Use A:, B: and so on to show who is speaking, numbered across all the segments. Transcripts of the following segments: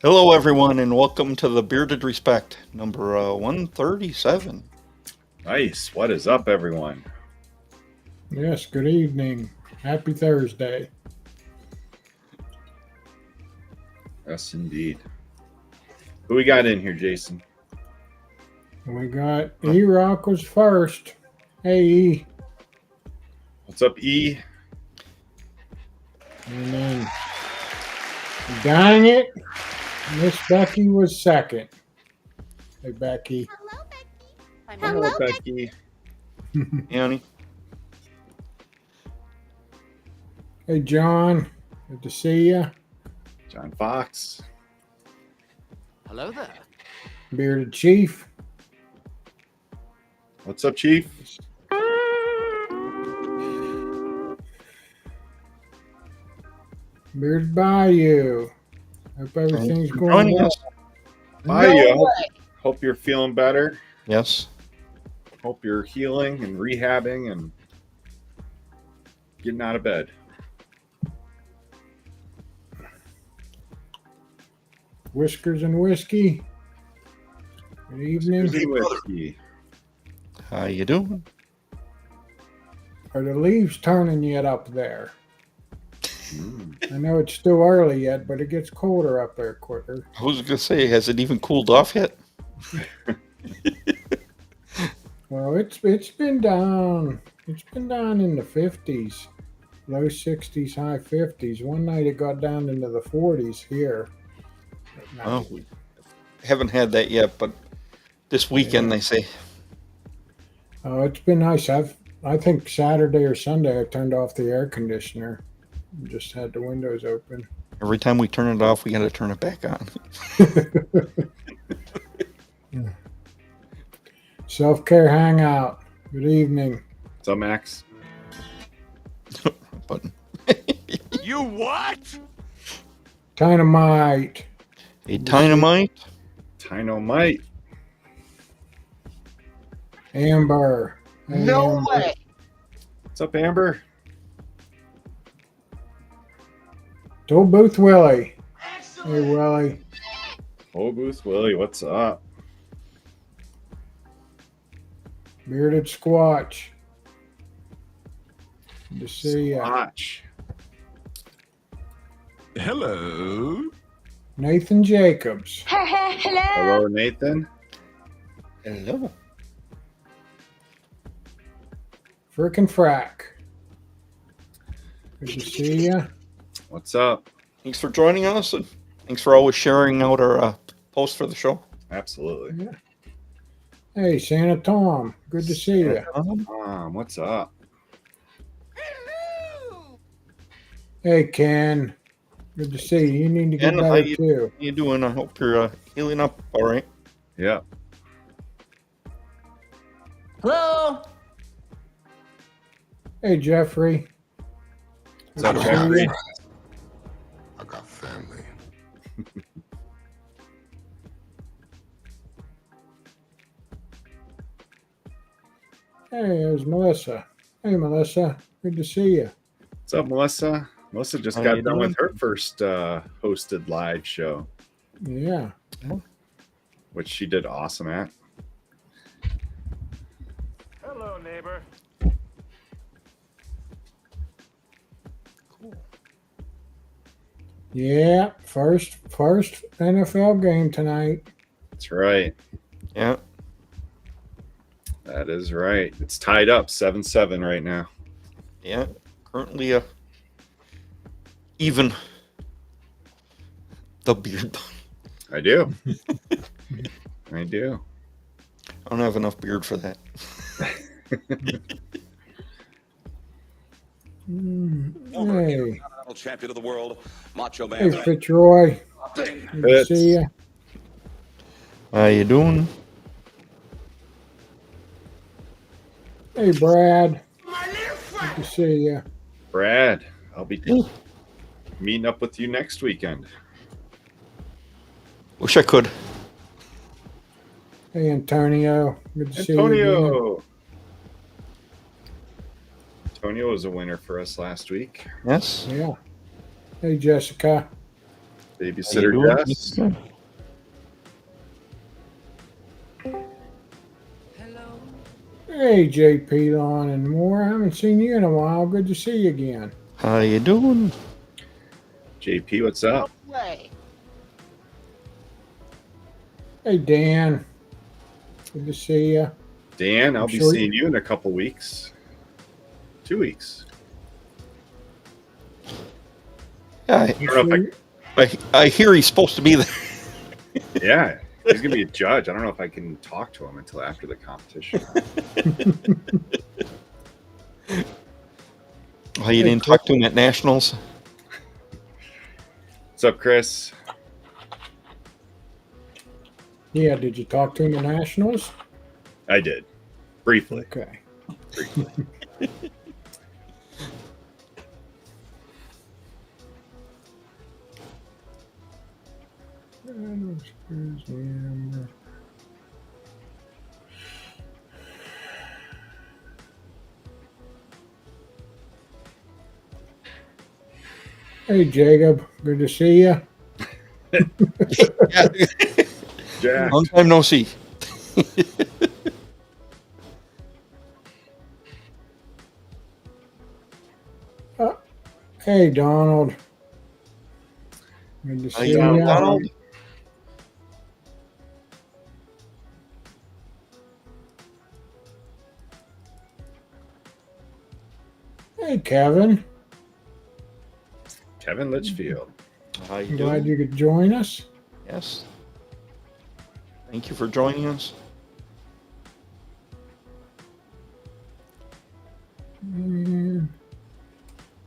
A: Hello, everyone, and welcome to the Bearded Respect, number 137.
B: Nice. What is up, everyone?
C: Yes, good evening. Happy Thursday.
B: Yes, indeed. Who we got in here, Jason?
C: We got E-Rock was first. Hey, E.
B: What's up, E?
C: And then, dang it, Miss Becky was second. Hey, Becky.
D: Hello, Becky.
B: Hello, Becky.
A: Annie.
C: Hey, John. Good to see you.
B: John Fox.
E: Hello there.
C: Bearded Chief.
B: What's up, Chief?
C: Bearded Bayou. Hope everything's going
A: Joining
C: well.
A: us.
B: Bye, you. Hope you're feeling better.
A: Yes.
B: Hope you're healing and rehabbing and getting out of bed.
C: Whiskers and Whiskey. Good evening.
B: Susie Whiskey.
A: How you doing?
C: Are the leaves turning yet up there?
B: Mm.
C: I know it's still early yet, but it gets colder up there quicker.
A: I was going to say, has it even cooled off yet?
C: Well, it's been down. It's been down in the 50s, low 60s, high 50s. One night it got down into the 40s here. But
A: Oh, we haven't had that yet, but this weekend, they say.
C: Oh, it's been nice. I think Saturday or Sunday I turned off the air conditioner. Just had the windows open.
A: Every time we turn it off, we got to turn it back on.
C: Self-care hangout. Good evening.
B: What's up, Max?
A: Button.
E: You what?
C: Dynamite.
A: A dynamite.
B: Tynomite.
C: Amber.
E: No
C: Amber.
E: way.
B: What's up, Amber?
C: Toll Booth Willie. Hey, Willie.
B: Oh, Booth Willie, what's up?
C: Bearded Squatch. Good to see ya.
B: Watch.
E: Hello.
C: Nathan Jacobs.
D: Hello.
B: Hello, Nathan.
A: Hello.
C: Frickin' Frack. Good to see ya.
B: What's up?
A: Thanks for joining us, and thanks for always sharing out our posts for the show.
B: Absolutely.
C: Hey, Santa Tom. Good to see ya.
B: What's up?
C: Hey, Ken. Good to see you. You need to get
A: Ken, how
C: better
A: you-
C: too.
A: How you doing? I hope you're healing up all right.
B: Yeah.
E: Hello.
C: Hey, Jeffrey.
B: What's up,
C: Good to see
B: Jeffrey?
C: ya.
F: I got family.
C: Hey, there's Melissa. Hey, Melissa. Good to see you.
B: What's up, Melissa? Melissa just
A: How
B: got
A: you
B: done
A: doing?
B: with her first hosted live show,
C: Yeah.
B: which she did awesome at.
E: Hello, neighbor.
A: Cool.
C: Yeah. First NFL game tonight.
B: That's right.
A: Yeah.
B: That is right. It's tied up 7-7 right now.
A: Yeah. Currently, even the beard.
B: I do. I do.
A: I don't have enough beard for that.
C: Hey.
G: Champion of the world, Macho
C: Hey,
G: Man.
C: Fitzroy. Good to
B: Fitz.
C: see you.
A: How you doing?
C: Hey, Brad. Good to see you.
B: Brad, I'll be meeting up with you next weekend.
A: Wish I could.
C: Hey, Antonio. Good to see you. Again.
B: Antonio. Antonio was a winner for us last week.
A: Yes.
C: Yeah. Hey, Jessica.
B: Babysitter Jess.
C: Hey, JP Lawn and more. I haven't seen you in a while. Good to see you again.
A: How you doing?
B: JP, what's up?
C: Hey, Dan. Good to see you.
B: Dan, I'll
C: I'm
B: be
C: sure
B: seeing you in a couple weeks. 2 weeks.
A: Yeah,
B: I don't know if
A: I hear he's supposed to be there.
B: Yeah, he's gonna be a judge. I don't know if I can talk to him until after the competition.
A: Oh, you didn't talk to him at Nationals?
B: What's up, Chris?
C: Yeah, did you talk to him at Nationals?
B: I did. Briefly.
C: Okay. Hey, Jacob. Good to see you.
A: Yeah.
B: Jack.
A: Long time no see.
C: Hey, Donald. Good to
A: How
C: see
A: you
C: you.
A: doing, Donald?
C: Hey, Kevin.
B: Kevin Litchfield.
A: How you
C: Glad
A: doing?
C: you could join us.
A: Yes. Thank you for joining us.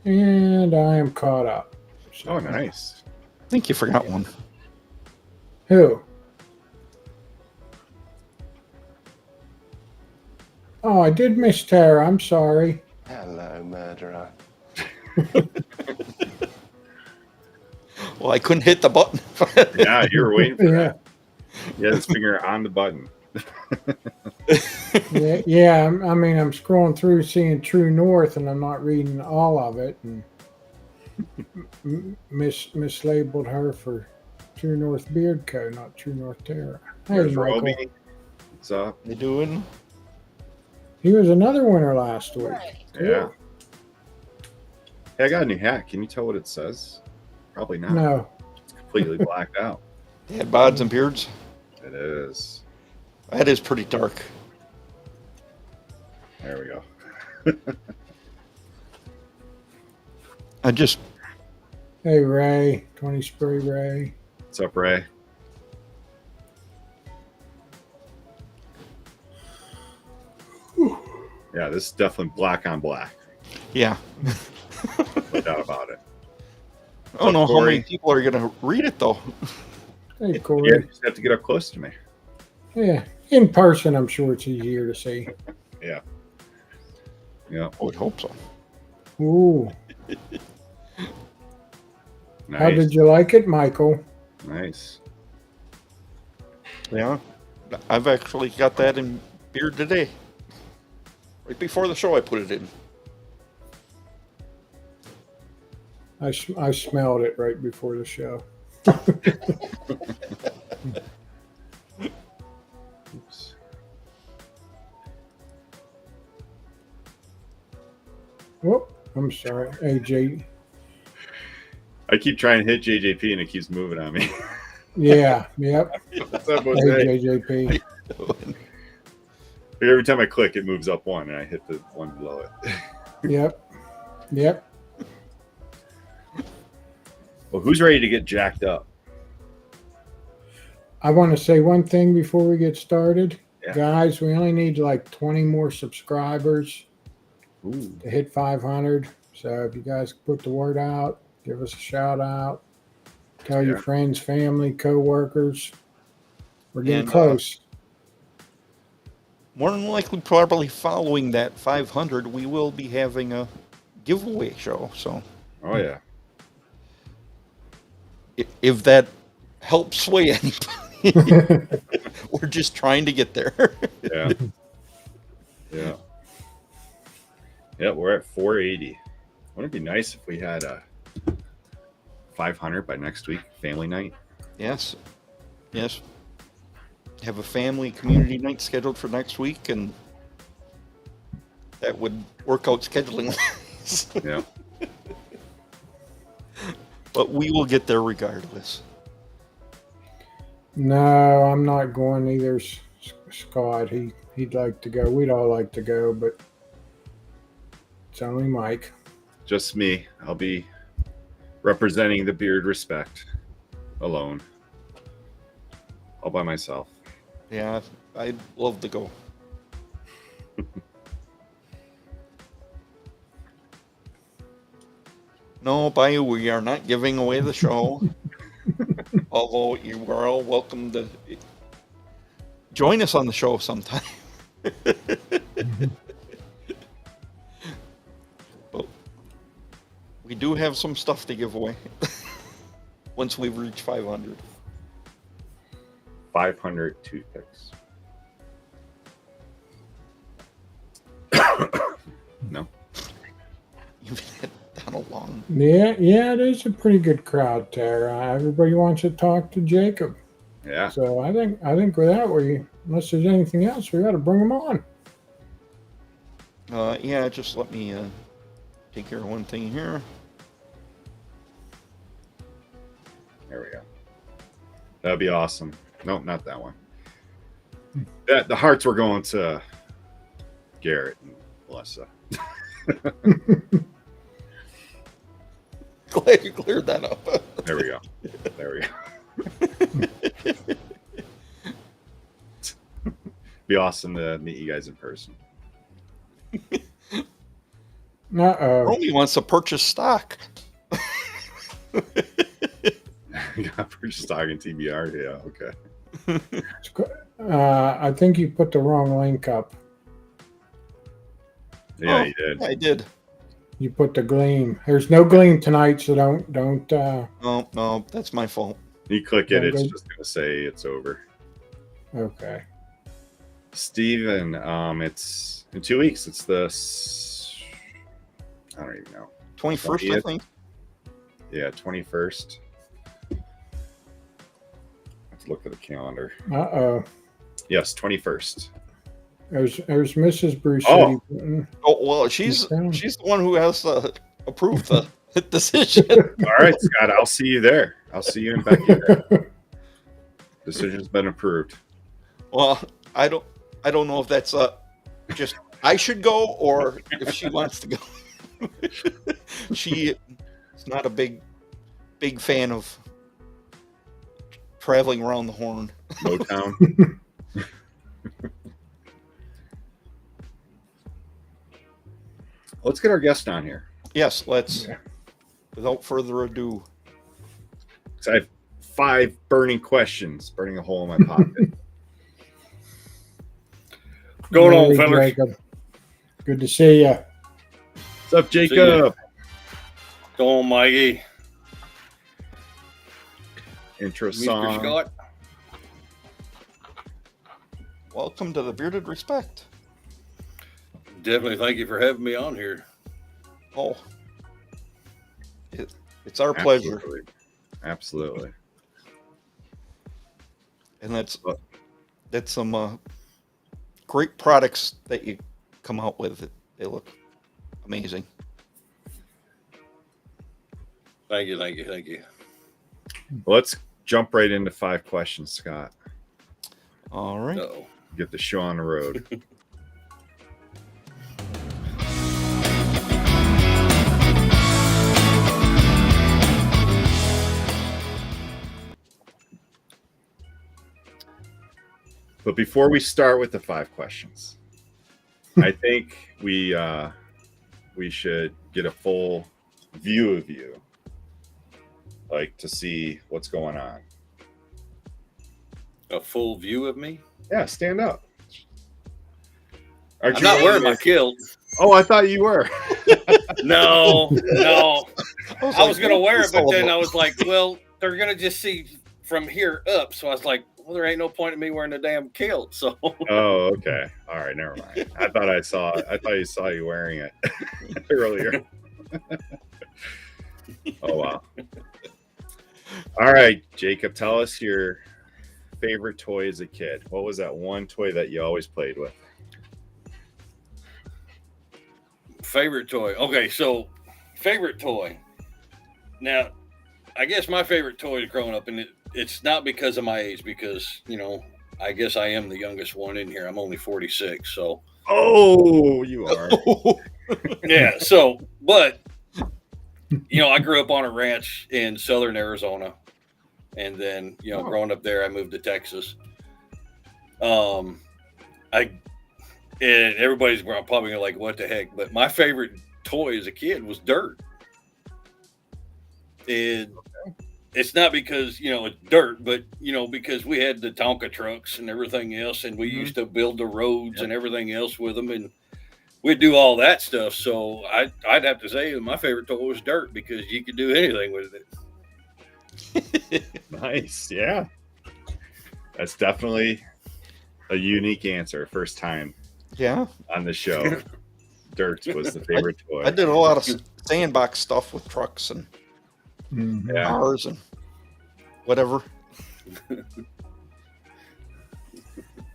C: And I am caught up.
B: Oh, nice.
A: I think you forgot one.
C: Who? Oh, I did miss Tara. I'm sorry.
F: Hello, murderer.
A: Well, I couldn't hit the button.
B: Yeah, you were waiting for
C: Yeah.
B: that. He had his finger on the button.
C: Yeah. I mean, I'm scrolling through seeing True North, and I'm not reading all of it, and mislabeled her for True North Beard Co., not True North Tara. Hey,
B: There's
C: Michael.
B: Roby. What's up?
A: You doing?
C: He was another winner last week.
B: Yeah. Hey, I got a new hat. Can you tell what it says? Probably not.
C: No.
B: It's completely blacked out.
A: Dad bods and beards?
B: It is.
A: That is pretty dark.
B: There we go.
A: I just,
C: Hey, Ray. 20 Spray Ray.
B: What's up, Ray? Yeah, this is definitely black on black.
A: yeah.
B: No doubt about it.
A: I don't know how
B: Corey?
A: many people are going to read it, though.
C: Hey,
B: Yeah,
C: Corey.
B: you just have to get up close to me.
C: Yeah. In person, I'm sure it's easier to see.
B: Yeah.
A: I would hope so.
C: Ooh.
B: Nice.
C: How did you like it, Michael?
B: Nice.
A: Yeah. I've actually got that in beard today. Right before the show, I put it in.
C: I smelled it right before the show.
B: Oops.
C: Whoop. I'm sorry. Hey, J.
B: I keep trying to hit JJP and it keeps moving on me.
C: Yeah. Yep.
B: What's up,
C: Hey,
B: Jose?
C: JJP.
B: Every time I click, it moves up one, and I hit the one below it.
C: Yep. Yep.
B: Well, who's ready to get jacked up?
C: I want to say one thing before we get started.
B: Yeah.
C: Guys, we only need like 20 more subscribers
B: Ooh.
C: to hit 500. So if you guys put the word out, give us a shout out. Tell your
B: Yeah.
C: friends, family, co-workers. We're getting
A: And,
C: close.
A: More than likely, probably following that 500, we will be having a giveaway show. So
B: Oh, yeah.
A: if that helps sway anybody, we're just trying to get there.
B: Yeah. Yeah. Yeah, we're at 480. Wouldn't it be nice if we had 500 by next week, family night.
A: Yes. Yes. Have a family community night scheduled for next week, and that would work out scheduling.
B: Yeah.
A: But we will get there regardless.
C: No, I'm not going either. Scott, he'd like to go. We'd all like to go, but it's only Mike.
B: Just me. I'll be representing the Beard Respect alone. All by myself.
A: Yeah, I'd love to go. No, Bayou, we are not giving away the show. Although you are all welcome to join us on the show sometime. But we do have some stuff to give away once we've reached 500.
B: 500 toothpicks. No.
A: You've had done a long.
C: Yeah, it is a pretty good crowd there. Everybody wants to talk to Jacob.
B: Yeah.
C: So I think with that, unless there's anything else, we got to bring him on.
A: Yeah, just let me take care of one thing here.
B: There we go. That'd be awesome. Nope, not that one. The hearts were going to Garrett and Melissa.
A: Glad you cleared that up.
B: There we go. There we go. Be awesome to meet you guys in person.
C: Uh-oh.
A: Romy wants to purchase stock.
B: Got purchased stock in TBR. Yeah, okay.
C: I think you put the wrong link up.
B: Yeah, you did.
A: I did.
C: You put the Gleam. There's no Gleam tonight, so don't.
A: No, that's my fault.
B: You click it,
C: Yeah,
B: it's
C: good.
B: just gonna say it's over.
C: Okay.
B: Steven, it's in 2 weeks. It's I don't even know.
A: 21st, I
B: 20th?
A: think.
B: Yeah, 21st. Let's look at the calendar.
C: Uh-oh.
B: Yes, 21st.
C: There's Mrs. Bruce.
B: Oh.
A: Oh well, she's the one who has to approve the decision.
B: All right, Scott, I'll see you there. I'll see you in Becky there. Decision's been approved.
A: Well, I don't know if that's just I should go or if she wants to go. She is not a big fan of traveling around the horn.
B: Motown. Let's get our guest on here.
A: Yes, let's.
C: Yeah.
A: Without further ado.
B: So I have 5 burning questions, burning a hole in my pocket.
D: Going on,
C: Hey,
D: fellas?
C: Jacob. Good to see you.
B: What's up, Jacob?
D: Go on, Mikey.
B: Intro
D: Mr.
B: song.
D: Scott.
A: Welcome to the Bearded Respect.
D: Definitely thank you for having me on here.
A: Oh, it's our pleasure,
B: Absolutely. Absolutely.
A: and that's some great products that you come out with. They look amazing.
D: Thank you.
B: Well, let's jump right into 5 questions, Scott.
A: All right.
D: Uh-oh.
B: Get the show on the road. But before we start with the 5 questions, I think we should get a full view of you, like to see what's going on.
D: A full view of me?
B: Yeah, stand up.
D: I'm not wearing my kilt.
B: Oh, I thought you were.
D: No. I was going to wear it, but
A: all
D: then
A: about-
D: I was like, well, they're going to just see from here up. So I was like, well, there ain't no point in me wearing a damn kilt. So
B: Oh, okay. All right, never mind. I thought you saw you wearing it earlier. Oh wow. All right, Jacob, tell us your favorite toy as a kid. What was that one toy that you always played with?
D: Favorite toy. Okay, so favorite toy. Now, I guess my favorite toy is growing up, and it's not because of my age, because I guess I am the youngest one in here. I'm only 46, so
B: Oh, you are.
D: yeah. So, but I grew up on a ranch in southern Arizona, and then growing up there, I moved to Texas. And everybody's probably like, what the heck? But my favorite toy as a kid was dirt. And it's not because, it's dirt, but, because we had the Tonka trucks and everything else. And we used to build the roads and everything else with them. And we'd do all that stuff. So I'd have to say my favorite toy was dirt because you could do anything with it.
B: Nice. Yeah. That's definitely a unique answer. First time
A: Yeah.
B: on the show. Dirt was the favorite toy.
A: I did a lot of sandbox stuff with trucks and
B: Yeah.
A: cars and whatever.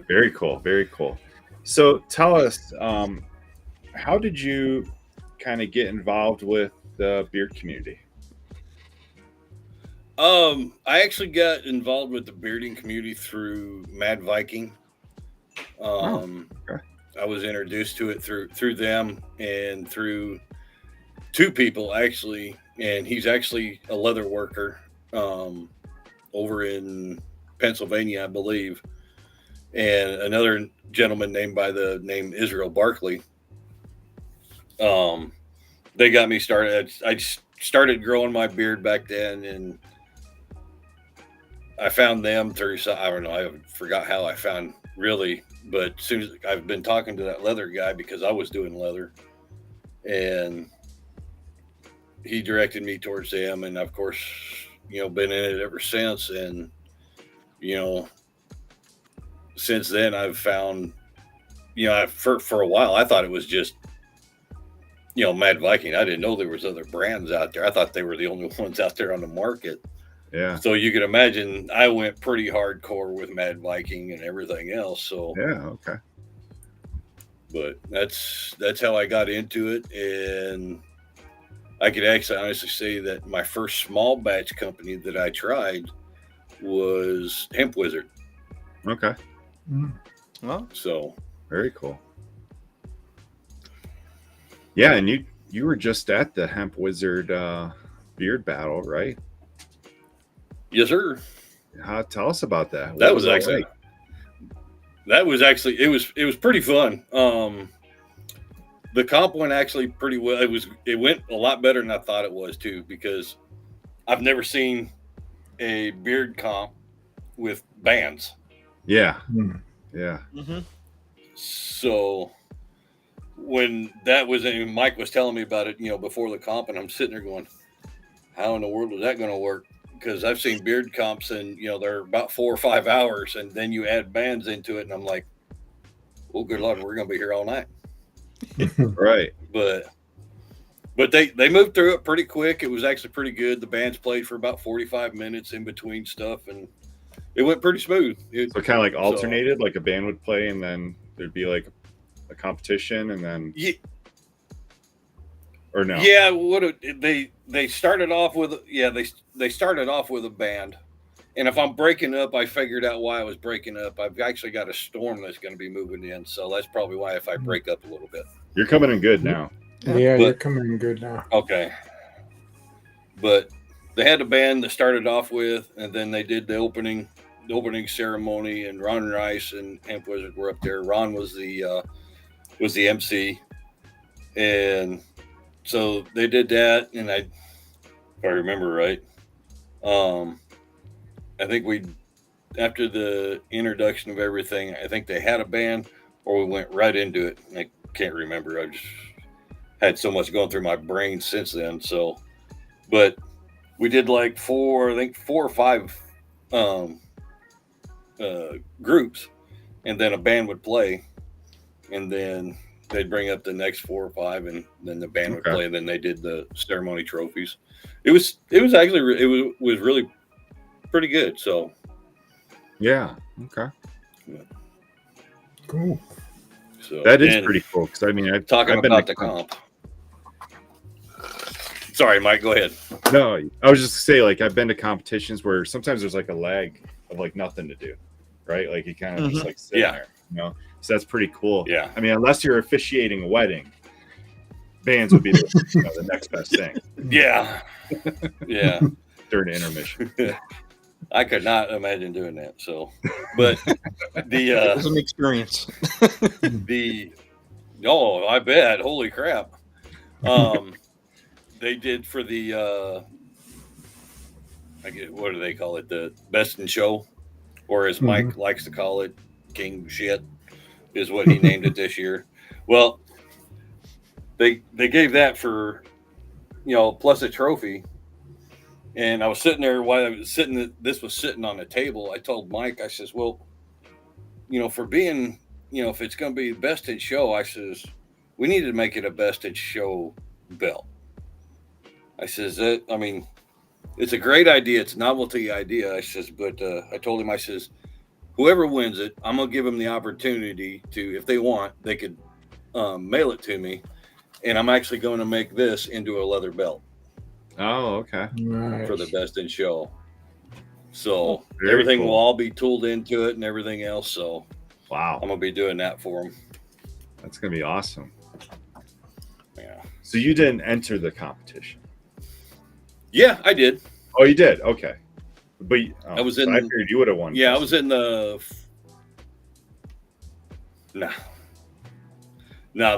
B: Very cool. Very cool. So tell us, how did you kind of get involved with the beard community?
D: I actually got involved with the bearding community through Mad Viking.
B: Okay.
D: I was introduced to it through them and through two people actually, and he's actually a leather worker over in Pennsylvania, I believe, and another gentleman named by the name Israel Barkley. They got me started. I started growing my beard back then, and I found them through. I don't know. I forgot how I found really, but as soon as I've been talking to that leather guy because I was doing leather, and he directed me towards them, and of course, been in it ever since. And since then I've found, for a while I thought it was just Mad Viking. I didn't know there was other brands out there. I thought they were the only ones out there on the market.
B: Yeah.
D: So you can imagine I went pretty hardcore with Mad Viking and everything else. So
B: Yeah. Okay.
D: but that's how I got into it, and I could actually honestly say that my first small batch company that I tried was Hemp Wizard.
B: Okay.
A: Well,
D: So
B: Very cool. Yeah, and you were just at the Hemp Wizard beard battle, right?
D: yes, sir.
B: Tell us about that. What
D: That was
B: that
D: actually
B: like?
D: it was pretty fun. The comp went actually pretty well. It went a lot better than I thought it was too, because I've never seen a beard comp with bands.
B: Yeah. Yeah.
D: So when that was in, Mike was telling me about it, before the comp, and I'm sitting there going, how in the world is that going to work? Because I've seen beard comps and, they're about 4 or 5 hours, and then you add bands into it. And I'm like, well, good Lord, we're going to be here all night.
B: Right.
D: But they moved through it pretty quick. It was actually pretty good. The bands played for about 45 minutes in between stuff, and it went pretty smooth.
B: So kind of like alternated, like a band would play, and then there'd be like a competition, and then or no?
D: Yeah, they started off with they started off with a band, and if I'm breaking up, I figured out why I was breaking up. I've actually got a storm that's going to be moving in, so that's probably why if I break up a little bit.
B: You're coming in good now.
C: Yeah, you're coming in good now.
D: Okay, but they had a band that started off with, and then they did the opening ceremony, and Ron Rice and Hemp Wizard were up there. Ron was the MC, and so they did that, and if I remember right, I think after the introduction of everything, I think they had a band, or we went right into it. I can't remember. I just had so much going through my brain since then. So, but we did like 4 or 5 groups, and then a band would play, and then they'd bring up the next 4 or 5, and then the band would play, and then they did the ceremony trophies. It was really pretty good. So
B: Yeah. Okay.
C: Cool.
D: So
B: That is
D: and
B: pretty cool. Because I mean, I've
D: talking
B: been
D: about
B: to
D: the comp. Sorry, Mike. Go ahead.
B: No, I was just gonna say, like, I've been to competitions where sometimes there's like a lag of like nothing to do, right? Like you kind of just like sit
D: Yeah.
B: there, you know. So that's pretty cool.
D: Yeah.
B: I mean, unless you're officiating a wedding, bands would be the next best thing
D: Yeah. Yeah.
B: during intermission.
D: I could not imagine doing that. So, but
A: It was an experience.
D: I bet. Holy crap. They did for the what do they call it? The best in show, or as Mike likes to call it, King Shit, is what he named it this year. Well, they gave that for, plus a trophy. And I was sitting there while I was sitting. This was sitting on the table. I told Mike, I says, well, for being, if it's going to be best in show, I says, we need to make it a best in show belt. I says, I mean, it's a great idea. It's a novelty idea. I says, but I told him, I says, whoever wins it, I'm going to give them the opportunity to, if they want, they could mail it to me. And I'm actually going to make this into a leather belt.
B: Oh, okay.
C: Nice.
D: For the best in show. So
B: Very
D: everything
B: cool.
D: will all be tooled into it and everything else. So
B: Wow,
D: I'm going to be doing that for them.
B: that's gonna be awesome.
D: Yeah.
B: So you didn't enter the competition?
D: Yeah, I did.
B: Oh, you did. Okay, but
D: I was in.
B: I figured you would have won.
D: Yeah, I was in the. No,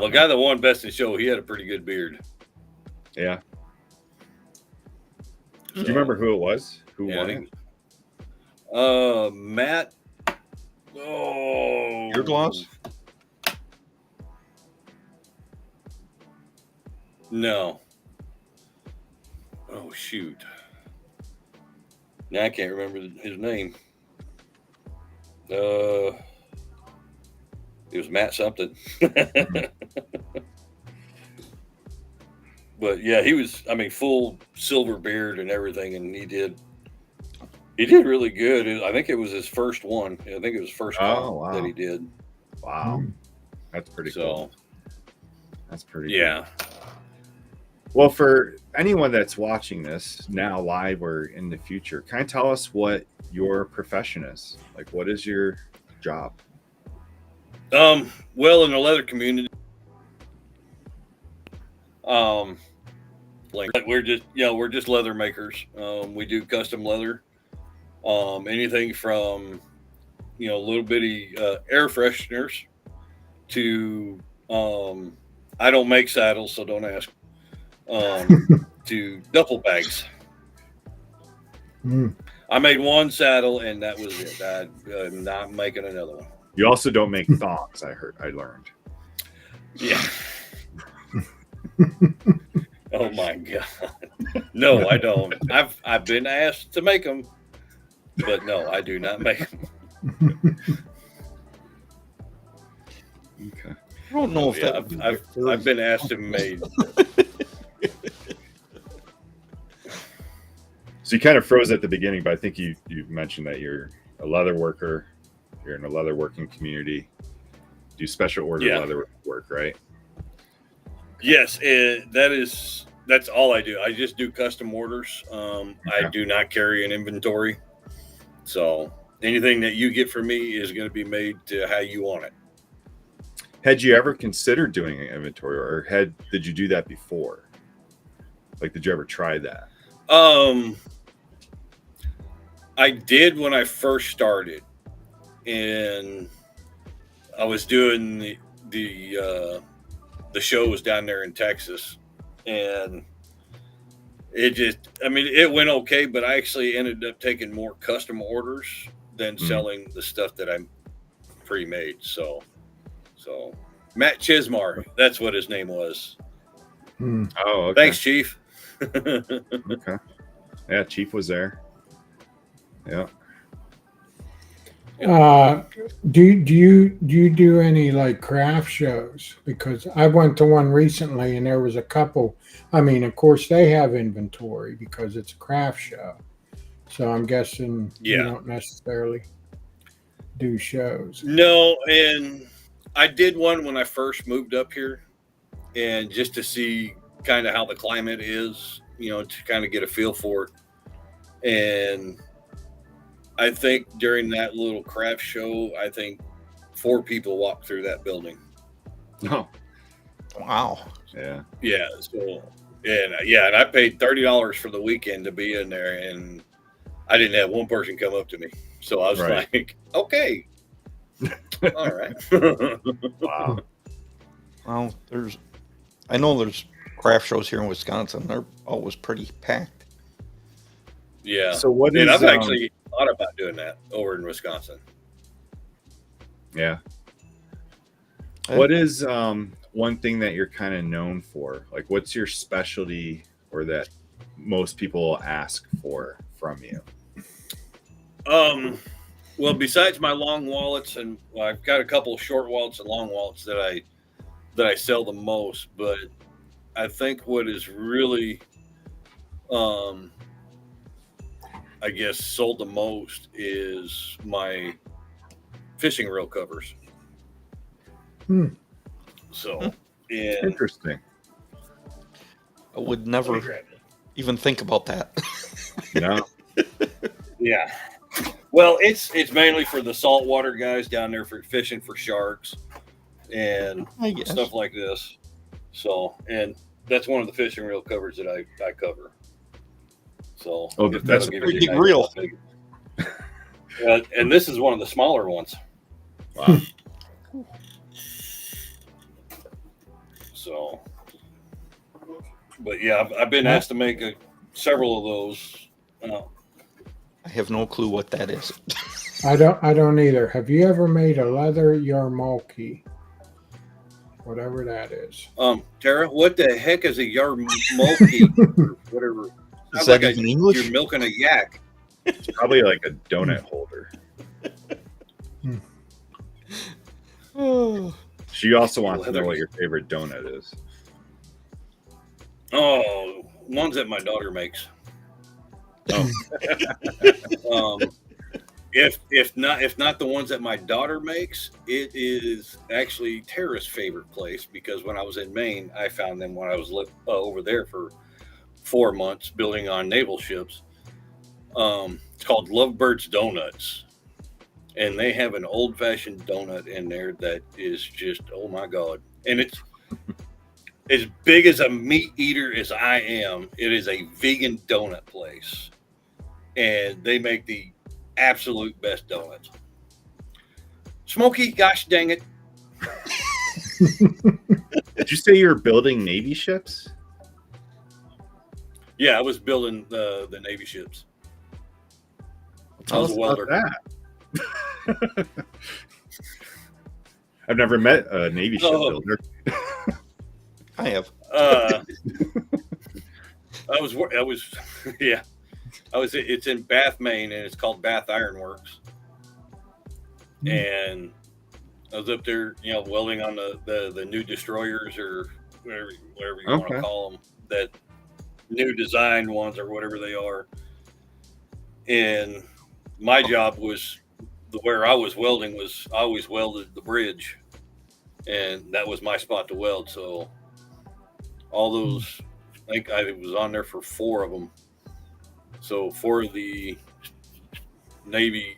D: the guy that won best in show, he had a pretty good beard.
B: Yeah. Do you remember who it was? Who
D: Yeah,
B: won
D: I
B: it?
D: think, Matt. Oh,
A: Your gloss?
D: No. Oh shoot. Now I can't remember his name. It was Matt something. But yeah, he was, I mean, full silver beard and everything, and he did really good. I think it was his first one. I think it was first one that he did.
B: Wow, that's pretty cool. That's pretty
D: Yeah.
B: cool. Well, for anyone that's watching this now live or in the future, kind of tell us what your profession is. Like, what is your job?
D: Well, in the leather community, like we're just leather makers. We do custom leather. Anything from, little bitty air fresheners to, I don't make saddles, so don't ask. To duffel bags. I made one saddle and that was it. I'm not making another one.
B: You also don't make thongs. I learned.
D: Yeah. Oh my god. No, I don't. I've been asked to make them, but no, I do not make them.
B: Okay.
A: I don't know if that.
D: I've been asked to make.
B: So you kind of froze at the beginning, but I think you mentioned that you're a leather worker. You're in a leather working community. Do special order leather work, right?
D: Yes, that's all I do. I just do custom orders. I do not carry an inventory. So anything that you get from me is going to be made to how you want it.
B: Had you ever considered doing an inventory, or did you do that before? Like, did you ever try that?
D: I did when I first started, and I was doing the shows down there in Texas, and it went okay, but I actually ended up taking more custom orders than selling the stuff that I pre-made. So Matt Chismar, that's what his name was.
B: Oh, okay.
D: Thanks, Chief.
B: Okay. Yeah, Chief was there. Yeah.
C: Do you do any like craft shows? Because I went to one recently and there was a couple. I mean, of course they have inventory because it's a craft show, So I'm guessing you
D: Yeah.
C: don't necessarily do shows.
D: No, and I did one when I first moved up here, and just to see kind of how the climate is, to kind of get a feel for it. And I think during that little craft show, I think 4 people walked through that building.
B: Oh,
A: Wow.
B: yeah.
D: Yeah. So, and I paid $30 for the weekend to be in there, and I didn't have one person come up to me. So I was
B: Right.
D: like, okay, all right.
B: Wow.
A: Well, I know there's craft shows here in Wisconsin. They're always pretty packed.
D: Yeah.
B: So what
D: And
B: is
D: I've actually thought about doing that over in Wisconsin.
B: yeah.
A: Yeah.
B: What is one thing that you're kind of known for? Like, what's your specialty, or that most people ask for from you?
D: Well, besides my long wallets, and I've got a couple of short wallets and long wallets that I sell the most, but I think what is really, I guess, sold the most is my fishing reel covers.
C: Hmm.
D: So, and
B: Interesting.
A: I would never even think about that.
B: No.
D: yeah. Well, it's mainly for the saltwater guys down there for fishing for sharks and
A: I guess.
D: stuff like this. So, and that's one of the fishing reel covers that I cover. So,
B: Oh,
D: if
B: that's
D: that'll
B: a
D: give
A: pretty
D: you an
A: big
D: idea
A: reel.
D: how big- and this is one of the smaller ones.
B: Wow.
D: So, but yeah, I've been asked to make several of those.
A: I have no clue what that is.
C: I don't either. Have you ever made a leather yarmulke? Whatever that is.
D: Tara, what the heck is a yarmulke? Or whatever.
A: Is
D: Sounds
A: that
D: like
A: even English?
D: You're milking a yak.
B: It's probably like a donut holder.
A: Oh,
B: She also wants to know what your favorite donut is.
D: Oh, ones that my daughter makes.
B: Oh,
D: If not the ones that my daughter makes, it is actually Tara's favorite place, because when I was in Maine, I found them when I was over there for 4 months building on naval ships. It's called Lovebird's Donuts, and they have an old-fashioned donut in there that is just, oh my god! And it's as big as a meat eater as I am. It is a vegan donut place, and they make the absolute best donuts. Smokey, gosh dang it!
B: did you say you're building Navy ships?
D: Yeah, I was building the Navy ships. I
B: Tell
D: was
B: us
D: a
B: about
D: welder.
B: that. I've never met a Navy ship
D: Oh.
B: builder.
A: I have.
D: I was, yeah, it's in Bath, Maine, and it's called Bath Iron Works. And I was up there, welding on the new destroyers, or whatever you want to call them, that new design ones or whatever they are. And my job was, where I was welding was, I always welded the bridge, and that was my spot to weld. So all those, I think I was on there for 4 of them. So 4 of the Navy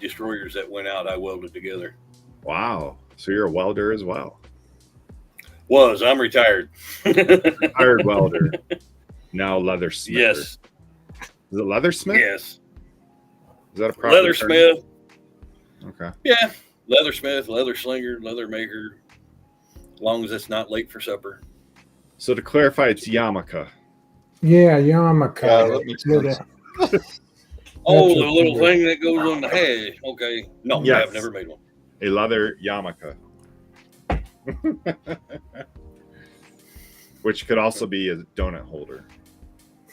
D: destroyers that went out, I welded together.
B: Wow. So you're a welder as well.
D: I'm retired.
B: Retired welder. Now leathersmith.
D: Yes.
B: Is it leathersmith?
D: Yes.
B: Is that a proper term?
D: Leathersmith.
B: Okay.
D: Yeah. Leathersmith, leather slinger, leather maker. As long as it's not late for supper.
B: So to clarify, it's yarmulke.
C: Yeah, yarmulke.
A: Yeah, that makes sense.
D: Oh,
C: That's
D: the
C: a
D: little
C: finger.
D: thing that goes on the head. Okay. No,
B: Yes.
D: I've never made one.
B: A leather yarmulke. Which could also be a donut holder.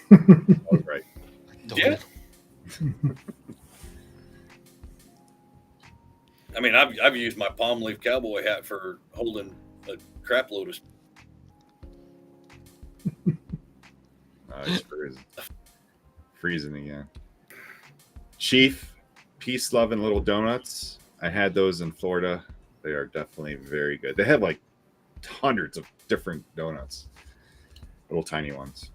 B: That was right.
D: Yeah. I mean, I've used my palm leaf cowboy hat for holding a crap load of.
B: It's freezing again. Chief, peace, love, and little donuts. I had those in Florida. They are definitely very good. They have like hundreds of different donuts, little tiny ones,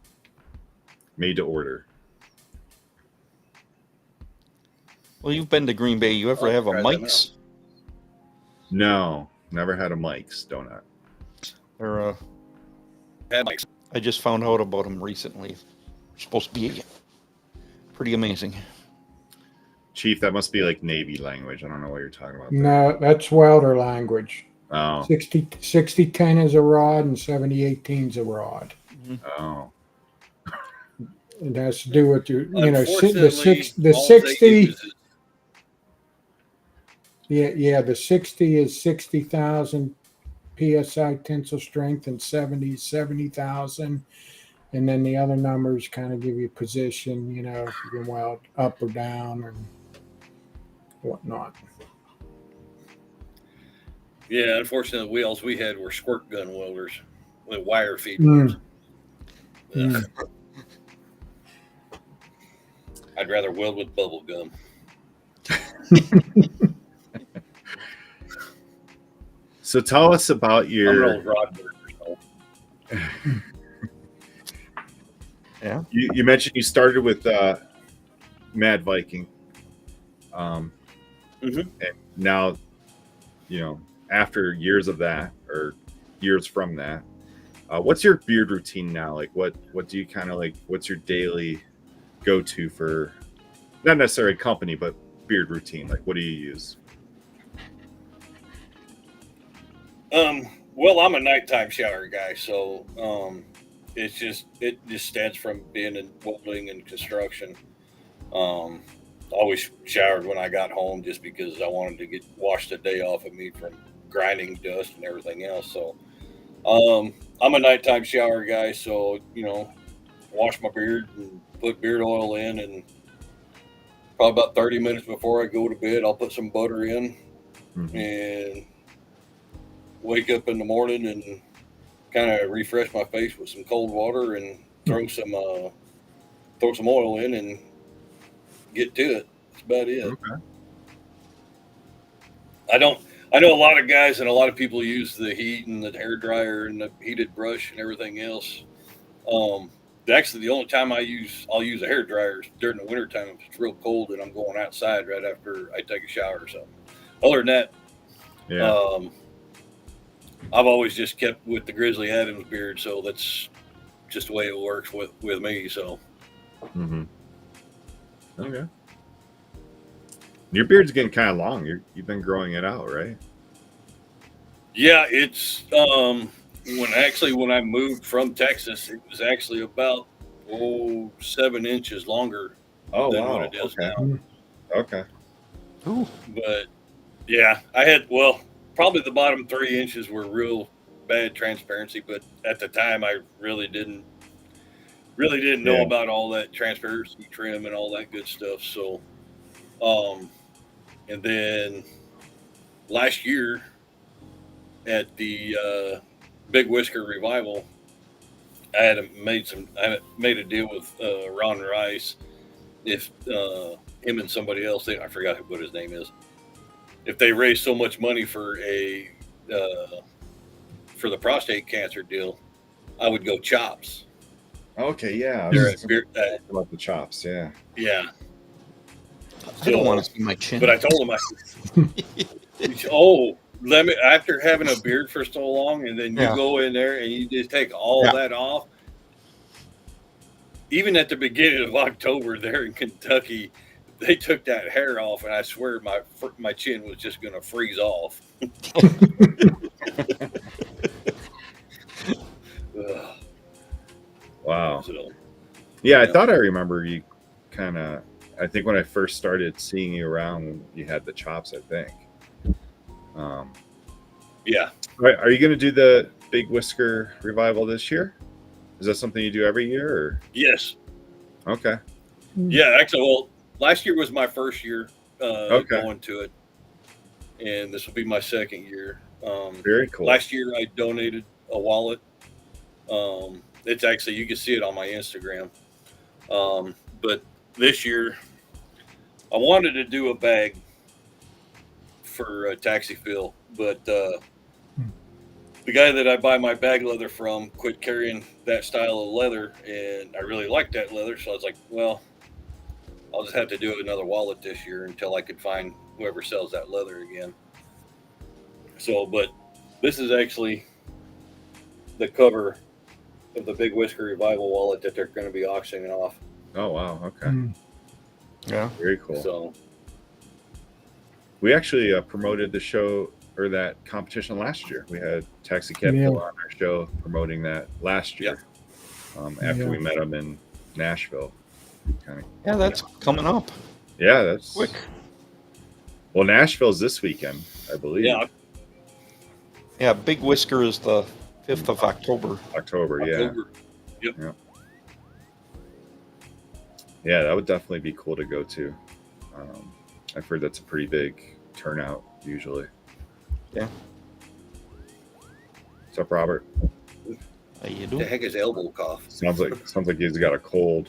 B: made to order.
A: Well, you've been to Green Bay. You ever
D: I'll
A: have a
D: try them
A: Mike's?
B: No, never had a Mike's donut.
A: Or
D: Had Mike's.
A: I just found out about them recently. Supposed to be pretty amazing.
B: Chief, that must be like Navy language. I don't know what you're talking about. There.
C: No, that's welder language.
B: Oh,
C: 60-10 is a rod and 70-18 is a rod.
B: oh.
C: It has to do with your, the
D: Unfortunately, all
C: 60.
D: they use is-
C: Yeah, the 60 is 60,000 psi tensile strength, and 70 is 70,000. And then the other numbers kind of give you position, if you can weld up or down and whatnot.
D: Yeah, unfortunately, the wheels we had were squirt gun welders with wire feed.
C: Mm.
D: Ugh. I'd rather weld with bubble gum.
B: So tell us about
D: I'm
B: your.
D: an old rod burner, so.
A: Yeah.
B: You mentioned you started with Mad Viking, and now, after years of that or years from that, what's your beard routine now? Like, what do you kind of like? What's your daily go-to for, not necessarily company, but beard routine? Like, what do you use?
D: Well, I'm a nighttime shower guy, so it just stems from being in welding and construction. Always showered when I got home just because I wanted to get washed a day off of me from grinding dust and everything else. So I'm a nighttime shower guy, so wash my beard and put beard oil in, and probably about 30 minutes before I go to bed, I'll put some butter in and wake up in the morning and kind of refresh my face with some cold water and throw some oil in and get to it. That's about it.
B: Okay.
D: I know a lot of guys and a lot of people use the heat and the hair dryer and the heated brush and everything else. Actually, the only time I'll use a hair dryer is during the wintertime if it's real cold and I'm going outside right after I take a shower or something. Other than that,
B: Yeah.
D: I've always just kept with the Grizzly Adams beard, so that's just the way it works with me. So,
B: Okay. Your beard's getting kind of long. You've been growing it out, right?
D: yeah, it's when I moved from Texas, it was actually about 7 inches longer
B: Oh,
D: than
B: wow.
D: what it is
B: Okay.
D: now.
B: Okay.
A: Ooh.
D: But yeah, I had probably the bottom 3 inches were real bad transparency, but at the time I really didn't know
B: Yeah.
D: about all that transparency trim and all that good stuff. So, and then last year at the Big Whisker Revival, I made a deal with Ron Rice. If him and somebody else, I forgot what his name is, if they raise so much money for the prostate cancer deal, I would go chops.
B: Okay. Yeah.
D: They're at beer,
B: About the chops. Yeah.
D: yeah.
A: I don't want to see my chin.
D: But I told him, after having a beard for so long, and then you go in there and you just take all that off. Even at the beginning of October there in Kentucky, they took that hair off, and I swear my chin was just going to freeze off.
B: Wow.
D: So,
B: Yeah, I thought I remember you kind of. I think when I first started seeing you around, you had the chops, I think.
D: yeah.
B: Are you going to do the Big Whisker Revival this year? Is that something you do every year? Or?
D: Yes.
B: Okay.
D: Yeah, actually, last year was my first year
B: Okay.
D: going to it, and this will be my second year.
B: Very cool.
D: Last year, I donated a wallet. It's actually, you can see it on my Instagram. But this year, I wanted to do a bag for Taxi Phil, but the guy that I buy my bag leather from quit carrying that style of leather, and I really liked that leather, so I was like, well, I'll just have to do another wallet this year until I could find whoever sells that leather again. So, but this is actually the cover of the Big Whisker Revival wallet that they're going to be auctioning off.
B: Oh wow, okay,
C: Mm.
A: Yeah.
B: very cool.
D: So,
B: We actually promoted the show or that competition last year. We had Taxi Cab
C: Yeah.
B: Phil on our show promoting that last year. After
C: Yeah.
B: we met him in Nashville. Kind of.
A: Yeah, that's coming up
B: Yeah, that's
A: quick.
B: Well, Nashville's this weekend, I believe.
D: yeah,
A: Yeah, Big Whisker is the 5th of October.
B: October.
D: October.
B: Yeah, that would definitely be cool to go to. I've heard that's a pretty big turnout usually.
A: Yeah.
B: What's up, Robert?
A: How you
D: The
A: doing?
D: heck is elbow cough?
B: Sounds like he's got a cold.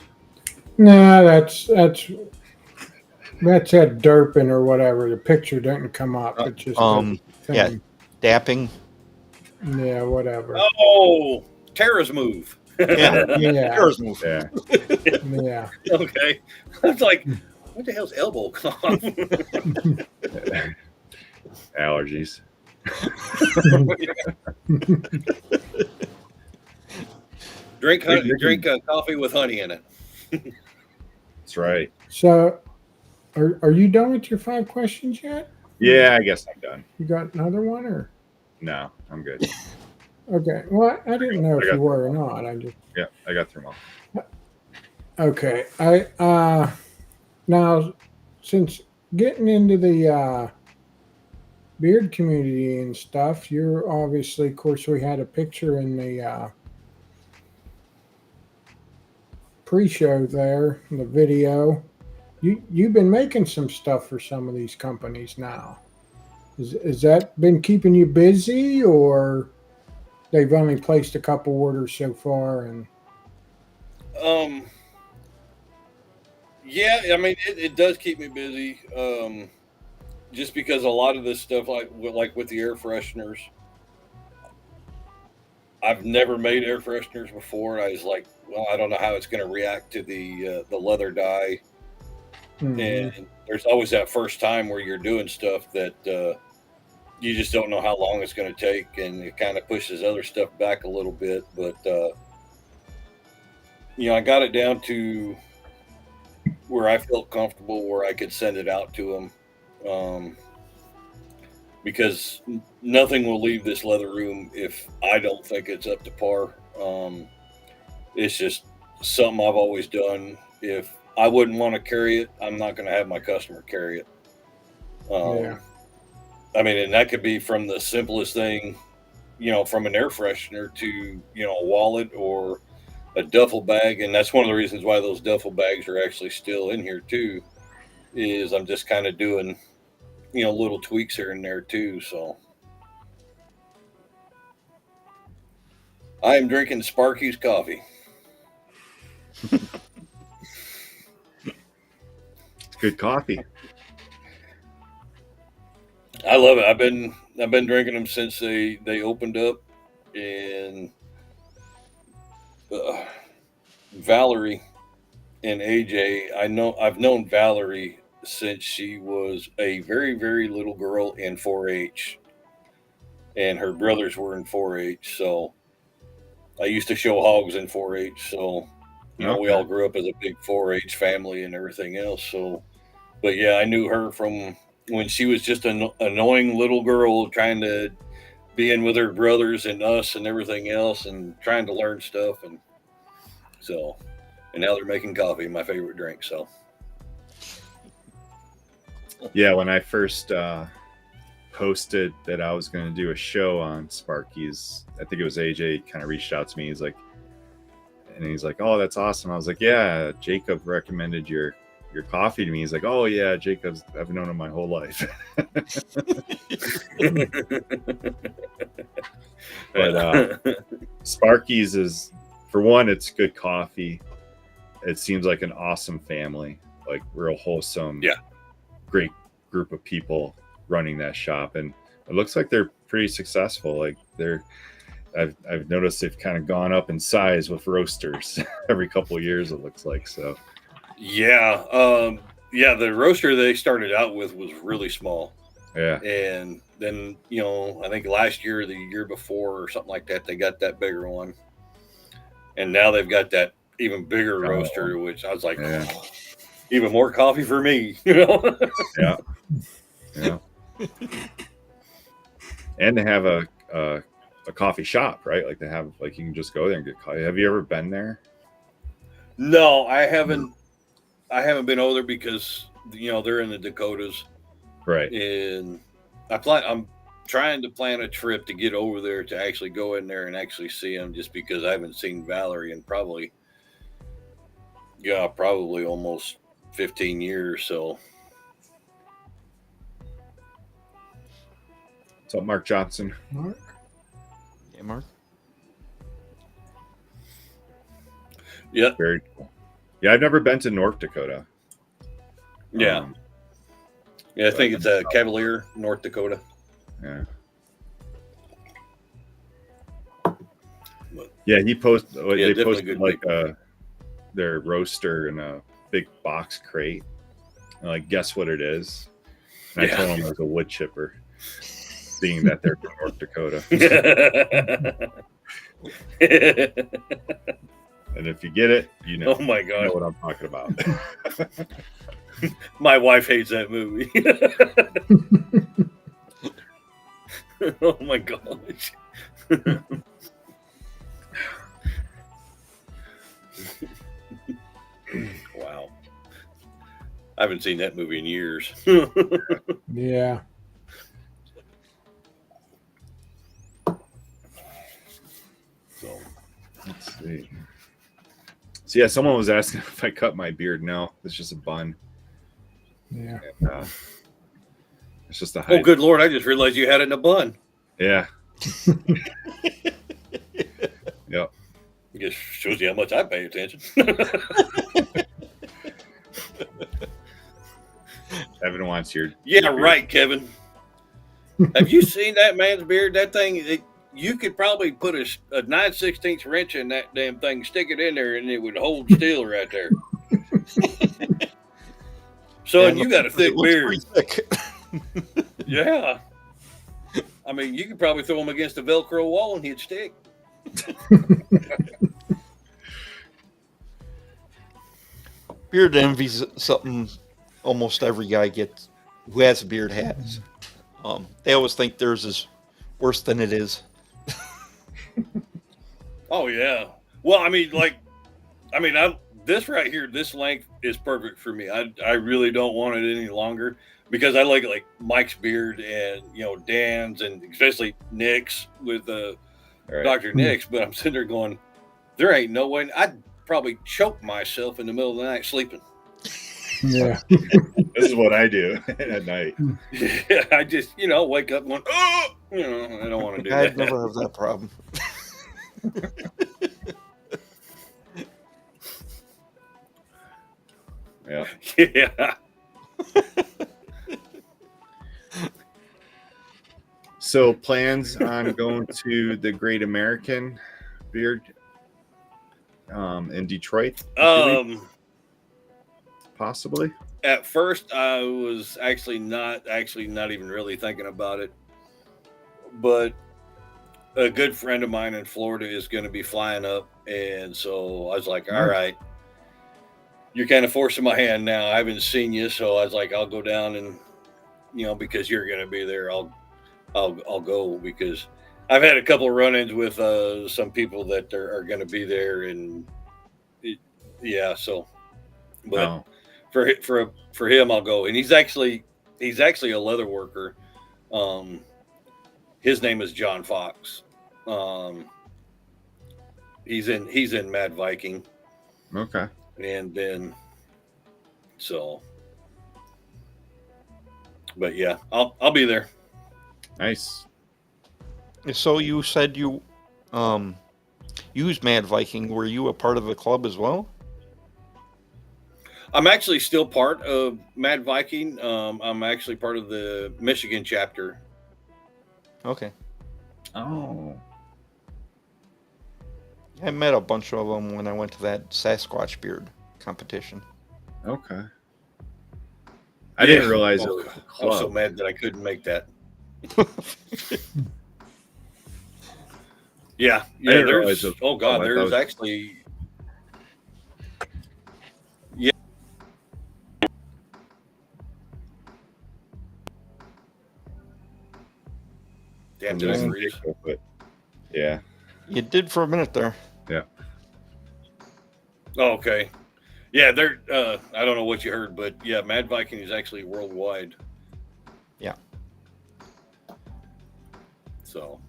C: Nah, that's that derping or whatever. The picture didn't come up. It just
A: Yeah, dapping.
C: yeah, whatever.
D: Oh, Tara's move.
A: Yeah,
C: Yeah,
A: Tara's move.
B: Yeah.
C: yeah.
D: Okay. I was like, what the hell's elbow cough?
B: Allergies.
D: Drink coffee with honey in it.
B: That's right.
C: So, are you done with your 5 questions yet?
B: Yeah, I guess I'm done.
C: You got another one or?
B: No, I'm good.
C: Okay. Well, I didn't know
B: I
C: if
B: got
C: you were or not. I just
B: Yeah, I got through them all.
C: okay. Now since getting into the beard community and stuff, you're obviously, of course, we had a picture in the pre-show there, in the video. You've been making some stuff for some of these companies now. Has that been keeping you busy, or they've only placed a couple orders so far? And
D: Yeah, I mean, it does keep me busy. Just because a lot of this stuff, like with the air fresheners, I've never made air fresheners before, and I was like, well, I don't know how it's going to react to the leather dye. And there's always that first time where you're doing stuff that you just don't know how long it's going to take, and it kind of pushes other stuff back a little bit. But I got it down to where I felt comfortable, where I could send it out to them, because nothing will leave this leather room if I don't think it's up to par. It's just something I've always done. If I wouldn't want to carry it, I'm not going to have my customer carry it.
C: Yeah.
D: I mean, and that could be from the simplest thing, from an air freshener to, a wallet or a duffel bag. And that's one of the reasons why those duffel bags are actually still in here too, is I'm just kind of doing, little tweaks here and there too. So I am drinking Sparky's coffee.
B: Good coffee.
D: I love it. I've been drinking them since they opened up, and Valerie and AJ. I've known Valerie since she was a very, very little girl in 4-H, and her brothers were in 4-H. So I used to show hogs in 4-H. So we all grew up as a big 4-H family and everything else. So, but yeah, I knew her from when she was just an annoying little girl trying to be in with her brothers and us and everything else and trying to learn stuff. And so, and now they're making coffee, my favorite drink. So,
B: Yeah, when I first posted that I was going to do a show on Sparky's, I think it was AJ kind of reached out to me. He's like, oh, that's awesome. I was like, yeah, Jacob recommended your coffee to me. He's like, oh yeah, Jacob's, I've known him my whole life. But Sparky's is, for one, it's good coffee. It seems like an awesome family, like real wholesome,
D: Yeah.
B: great group of people running that shop, and it looks like they're pretty successful. Like I've noticed they've kind of gone up in size with roasters every couple of years, it looks like. So
D: Yeah. The roaster they started out with was really small.
B: yeah.
D: And then, I think last year or the year before or something like that, they got that bigger one. And now they've got that even bigger roaster, which I was like,
B: Yeah.
D: even more coffee for me, Yeah.
B: Yeah. And they have a coffee shop, right? Like they have, like you can just go there and get coffee. Have you ever been there?
D: No, I haven't been over there because, they're in the Dakotas.
B: Right.
D: And I'm trying to plan a trip to get over there to actually go in there and actually see them, just because I haven't seen Valerie in probably almost 15 years. So
B: What's up, Mark Johnson?
C: Mark?
A: Yeah, Mark.
D: yeah,
B: Very cool. Yeah, I've never been to North Dakota.
D: yeah, I think it's Cavalier, North Dakota.
B: Yeah. Yeah, he posted. They
D: definitely
B: posted
D: good
B: like their roaster in a big box crate. And like, guess what it is? And I told him it was a wood chipper, being that they're from North Dakota. And if you get it, you know.
D: Oh my
B: You
D: god,
B: know what I'm talking about.
D: my wife hates that movie. Oh my gosh. Wow. I haven't seen that movie in years.
C: Yeah.
D: So
B: Let's see. So yeah, someone was asking if I cut my beard. No, it's just a bun.
C: Yeah.
B: And, it's just a
D: oh,
B: hide.
D: good Lord. I just realized you had it in a bun.
B: Yeah. Yep.
D: Just shows you how much I pay attention.
B: Evan wants your.
D: Yeah,
B: your beard.
D: right, Kevin. Have you seen that man's beard? That thing, you could probably put a 9/16 wrench in that damn thing, stick it in there, and it would hold still right there. Son, you got a thick
A: It looks
D: beard.
A: pretty thick.
D: Yeah. I mean, you could probably throw him against a Velcro wall and he'd stick.
A: Beard envy's something almost every guy gets who has a beard has. They always think theirs is worse than it is.
D: Oh yeah. Well, this right here, this length is perfect for me. I really don't want it any longer because I like Mike's beard and Dan's and especially Nick's with
B: Right.
D: Dr. Nick's. But I'm sitting there going, there ain't no way. I'd probably choke myself in the middle of the night sleeping.
C: Yeah.
B: This is what I do at night.
D: Yeah, I just wake up going, oh, I don't want to do
A: I'd
D: that.
A: never have that problem.
B: Yeah.
D: Yeah.
B: So plans on going to the Great American Beard in Detroit? Possibly.
D: At first, I was actually not even really thinking about it. But a good friend of mine in Florida is going to be flying up, and so I was like, all right, you're kind of forcing my hand now. I haven't seen you, so I was like, I'll go down and because you're going to be there, I'll go, because I've had a couple of run-ins with some people that are going to be there, and so. But
B: Oh.
D: for him, I'll go, and he's actually a leather worker. His name is John Fox. He's in Mad Viking,
B: Okay.
D: and then but yeah, I'll be there.
B: Nice.
A: So you said you used Mad Viking. Were you a part of the club as well?
D: I'm actually still part of Mad Viking. I'm actually part of the Michigan chapter.
A: Okay.
B: Oh.
A: I met a bunch of them when I went to that Sasquatch beard competition.
B: Okay. I didn't realize it
D: Oh,
B: was a
D: God.
B: club.
D: I was so mad that I couldn't make that. Yeah.
B: didn't realize
D: There's.
B: it was a
D: Oh
B: club.
D: God,
B: I thought it
D: there's
B: was-
D: actually. Yeah. Damn, did I
B: Losing
D: freeze?
B: Jacob, but yeah.
A: You did for a minute there.
B: Yeah.
D: Oh, okay. Yeah, they're. I don't know what you heard, but yeah, Mad Viking is actually worldwide.
A: Yeah.
D: So.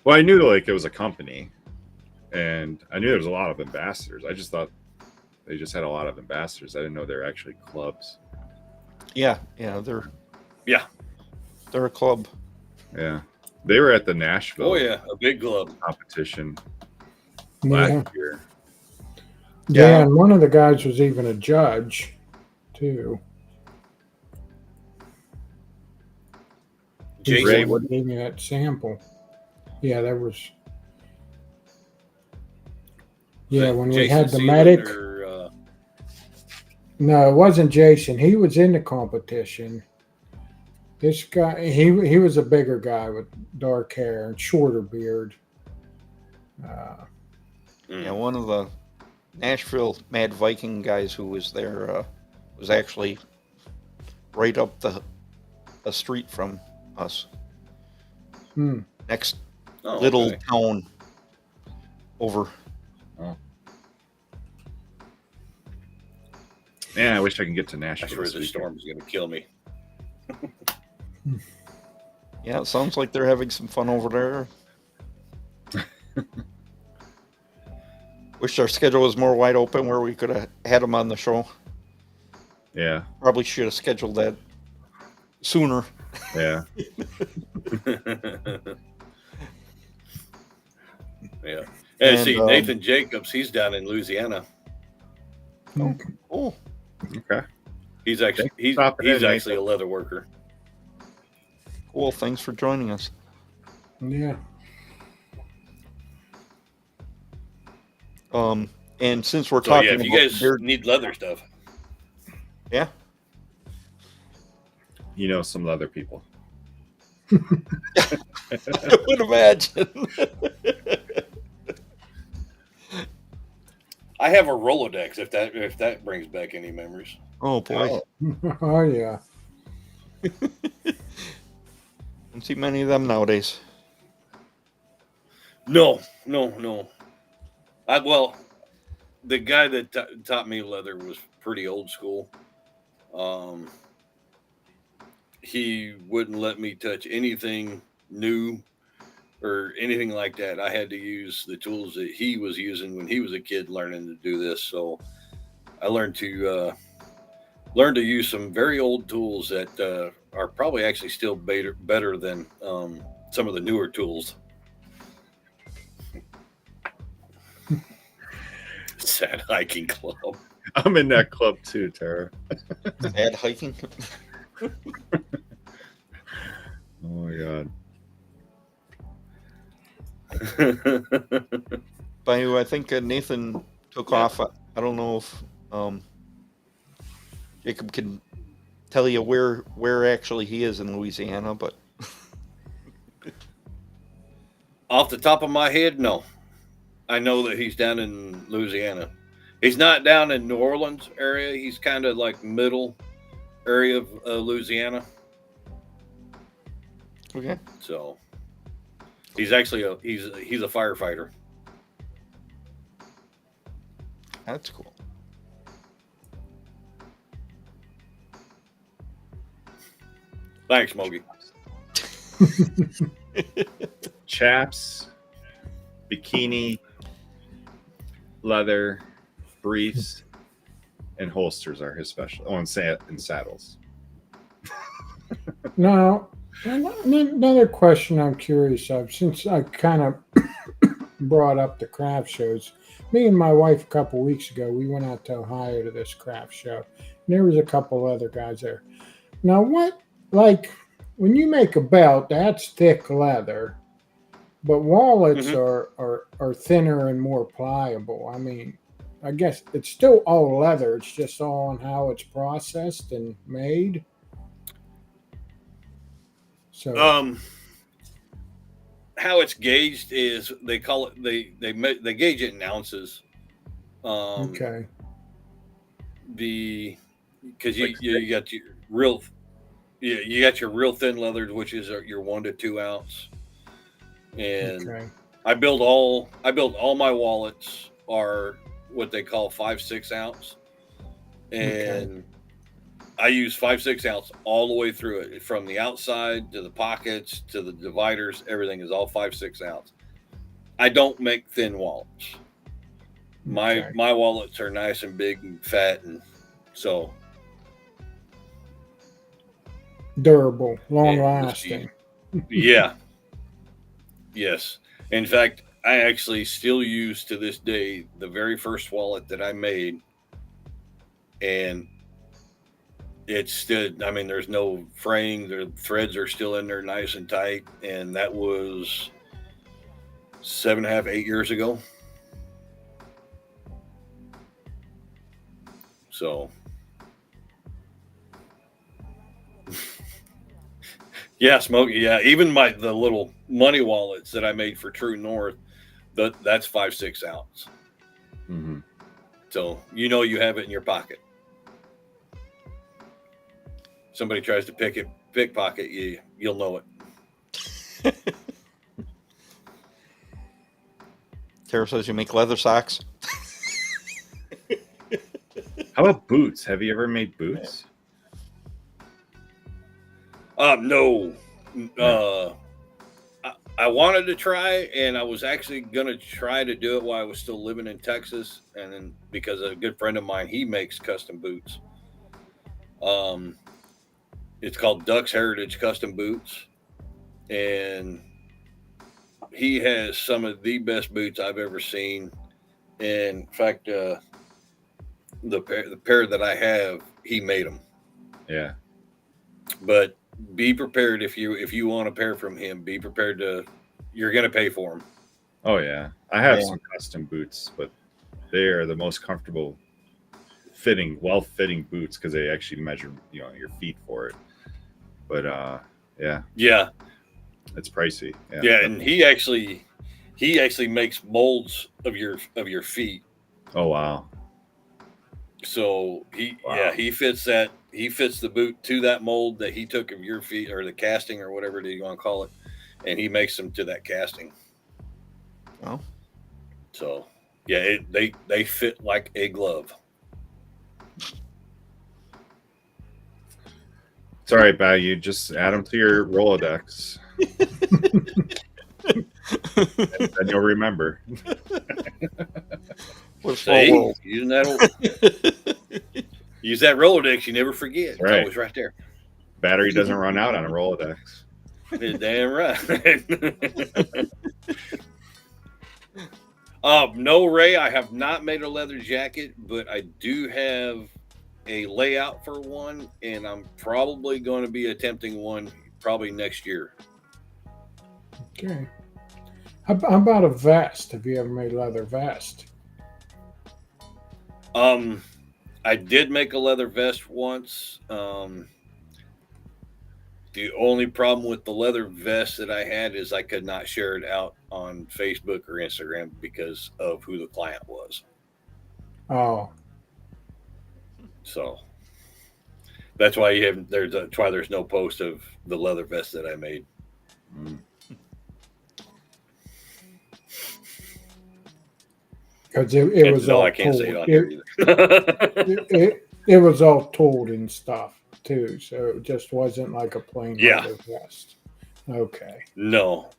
B: Well, I knew like it was a company, and I knew there was a lot of ambassadors. I just thought they just had a lot of ambassadors. I didn't know they're actually clubs.
A: Yeah, they're a club.
B: Yeah, they were at the Nashville
D: Oh yeah, a big club.
B: competition
C: Yeah.
B: last year.
C: Yeah, and one of the guys was even a judge, too. He's the
D: Jason.
C: one that gave me that sample. Yeah, there was. Yeah, when we
D: Jason
C: had the
D: Seelan
C: medic.
D: or,
C: No, it wasn't Jason. He was in the competition. This guy, he was a bigger guy with dark hair and shorter beard.
A: Yeah, one of the Nashville Mad Viking guys who was there was actually right up a street from us. Next
D: oh,
A: little
D: okay.
A: town over.
B: Man, I wish I can get to
D: I
B: Nashville.
D: swear
B: this
D: the
B: weekend.
D: storm is going to kill me.
A: Yeah, it sounds like they're having some fun over there. Wish our schedule was more wide open where we could have had them on the show.
B: Yeah,
A: Probably should have scheduled that sooner.
B: yeah.
D: Yeah.
A: And,
D: See, Nathan Jacobs, he's down in Louisiana.
A: Oh,
B: Okay.
D: He's actually
B: Thanks for stopping in,
D: actually a leather worker.
A: cool. Thanks for joining us.
C: Yeah.
A: And since we're
D: So
A: talking
D: yeah, if you
A: about
D: guys
A: beard,
D: need leather stuff,
A: yeah,
B: You know some other people.
A: I would imagine.
D: I have a Rolodex. If that brings back any memories.
A: Oh boy,
C: Oh, yeah.
A: don't see many of them nowadays.
D: No. Well, the guy that taught me leather was pretty old school. He wouldn't let me touch anything new or anything like that. I had to use the tools that he was using when he was a kid learning to do this. So I learned to use some very old tools that are probably actually still better than some of the newer tools. Sad hiking club.
B: I'm in that club too, Tara.
A: Ad hiking.
B: Oh my god.
A: By the way, I think Nathan took off. I don't know if Jacob can tell you where actually he is in Louisiana, but
D: Off the top of my head, no. I know that he's down in Louisiana. He's not down in New Orleans area. He's kind of like middle area of Louisiana.
A: okay.
D: So he's actually he's a firefighter.
A: That's cool.
D: Thanks, Mogi.
B: Chaps, bikini, leather, briefs, and holsters are his special. Oh, and saddles.
C: Now, another question I'm curious of, since I kind of brought up the craft shows, Me and my wife a couple weeks ago, we went out to Ohio to this craft show. And there was a couple other guys there. Now, like, when you make a belt, that's thick leather, but wallets are thinner and more pliable. I mean, I guess it's still all leather. It's just all on how it's processed and made. So,
D: How it's gauged is they call it they gauge it in ounces.
C: okay.
D: Because you got your real you got your real thin leathers, which is your 1 to 2 ounce, and
C: Okay.
D: I build all my wallets are what they call 5/6 ounce, and I use 5/6 ounce all the way through it, from the outside to the pockets to the dividers. Everything is all 5/6 ounce. I don't make thin wallets. My wallets are nice and big and fat, and so
C: Durable, long lasting.
D: Yeah. Yes. In fact, I actually still use to this day the very first wallet that I made, and it's still, I mean, there's no fraying, the threads are still in there nice and tight, and that was 7.5, 8 years ago. So yeah, Smokey. Yeah, even the little money wallets that I made for True North, that's 5/6 ounce.
B: Mm-hmm.
D: So you have it in your pocket. Somebody tries to pickpocket you, you'll know it.
A: Tara says you make leather socks.
B: How about boots? Have you ever made boots?
D: No. I wanted to try, and I was actually going to try to do it while I was still living in Texas. And then because a good friend of mine, he makes custom boots. It's called Duck's Heritage Custom Boots. And he has some of the best boots I've ever seen. And in fact, the pair that I have, he made them.
B: Yeah.
D: But be prepared if you want a pair from him. Be prepared you're going to pay for them.
B: Oh yeah, I have some custom boots, but they are the most comfortable well-fitting boots because they actually measure your feet for it. But yeah, it's pricey.
D: Yeah, and he actually makes molds of your feet.
B: Oh wow.
D: So he fits the boot to that mold that he took of your feet, or the casting, or whatever you want to call it, and he makes them to that casting.
A: Oh.
D: So yeah, they fit like a glove.
B: It's all right, Bag. You just add them to your Rolodex. And then you'll remember.
D: See, using that use that Rolodex, you never forget. It's
B: Right.
D: always right there.
B: Battery doesn't run out on a Rolodex.
D: You're damn right. No, Ray, I have not made a leather jacket, but I do have a layout for one, and I'm probably going to be attempting one probably next year.
C: Okay. How about a vest? Have you ever made a leather vest?
D: I did make a leather vest once. The only problem with the leather vest that I had is I could not share it out on Facebook or Instagram because of who the client was.
C: Oh.
D: So that's why that's why there's no post of the leather vest that I made.
C: Because it was all
D: I can't
C: tooled.
D: say it on here either.
C: It was all tooled and stuff too, so it just wasn't like a plain leather vest. Okay.
D: No.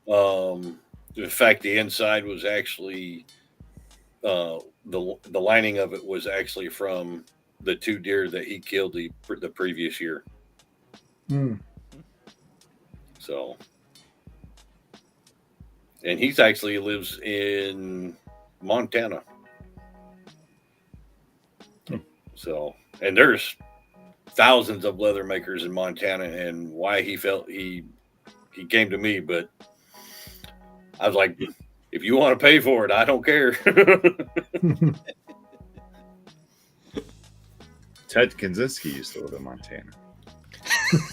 D: In fact, the inside was actually the lining of it was actually from the 2 deer that he killed the previous year. So, and he's actually lives in Montana. So, and there's thousands of leather makers in Montana, and why he felt he came to me, but I was like, if you want to pay for it, I don't care.
B: Ted Kaczynski used to live in Montana.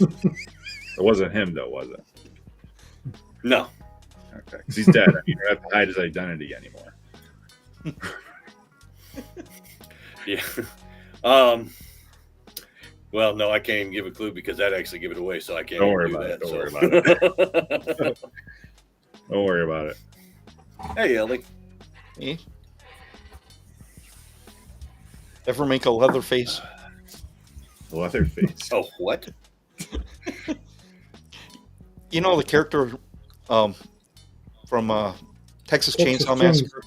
B: It wasn't him, though, was it?
D: No.
B: Okay, because he's dead. I mean, you don't have to hide his identity anymore.
D: Yeah. Well, no, I can't even give a clue because that'd actually give it away, so I can't.
B: Don't worry
D: do
B: about it.
D: that,
B: Don't
D: so.
B: worry about it. Don't worry about it.
D: Hey, Ellie.
A: Eh? Ever make a leather face?
B: Leatherface.
D: Oh, what?
A: You know the character from Texas
C: Texas
A: Chainsaw Massacre?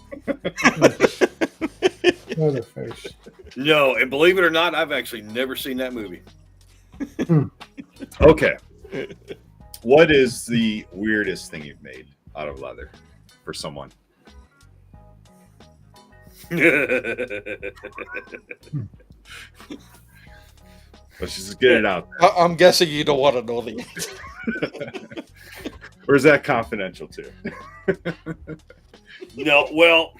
C: Leatherface.
D: No, and believe it or not, I've actually never seen that movie.
B: Okay. What is the weirdest thing you've made out of leather for someone? Let's just get it out there.
A: I'm guessing you don't want to know the answer.
B: Or is that confidential too?
D: No, well,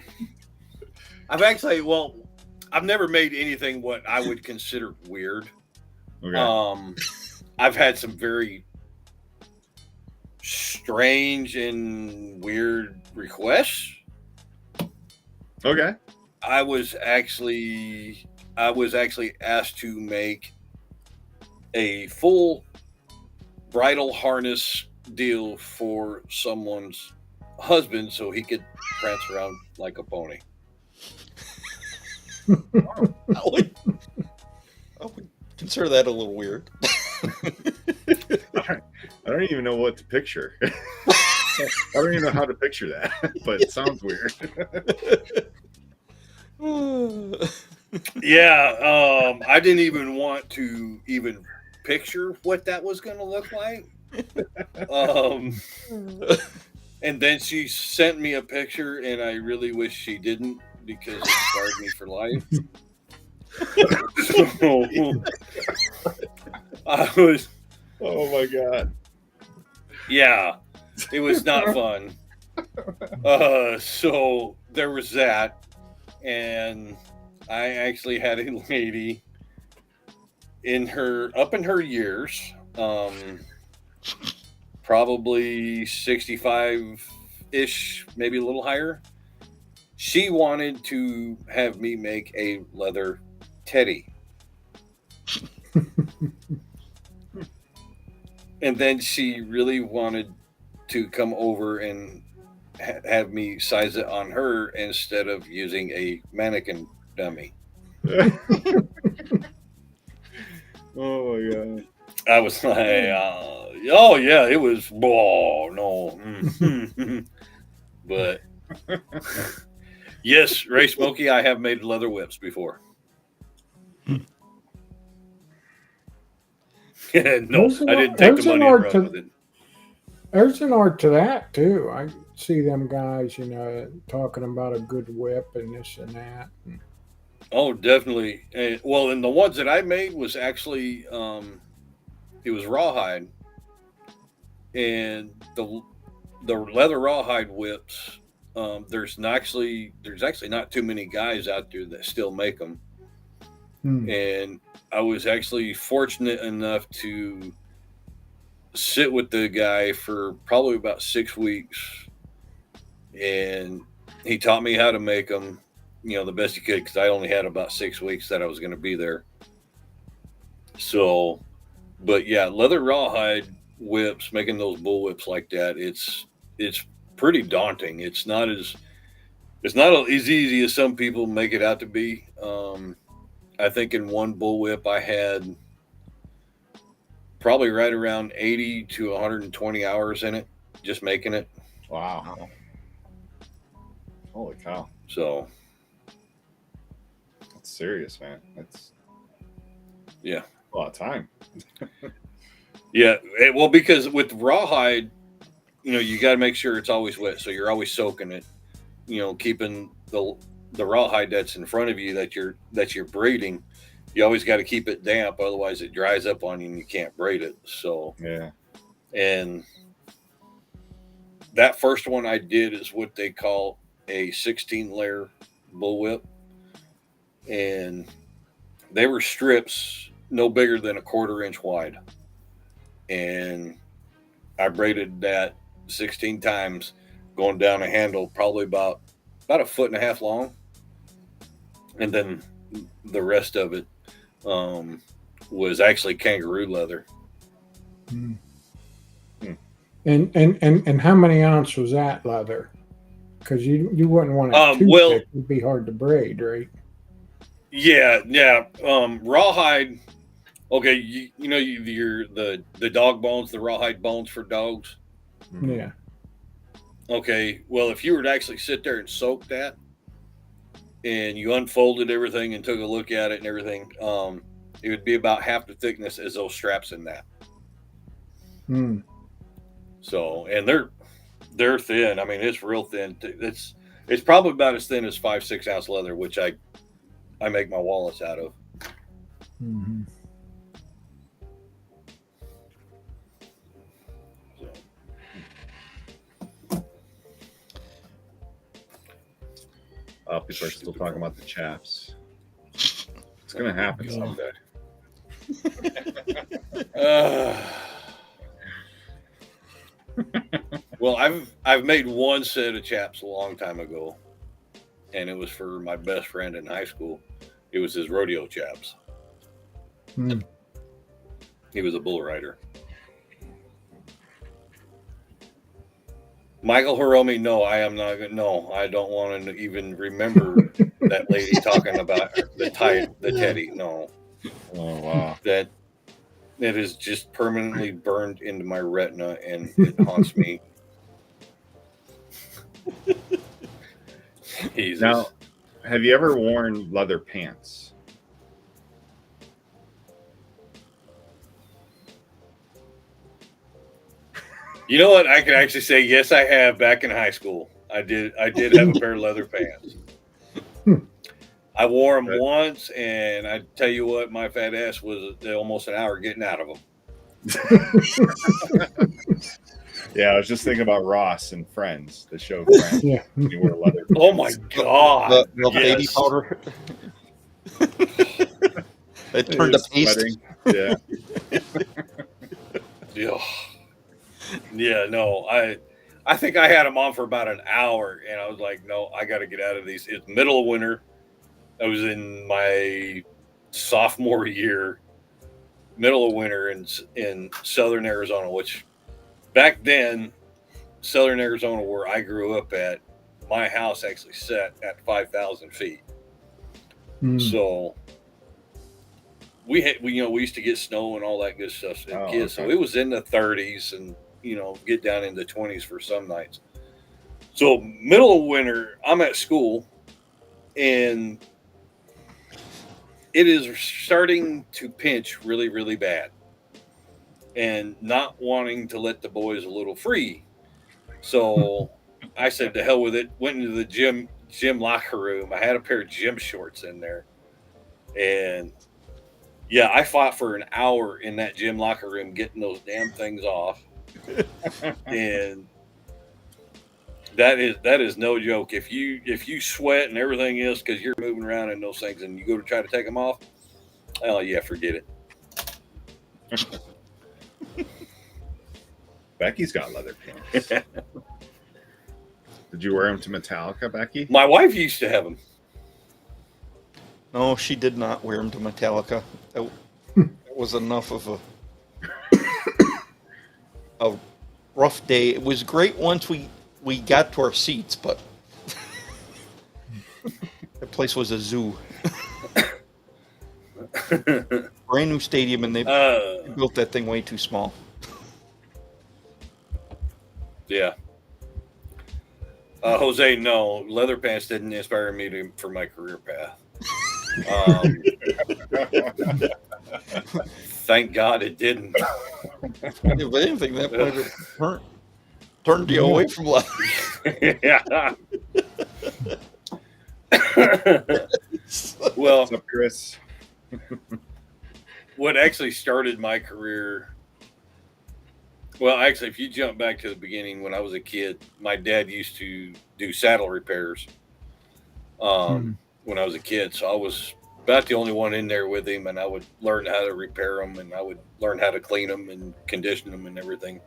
D: I've never made anything what I would consider weird.
B: Okay.
D: I've had some very strange and weird requests.
B: Okay.
D: I was actually asked to make a full bridal harness deal for someone's husband so he could prance around like a pony.
A: I would consider that a little weird.
B: I don't even know what to picture. I don't even know how to picture that, but it sounds weird.
D: Yeah, I didn't even want to even picture what that was going to look like. And then she sent me a picture, and I really wish she didn't because it scarred me for life. So I was,
B: Oh my god.
D: yeah, it was not fun. So there was that, and I actually had a lady up in her years, probably 65-ish, maybe a little higher. She wanted to have me make a leather teddy. And then she really wanted to come over and have me size it on her instead of using a mannequin dummy.
B: Oh my god.
D: I was like, oh yeah, it was, oh no. But yes, Ray Smokey, I have made leather whips before. No, I didn't take the money and run with it.
C: There's an art to that too. I see them guys, talking about a good whip and this and that.
D: Oh, definitely. Well, and the ones that I made was actually, it was rawhide, and the leather rawhide whips. There's actually not too many guys out there that still make them. And I was actually fortunate enough to sit with the guy for probably about 6 weeks, and he taught me how to make them, the best he could, because I only had about 6 weeks that I was going to be there. So, but yeah, leather rawhide whips, making those bull whips like that, it's pretty daunting. It's not as easy as some people make it out to be. I think in one bull whip I had probably right around 80 to 120 hours in it, just making it.
B: Wow. Holy cow.
D: So
B: that's serious, man. That's
D: yeah,
B: a lot of time.
D: Yeah. Well, because with rawhide, you got to make sure it's always wet. So you're always soaking it, keeping the rawhide that's in front of you that you're braiding you always got to keep it damp, otherwise it dries up on you and you can't braid it. So
B: Yeah.
D: and that first one I did is what they call a 16-layer bullwhip, and they were strips no bigger than a 1/4 inch wide, and I braided that 16 times, going down a handle probably about 1.5 feet long, and then the rest of it was actually kangaroo leather.
C: Mm. And how many ounce was that leather? Because you wouldn't want it too
D: Well,
C: thick. It'd be hard to braid, right?
D: Yeah. Rawhide. Okay, you know the dog bones, the rawhide bones for dogs.
B: Mhm.
C: Yeah.
D: Okay, well, if you were to actually sit there and soak that, and you unfolded everything and took a look at it and everything, it would be about half the thickness as those straps in that.
C: Mm.
D: So, and they're thin. I mean, it's real thin. It's probably about as thin as 5-6 ounce leather, which I make my wallets out of.
C: Mm-hmm.
B: People are still talking about the chaps. It's gonna happen someday.
D: Well, I've made one set of chaps a long time ago, and it was for my best friend in high school. It was his rodeo chaps.
C: Mm.
D: He was a bull rider. Michael Hiromi, no, I am not gonna. No, I don't want to even remember that lady talking about the teddy. No,
B: Oh wow.
D: that is just permanently burned into my retina, and it haunts me. Jesus.
B: Now, have you ever worn leather pants?
D: You know what? I can actually say yes, I have. Back in high school, I did have a pair of leather pants. I wore them once, and I tell you what, my fat ass was almost an hour getting out of them.
B: Yeah, I was just thinking about Ross and Friends, the show Friends.
C: Yeah.
B: He wore leather pants.
D: Oh my god!
A: The baby
D: Yes.
A: powder. It turned to
B: He was
A: paste.
B: sweating. Yeah.
D: Yeah, no, I think I had them on for about an hour, and I was like, no, I got to get out of these. It's middle of winter. I was in my sophomore year, middle of winter in southern Arizona, which back then, southern Arizona, where I grew up at, my house actually set at 5,000 feet.
C: Mm.
D: So we used to get snow and all that good stuff as kids.
B: Okay.
D: So it was in the 30s and get down in the 20s for some nights. So middle of winter, I'm at school, and it is starting to pinch really, really bad, and not wanting to let the boys a little free. So I said, to hell with it. Went into the gym locker room. I had a pair of gym shorts in there, and yeah, I fought for an hour in that gym locker room getting those damn things off. And that is no joke. If you sweat and everything else because you're moving around in those things, and you go to try to take them off, oh yeah, forget it.
B: Becky's got leather pants. Did you wear them to Metallica, Becky?
D: My wife used to have them.
A: No, she did not wear them to Metallica. That was enough of a rough day. It was great once we got to our seats, but that place was a zoo. Brand new stadium, and they built that thing way too small.
D: Yeah. Jose, no, leather pants didn't inspire me for my career path. Thank God it didn't.
A: If anything, that might have turned you away from life.
D: Yeah. Well,
B: What's up, Chris?
D: what actually started my career. Well, actually, if you jump back to the beginning, when I was a kid, my dad used to do saddle repairs when I was a kid. So I was about the only one in there with him, and I would learn how to repair them, and I would learn how to clean them and condition them and everything.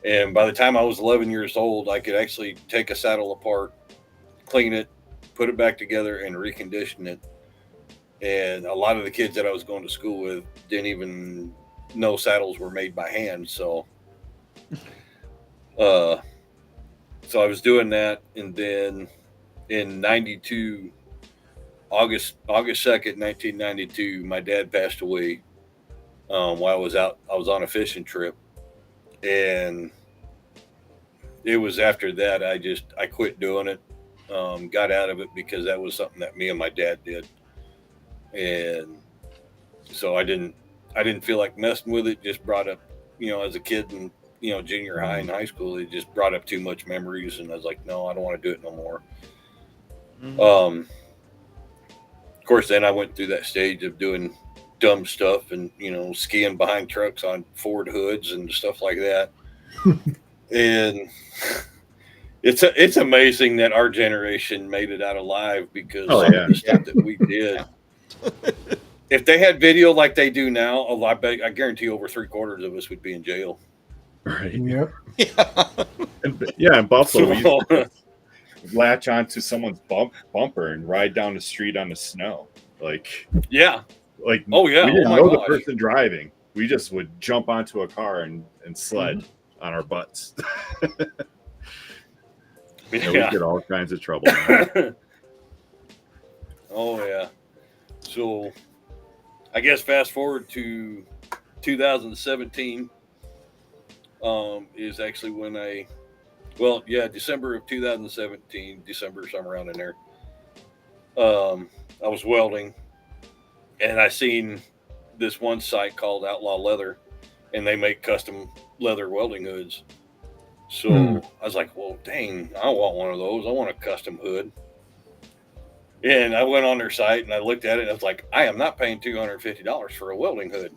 D: And by the time I was 11 years old, I could actually take a saddle apart, clean it, put it back together, and recondition it. And a lot of the kids that I was going to school with didn't even know saddles were made by hand. So I was doing that, and then in 92, August 2nd, 1992, my dad passed away while I was on a fishing trip. And it was after that I quit doing it, got out of it because that was something that me and my dad did. And so I didn't feel like messing with it. Just brought up, as a kid and, junior high and high school, it just brought up too much memories. And I was like, no, I don't want to do it no more. Of course, then I went through that stage of doing dumb stuff and, skiing behind trucks on Ford hoods and stuff like that. And it's amazing that our generation made it out alive because of the stuff that we did. If they had video like they do now, I guarantee over 3/4 of us would be in jail.
B: Right.
C: Yep.
B: In Buffalo, we used to latch onto someone's bumper and ride down the street on the snow.
D: Yeah.
B: We didn't know the person driving. We just would jump onto a car and sled on our butts. We get all kinds of trouble.
D: Oh yeah. So I guess fast forward to 2017 is actually when December of 2017, December, somewhere around in there. I was welding, and I seen this one site called Outlaw Leather, and they make custom leather welding hoods. So I was like, well, dang, I want one of those. I want a custom hood. And I went on their site and I looked at it and I was like, I am not paying $250 for a welding hood.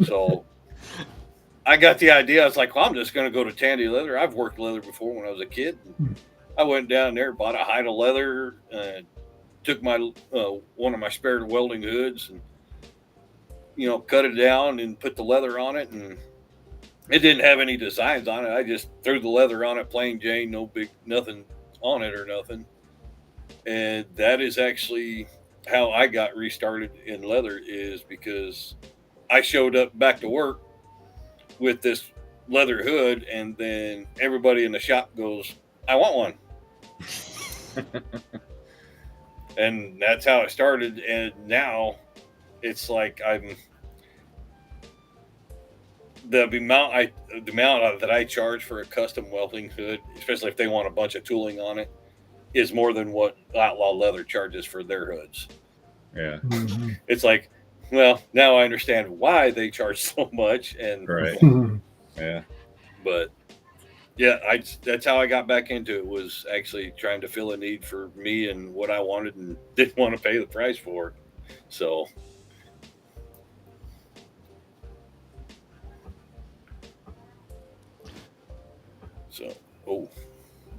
D: So I got the idea. I was like, well, I'm just going to go to Tandy Leather. I've worked leather before when I was a kid. I went down there, bought a hide of leather, took my one of my spare welding hoods and, cut it down and put the leather on it. And it didn't have any designs on it. I just threw the leather on it, plain Jane, no big, nothing on it or nothing. And that is actually how I got restarted in leather, is because I showed up back to work with this leather hood, and then everybody in the shop goes, I want one. And that's how it started. And now it's like the amount that I charge for a custom welding hood, especially if they want a bunch of tooling on it, is more than what Outlaw Leather charges for their hoods.
B: Yeah.
D: It's like, well, now I understand why they charge so much. And
B: right. Yeah.
D: But yeah, that's how I got back into it, was actually trying to fill a need for me and what I wanted and didn't want to pay the price for. So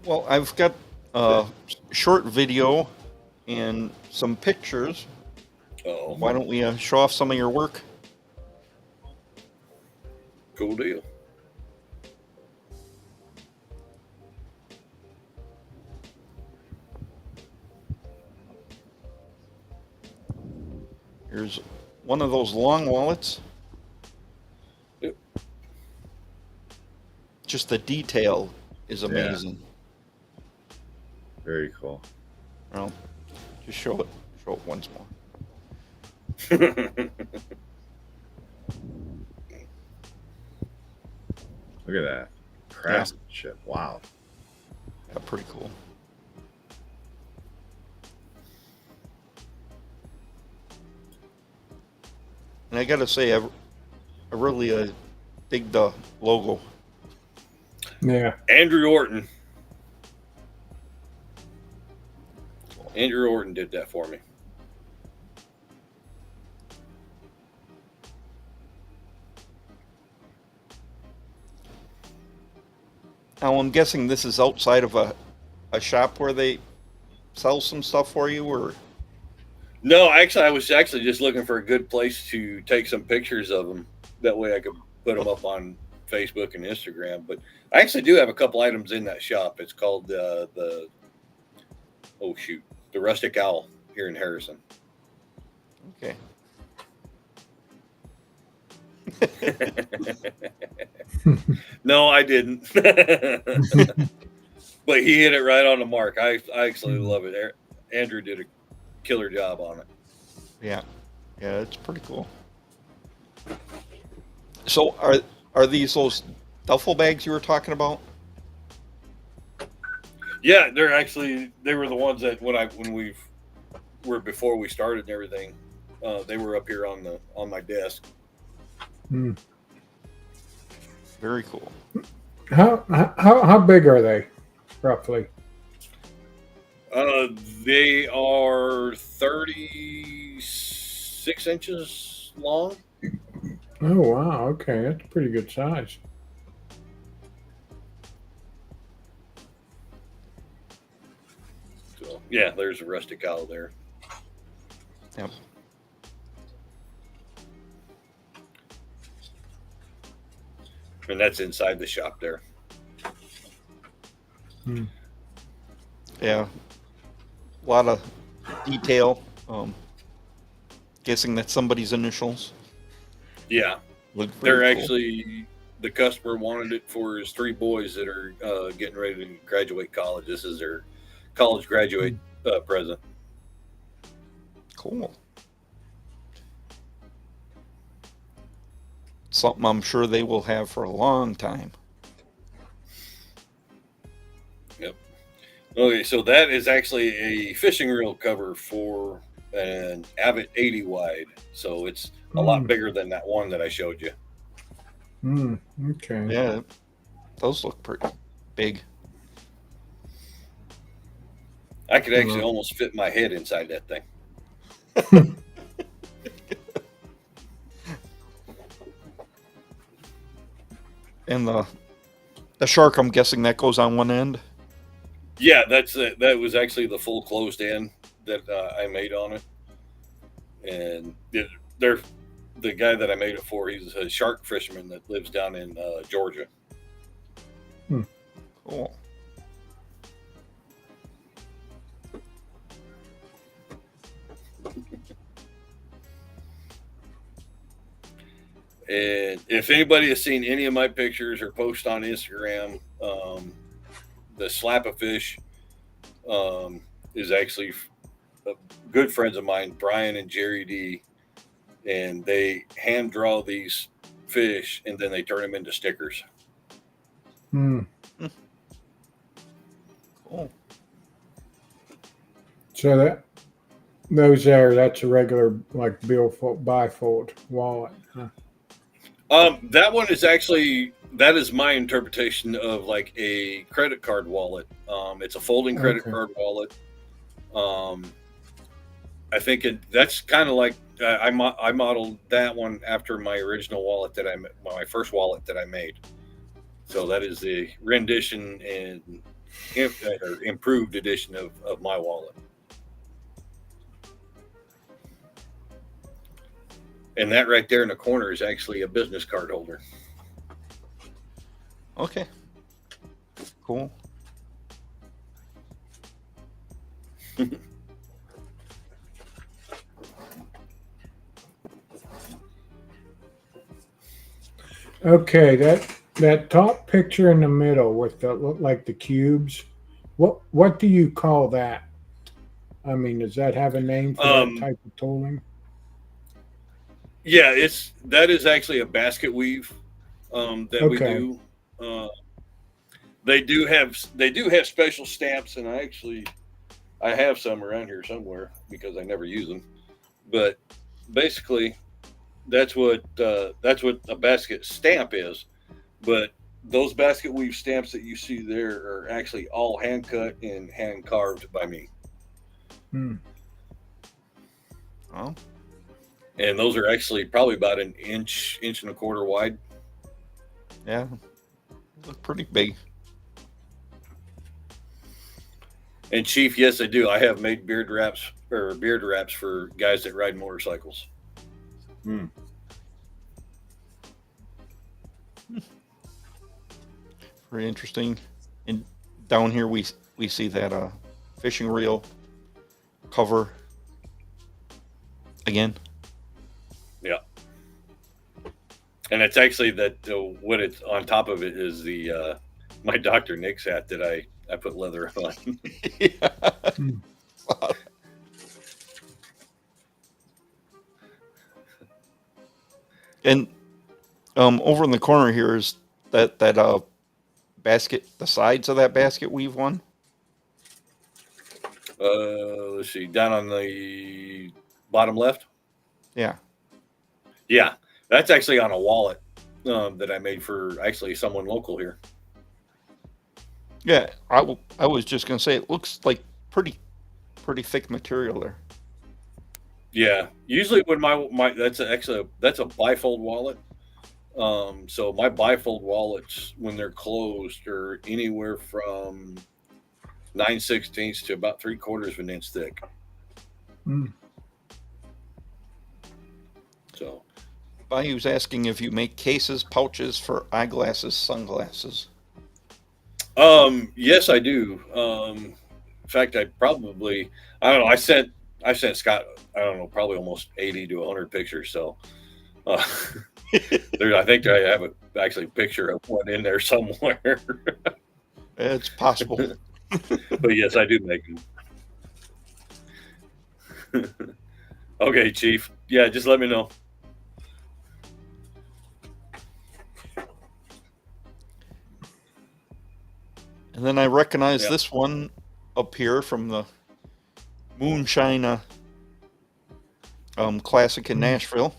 A: Well, I've got a short video and some pictures. Why don't we show off some of your work?
D: Cool deal.
A: Here's one of those long wallets.
D: Yep.
A: Just the detail is amazing.
B: Yeah. Very cool.
A: Well, just show it once more.
B: Look at that craftsmanship. Yeah. Wow.
A: Yeah, pretty cool. And I gotta say, I really dig the logo.
C: Yeah.
D: Andrew Orton did that for me.
A: Now I'm guessing this is outside of a shop where they sell some stuff for you, or
D: No, actually, I was actually just looking for a good place to take some pictures of them. That way, I could put them up on Facebook and Instagram. But I actually do have a couple items in that shop. It's called the Rustic Owl here in Harrison.
A: okay.
D: No, I didn't. But he hit it right on the mark. I actually love it. Andrew did a killer job on it.
A: Yeah, it's pretty cool. So are these those duffel bags you were talking about?
D: Yeah, they were the ones that before we started and everything. They were up here on my desk.
A: Very cool.
C: How big are they, roughly?
D: They are 36 inches long.
C: Oh wow, okay, that's a pretty good size.
D: So yeah, there's a rustic owl there.
A: Yep.
D: And that's inside the shop there.
A: Yeah. A lot of detail. Guessing that's somebody's initials.
D: Yeah,
A: Look
D: they're
A: very cool.
D: actually, the customer wanted it for his 3 boys that are getting ready to graduate college. This is their college graduate present.
A: Cool. Something I'm sure they will have for a long time.
D: Yep. Okay, so that is actually a fishing reel cover for an Avid 80 wide. So it's a lot bigger than that one that I showed you.
C: Okay.
A: Yeah, those look pretty big.
D: I could actually almost fit my head inside that thing.
A: And the shark, I'm guessing that goes on one end.
D: Yeah, that was actually the full closed end that I made on it. And they're the guy that I made it for. He's a shark fisherman that lives down in Georgia.
A: Cool.
D: And if anybody has seen any of my pictures or posts on Instagram, the slap a fish is actually good friends of mine, Brian and Jerry D. And they hand draw these fish and then they turn them into stickers.
A: Cool.
C: So that's a regular like bifold wallet. Huh?
D: That one is actually, that is my interpretation of like a credit card wallet. It's a folding credit card wallet. I think that's kind of like I modeled that one after my original wallet my first wallet that I made. So that is the rendition and improved edition of my wallet. And that right there in the corner is actually a business card holder.
A: Okay. Cool.
C: Okay, that top picture in the middle with the look like the cubes. What do you call that? I mean, does that have a name for that type of tooling?
D: Yeah, that is actually a basket weave that we do. They do have special stamps, and I have some around here somewhere because I never use them. But basically, that's what a basket stamp is. But those basket weave stamps that you see there are actually all hand cut and hand carved by me.
A: Oh.
D: And those are actually probably about an inch and a quarter wide.
A: Yeah. Look pretty big.
D: And Chief, yes, I do. I have made beard wraps for guys that ride motorcycles.
A: Very interesting. And down here we see that fishing reel cover again.
D: Yeah. And it's actually that what it's on top of it is the my Dr. Nick's hat that I put leather on.
A: And over in the corner here is that basket, the sides of that basket weave one.
D: Let's see, down on the bottom left.
A: Yeah.
D: Yeah, that's actually on a wallet that I made for actually someone local here.
A: Yeah, I was just gonna say it looks like pretty thick material there.
D: Yeah, usually when my that's a bifold wallet. So my bifold wallets, when they're closed, are anywhere from 9/16 to about 3/4 of an inch thick. So,
A: Bayou's asking if you make cases, pouches for eyeglasses, sunglasses.
D: yes, I do. In fact, I don't know. I sent Scott, I don't know, probably almost 80 to 100 pictures. So, I think I have actually a picture of one in there somewhere.
A: It's possible.
D: But yes, I do make them. Okay, Chief. Yeah, just let me know.
A: And then I recognize this one up here from the Moonshine Classic in Nashville.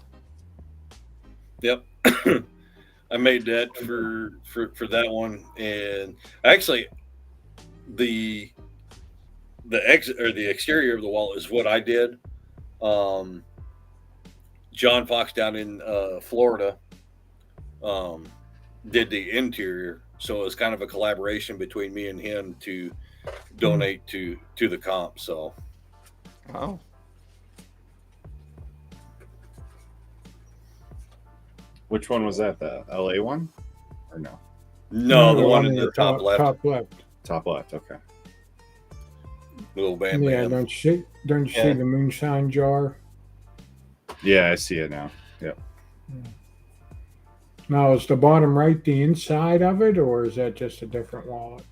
D: Yep. I made that for that one, and actually the exterior of the wallet is what I did. John Fox down in Florida did the interior, so it was kind of a collaboration between me and him to donate to the comp. So,
A: wow.
B: Which one was that? The LA one, or no?
D: No, the one in the top left.
C: Top left.
B: Top left. Okay.
D: Little bam.
C: Yeah,
D: Bam.
C: don't you see the moonshine jar?
B: Yeah, I see it now. Yep.
C: Now, is the bottom right the inside of it, or is that just a different wallet?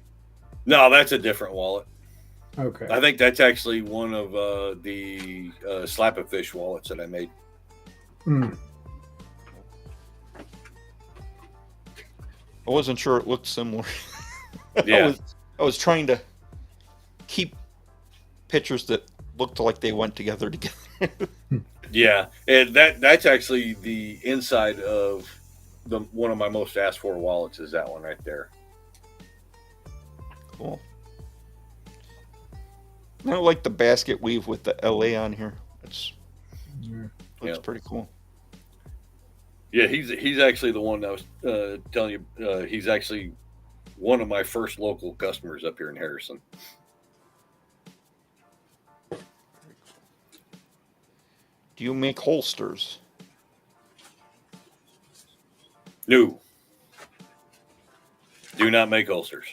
D: No, that's a different wallet.
C: Okay.
D: I think that's actually one of the Slap-a-Fish wallets that I made.
A: I wasn't sure it looked similar.
D: Yeah.
A: I was trying to keep pictures that looked like they went together.
D: Yeah, and that's actually the inside of one of my most asked for wallets is that one right there.
A: Cool. I don't like the basket weave with the LA on here. Looks pretty cool.
D: Yeah, he's actually the one that was telling you. He's actually one of my first local customers up here in Harrison.
A: Do you make holsters?
D: No. Do not make holsters.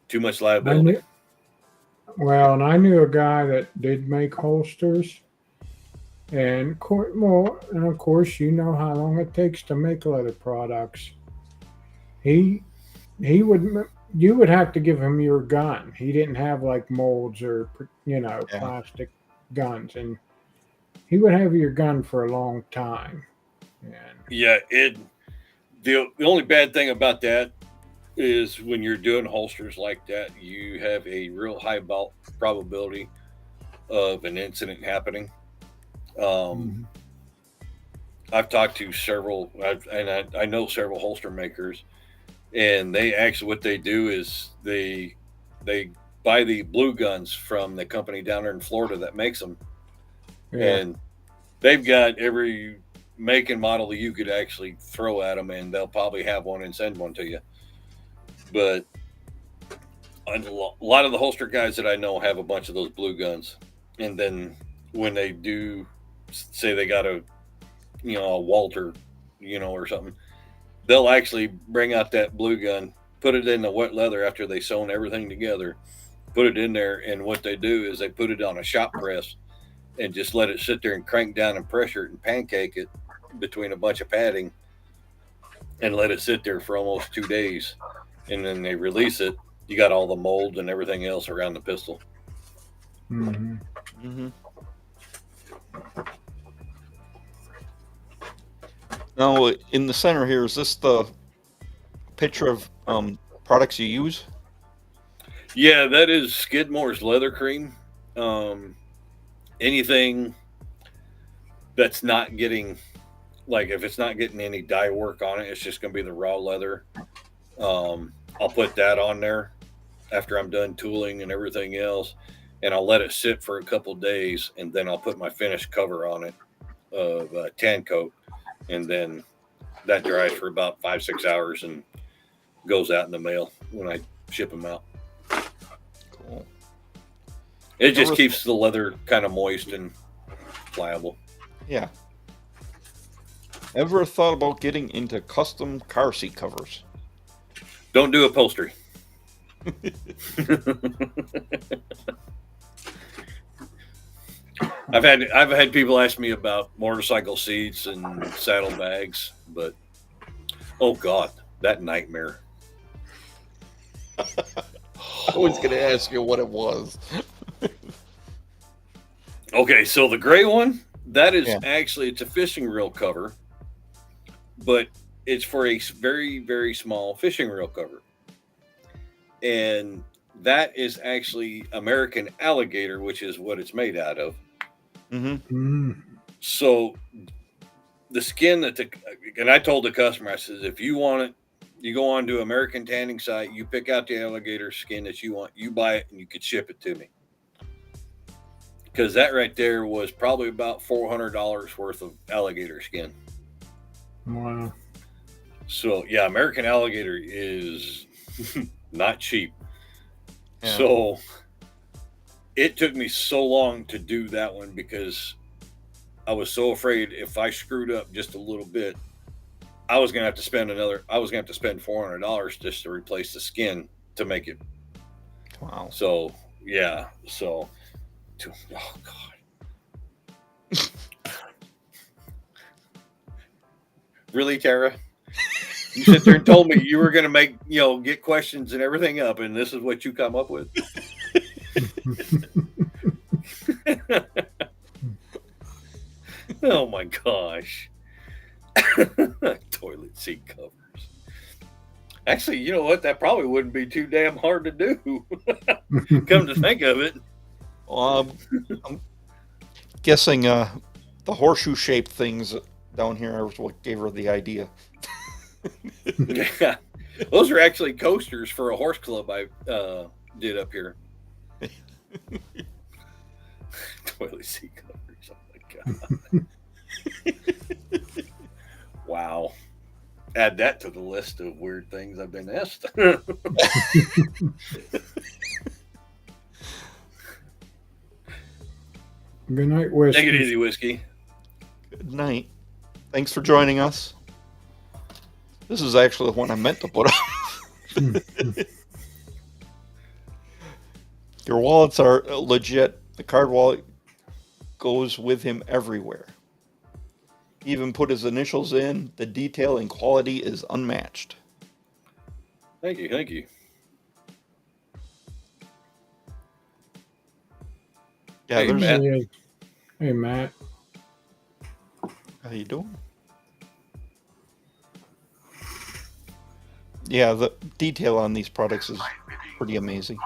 D: Too much liability.
C: I knew a guy that did make holsters. And of course, you know how long it takes to make leather products. You would have to give him your gun. He didn't have like molds or plastic guns, and he would have your gun for a long time.
D: Yeah, the only bad thing about that is when you're doing holsters like that, you have a real high probability of an incident happening. I've talked to several, I know several holster makers, and they actually, what they do is they buy the blue guns from the company down there in Florida that makes them. Yeah. And they've got every make and model that you could actually throw at them, and they'll probably have one and send one to you. But a lot of the holster guys that I know have a bunch of those blue guns, and then when they do say they got a Walter, or something, they'll actually bring out that blue gun, put it in the wet leather after they sewn everything together, put it in there, and what they do is they put it on a shop press and just let it sit there and crank down and pressure it and pancake it between a bunch of padding and let it sit there for almost 2 days, and then they release it. You got all the molds and everything else around the pistol.
C: Mm-hmm.
A: Mm-hmm. Now, in the center here, is this the picture of products you use?
D: Yeah, that is Skidmore's leather cream. Anything that's not getting, like if it's not getting any dye work on it, it's just going to be the raw leather. I'll put that on there after I'm done tooling and everything else, and I'll let it sit for a couple days, and then I'll put my finished cover on it of tan coat, and then that dries for about 5-6 hours and goes out in the mail when I ship them out.
A: Cool.
D: It just keeps the leather kind of moist and pliable.
A: Yeah. Ever thought about getting into custom car seat covers?
D: Don't do upholstery. I've had people ask me about motorcycle seats and saddlebags, but oh god, that nightmare.
A: I was going to ask you what it was.
D: Okay, so the gray one, that is actually, it's a fishing reel cover, but it's for a very, very small fishing reel cover. And that is actually American alligator, which is what it's made out of.
A: Mm-hmm.
D: So the skin and I told the customer, I said, if you want it, you go on to American Tanning site, you pick out the alligator skin that you want, you buy it, and you could ship it to me. Because that right there was probably about $400 worth of alligator skin.
C: Wow.
D: So yeah, American alligator is not cheap.
A: Yeah.
D: So it took me so long to do that one because I was so afraid if I screwed up just a little bit, I was going to have to spend $400 just to replace the skin to make it.
A: Wow.
D: So yeah. Oh God. Really, Tara? You sit there and told me you were going to get questions and everything up, and this is what you come up with? Oh my gosh. Toilet seat covers. Actually, you know what? That probably wouldn't be too damn hard to do. Come to think of it.
A: Well, I'm guessing the horseshoe-shaped things down here was what gave her the idea.
D: Yeah. Those are actually coasters for a horse club I did up here. Toilet seat covers. Oh my God. Wow. Add that to the list of weird things I've been asked.
C: Good night, Whiskey.
D: Take it easy, Whiskey.
A: Good night. Thanks for joining us. This is actually the one I meant to put up. Your wallets are legit. The card wallet goes with him everywhere. He even put his initials in. The detail and quality is unmatched.
D: Thank you. Thank you.
A: Yeah,
D: Hey,
A: there's
D: Matt.
C: Hey, Matt.
A: How you doing? Yeah, the detail on these products is pretty amazing.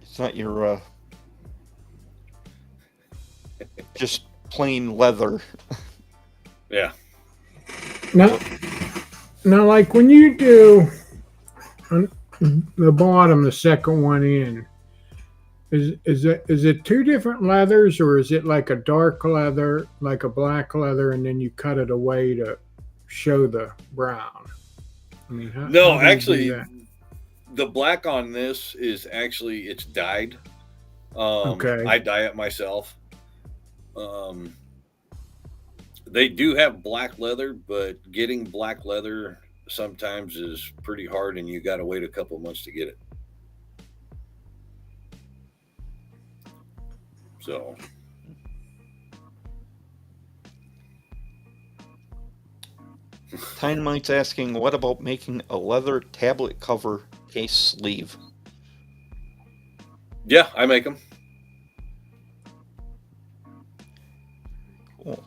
A: It's not your just plain leather.
D: Yeah.
C: Now, like when you do on the bottom, the second one in, is it two different leathers, or is it like a dark leather, like a black leather, and then you cut it away to show the brown? I mean, how do you do
D: Actually,
C: that?
D: the black on this is actually it's dyed.
C: Okay.
D: I dye it myself. They do have black leather, but getting black leather sometimes is pretty hard, and you got to wait a couple of months to get it. So,
A: Dynamite's asking, what about making a leather tablet cover case sleeve?
D: yeah, I make them.
A: Cool.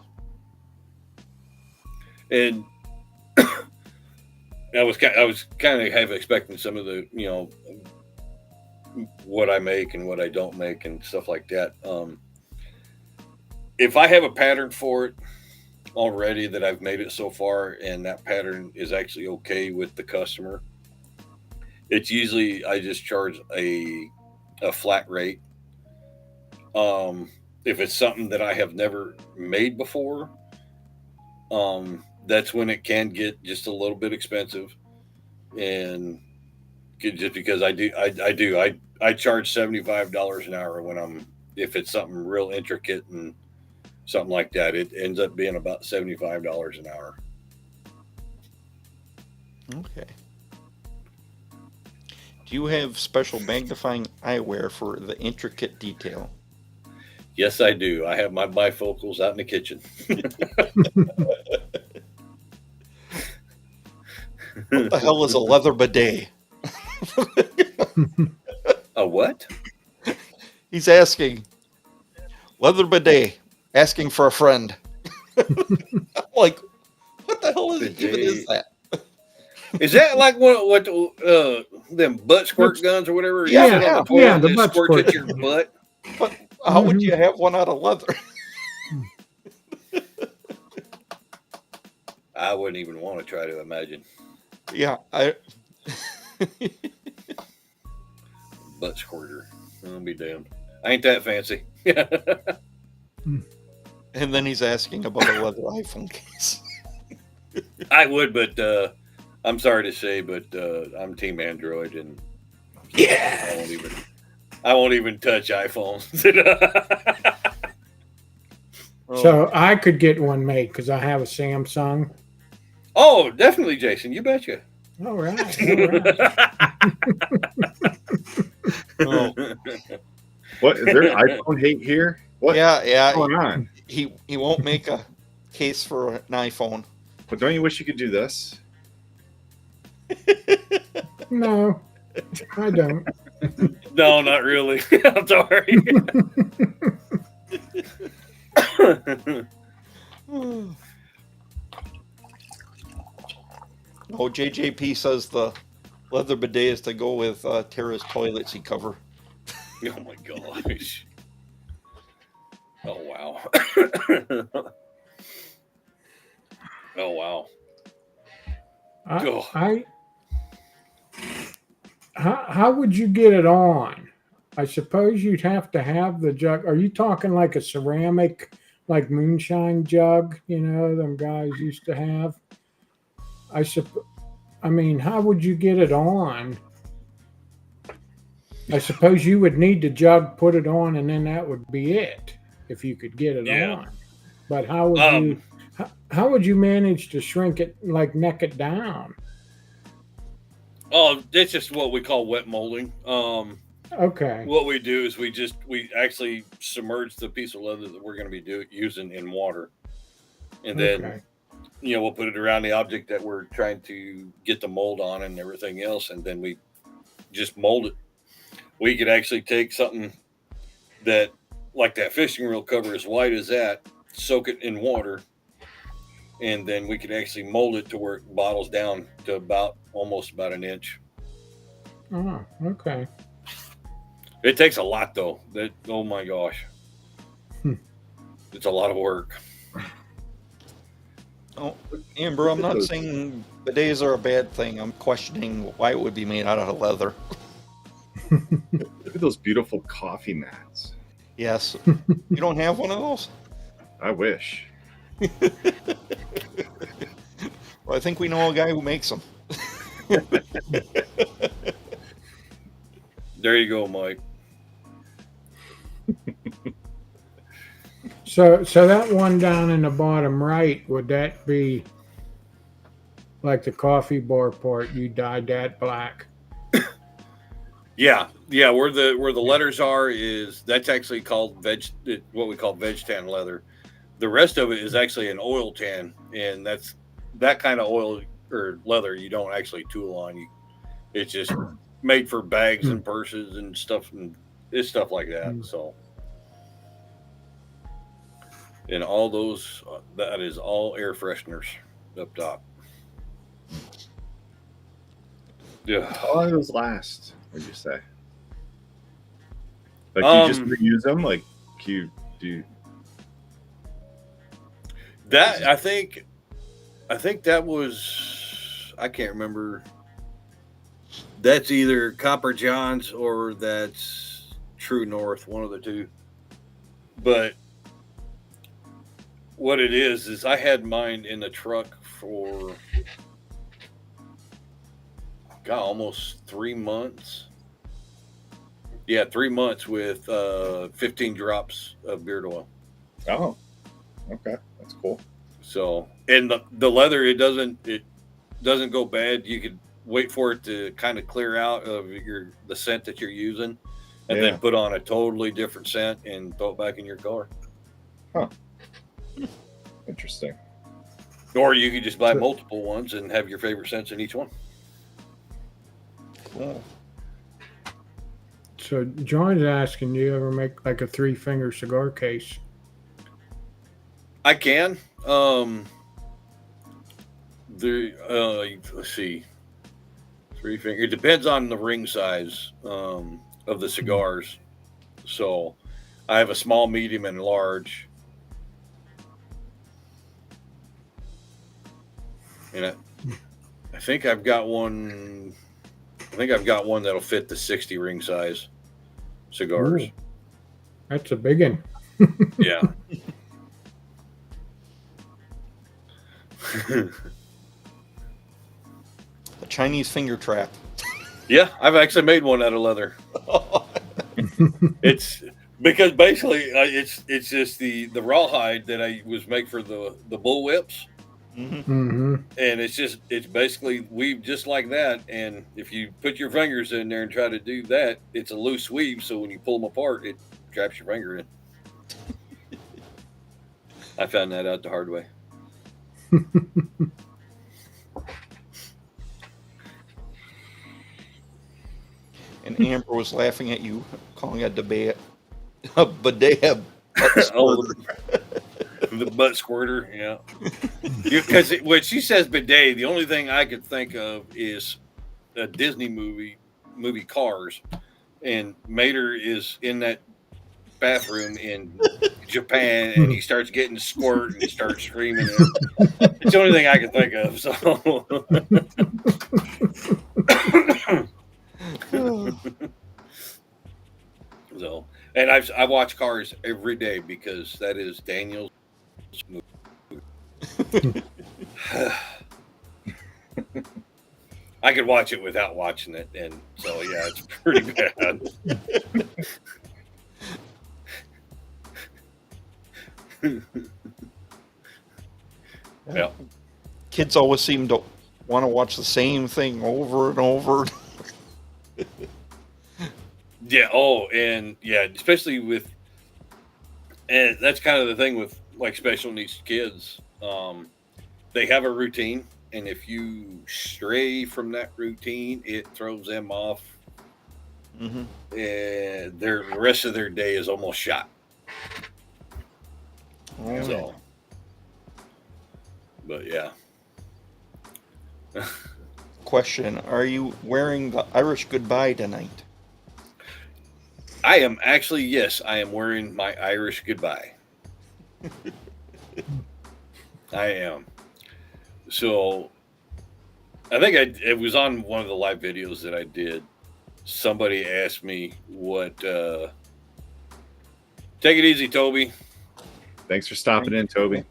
D: And I was kind of half expecting some of the, you know, what I make and what I don't make and stuff like that. If I have a pattern for it already that I've made it so far, and that pattern is actually okay with the customer, it's usually I just charge a flat rate. If it's something that I have never made before, that's when it can get just a little bit expensive, and just because I charge $75 an hour if it's something real intricate and something like that. It ends up being about $75 an hour.
A: Okay. Do you have special magnifying eyewear for the intricate detail?
D: Yes, I do. I have my bifocals out in the kitchen.
A: What the hell is a leather bidet?
D: A what?
A: He's asking. Leather bidet. Asking for a friend. I'm like, what the hell even is that?
D: Is that like what them butt squirt guns or whatever?
A: Yeah,
D: You sit on the toilet and
C: the
D: it
C: butt
D: squirts at
C: squirt.
D: your butt.
A: But how would you have one out of leather?
D: I wouldn't even want to try to imagine.
A: Yeah,
D: Butt squirter. I'll be damned. I ain't that fancy.
A: And then he's asking about a leather iPhone case.
D: I would, but I'm sorry to say, but I'm Team Android, and
A: Yeah.
D: I won't even touch iPhones.
C: So I could get one made because I have a Samsung.
D: Oh, definitely, Jason. You betcha.
C: All right. All right.
A: Oh,
B: What is there iPhone hate here? What's
A: yeah.
B: going on?
A: He won't make a case for an iPhone.
B: But don't you wish you could do this?
C: No, I don't.
D: No, not really. I'm sorry.
A: Oh, JJP says the leather bidet is to go with Tara's toilet seat cover.
D: Oh my gosh. Oh wow. Oh wow.
C: How would you get it on? I suppose you'd have to have the jug. Are you talking like a ceramic, like moonshine jug? You know, them guys used to have. I mean, how would you get it on? I suppose you would need the jug, put it on, and then that would be it. If you could get it on. But how would you? How would you manage to shrink it, like neck it down?
D: Oh, that's just what we call wet molding.
C: Okay.
D: What we do is we actually submerge the piece of leather that we're going to be using in water, and then we'll put it around the object that we're trying to get the mold on and everything else, and then we just mold it. We could actually take something that, like that fishing reel cover, as white as that, soak it in water, and then we could actually mold it to where it bottles down to almost about an inch.
C: Oh, okay.
D: It takes a lot, though. Oh my gosh, it's a lot of work.
A: Oh, Amber, I'm not saying bidets are a bad thing. I'm questioning why it would be made out of leather.
B: Look at those beautiful coffee mats.
A: Yes. You don't have one of those?
B: I wish.
A: Well, I think we know a guy who makes them.
D: There you go, Mike.
C: So that one down in the bottom right, would that be like the coffee bar part? You dyed that black.
D: Yeah. Where the letters are that's actually called what we call veg tan leather. The rest of it is actually an oil tan, and that's that kind of oil or leather you don't actually tool on. It's just made for bags and purses and stuff, and it's stuff like that. So, and all those that is all air fresheners up top. Yeah.
B: How long do those last? Would you say? Like, you just reuse them? Like, you do?
D: That I think that was, I can't remember. That's either Copper John's or that's True North, one of the two. But what it is I had mine in the truck for almost 3 months. Yeah, 3 months with 15 drops of beard oil.
B: Oh, okay, that's cool.
D: So, and the leather, it doesn't go bad. You could wait for it to kind of clear out of the scent that you're using, and then put on a totally different scent and throw it back in your car.
B: Huh. Interesting.
D: Or you could just buy multiple ones and have your favorite scents in each one.
A: Cool.
C: So John's asking, do you ever make like a 3-finger cigar case?
D: I can. Let's see. 3-finger. It depends on the ring size of the cigars. So I have a small, medium, and large. And I think I've got one. I think I've got one that'll fit the 60 ring size cigars.
C: Ooh, that's a big one.
D: Yeah.
A: A Chinese finger trap.
D: Yeah, I've actually made one out of leather. It's because basically it's just the rawhide that I was make for the bull whips.
C: Mm-hmm.
D: And it's basically weaved just like that. And if you put your fingers in there and try to do that, it's a loose weave. So when you pull them apart, it traps your finger in. I found that out the hard way.
A: And Amber was laughing at you, calling a bidet a butt
D: Oh,
A: squirter.
D: the butt squirter, yeah. Because when she says bidet, the only thing I could think of is a Disney movie Cars, and Mater is in that bathroom in Japan, and he starts getting squirt and starts screaming. It's the only thing I can think of. So, and I watch Cars every day because that is Daniel's movie. I could watch it without watching it, and so yeah, it's pretty bad. Yeah.
A: Kids always seem to want to watch the same thing over and over.
D: Yeah. Oh, and yeah, especially with, and that's kind of the thing with like special needs kids. They have a routine, and if you stray from that routine, it throws them off.
A: Mm-hmm.
D: And the rest of their day is almost shot.
A: Oh,
D: So, but yeah.
A: question: are you wearing the Irish goodbye tonight?
D: I am actually, yes, I am wearing my Irish goodbye. I am. So, I think it was on one of the live videos that I did. Somebody asked me what, take it easy, Toby.
B: Thanks for stopping in, Toby.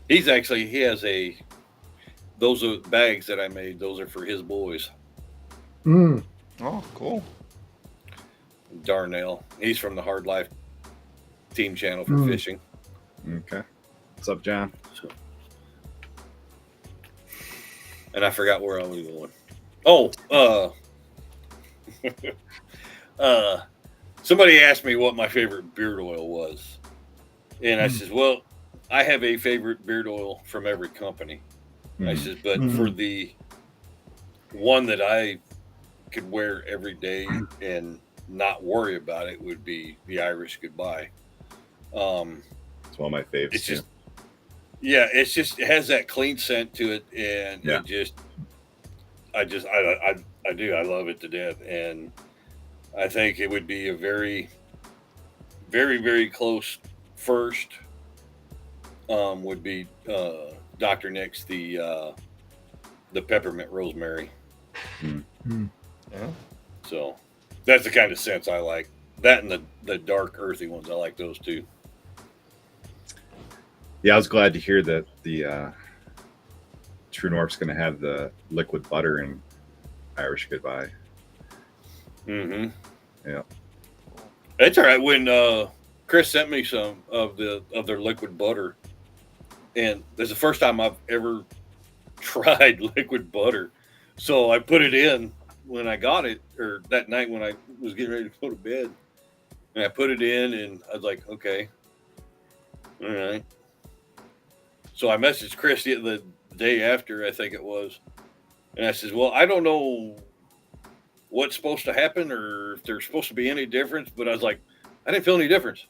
D: He has those are bags that I made. Those are for his boys.
C: Mm.
A: Oh, cool.
D: Darnell. He's from the Hard Life team channel for fishing.
B: Okay. What's up, John?
D: So, and I forgot where I was going. Oh, somebody asked me what my favorite beard oil was. And I says, well, I have a favorite beard oil from every company. I says, but for the one that I could wear every day and not worry about it would be the Irish Goodbye.
B: It's one of my favorites.
D: It's just, it has that clean scent to it, and it just, I do, I love it to death, and I think it would be a very, very, very close first. Would be Dr. Nick's the peppermint rosemary.
A: Yeah.
D: So that's the kind of scents I like. That and the dark earthy ones, I like those too.
B: Yeah, I was glad to hear that the True North's going to have the liquid butter and Irish Goodbye.
D: Mm-hmm.
B: Yeah,
D: That's all right. When Chris sent me some of their liquid butter, and that's the first time I've ever tried liquid butter. So I put it in when I got it, or that night when I was getting ready to go to bed, and I put it in, and I was like, okay, all right. So I messaged Chris the day after, I think it was, and I says, well, I don't know what's supposed to happen or if there's supposed to be any difference, but I was like, I didn't feel any difference.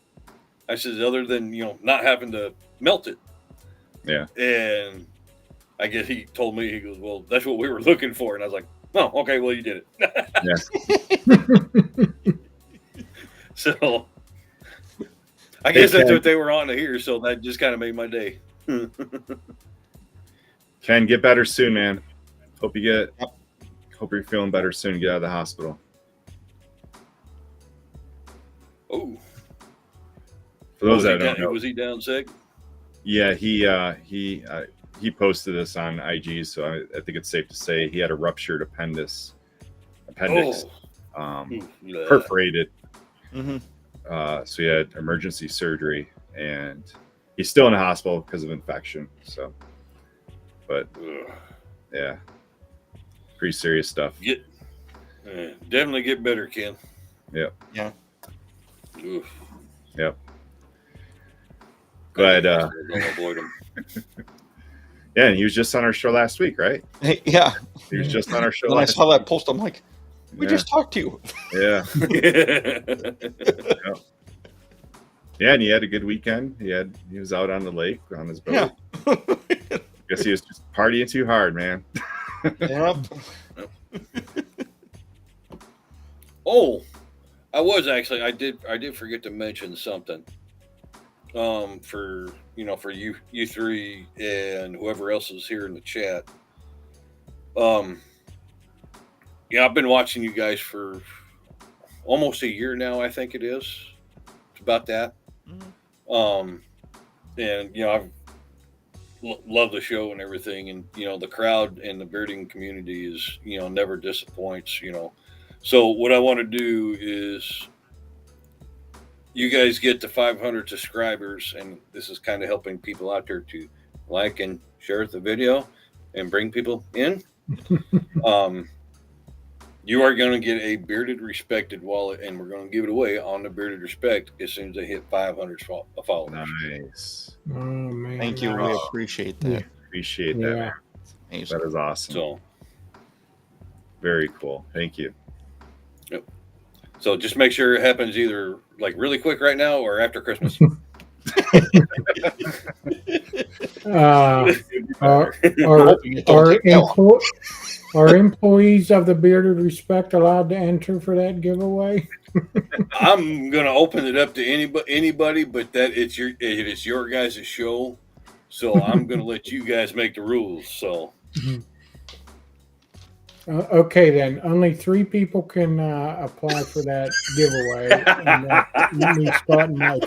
D: I says, other than, not having to melt it.
B: yeah.
D: And I guess he told me, he goes, well, that's what we were looking for. And I was like, oh, okay, well, you did it. So I guess that's what they were on to hear. So that just kind of made my day.
B: Ken, get better soon, man. Hope you're feeling better soon. Get out of the hospital.
D: Oh,
B: For those that don't know,
D: was he down sick?
B: yeah, he posted this on IG, so I think it's safe to say he had a ruptured appendix, perforated. So he had emergency surgery, and he's still in the hospital because of infection. So, but yeah, pretty serious stuff.
D: Definitely get better, Ken.
B: Yep.
A: Yeah.
D: Oof.
B: Yep. Glad.
D: Don't avoid him.
B: Yeah, and he was just on our show last week, right?
A: Hey, yeah.
B: He was just on our show.
A: When I
B: last
A: saw that post, I'm like, we
B: Yeah.
A: just talked to you.
B: Yeah. Yeah, and he had a good weekend. He was out on the lake on his boat.
A: Yeah.
B: Guess he was just partying too hard, man.
A: Yep.
D: Oh, I was actually. I did forget to mention something. For you three and whoever else is here in the chat. Yeah, I've been watching you guys for almost a year now. I think it is. It's about that. And I've loved the show and everything, and the crowd and the bearding community is never disappoints. So what I want to do is, you guys get to 500 subscribers, and this is kind of helping people out there to like and share the video and bring people in. You are going to get a Bearded Respected wallet, and we're going to give it away on the Bearded Respect as soon as they hit 500 followers.
B: Nice.
C: Oh man!
A: Thank you. We appreciate that.
B: Appreciate that.
C: Yeah.
A: Amazing.
B: That is awesome.
D: So,
B: Very cool. Thank you.
D: so just make sure it happens either like really quick right now or after Christmas.
C: Are employees of the Bearded Respect allowed to enter for that giveaway?
D: I'm gonna open it up to anybody, but it is your guys' show, so I'm gonna let you guys make the rules. So
C: Okay, then only 3 people can apply for that giveaway. And, you need Scott and Mike.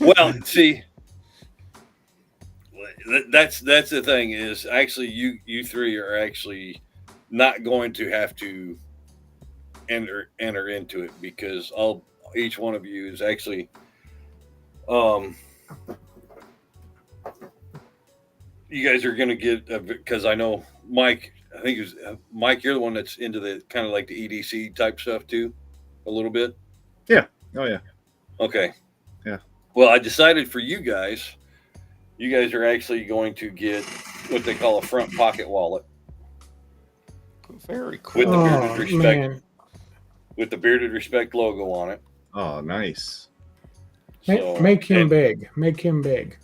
D: Well, see, that's the thing is actually you three are actually not going to have to enter into it, because each one of you is actually you guys are going to get, because I know Mike, I think it was Mike, you're the one that's into the kind of like the EDC type stuff too, a little bit.
B: Yeah. Oh yeah.
D: Okay.
B: Yeah.
D: Well, I decided for you guys are actually going to get what they call a front pocket wallet
A: Very cool.
D: with the bearded respect,
C: man.
D: with the bearded respect logo on it.
B: Oh, nice.
D: So,
C: Make him big. Make him big.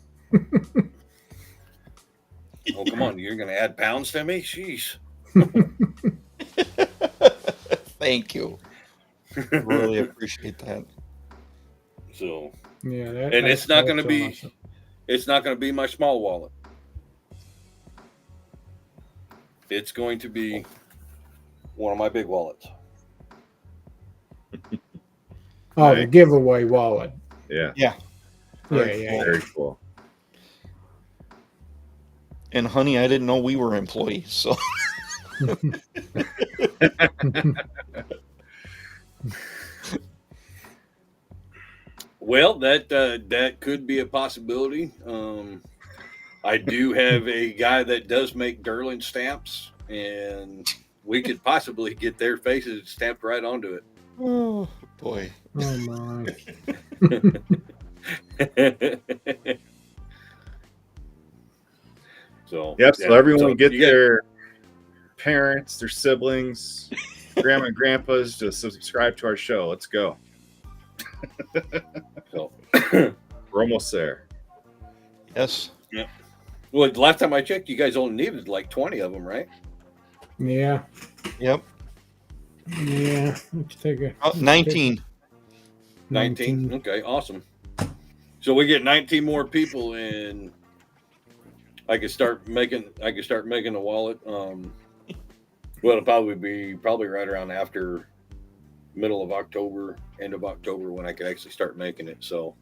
D: Oh, come on. You're going to add pounds to me? Jeez.
A: Thank you. Really appreciate that.
D: So,
C: Yeah,
D: and it's not going to
C: that's
D: be,
C: awesome.
D: it's not going to be my small wallet. It's going to be one of my big wallets.
C: Oh, the
B: Nice.
C: giveaway wallet.
B: Yeah.
C: Yeah,
A: Very
C: yeah.
A: cool.
B: Very cool.
A: And honey, I didn't know we were employees, so
D: Well, that could be a possibility. I do have a guy that does make Derlin stamps, and we could possibly get their faces stamped right onto it.
A: oh boy.
C: Oh my.
D: So
B: Yep. So everyone get
D: you guys-
B: their parents, their siblings, grandma and grandpas to subscribe to our show. Let's go.
D: So,
B: We're almost there.
A: Yes.
D: well, last time I checked, you guys only needed like 20 of them, right?
C: Yeah,
A: Yep.
C: yeah. Let's take a
A: 19.
D: 19. Okay, awesome. So we get 19 more people, and I could start making a wallet. Well, it'll probably be right around after middle of October, end of October, when I could actually start making it. So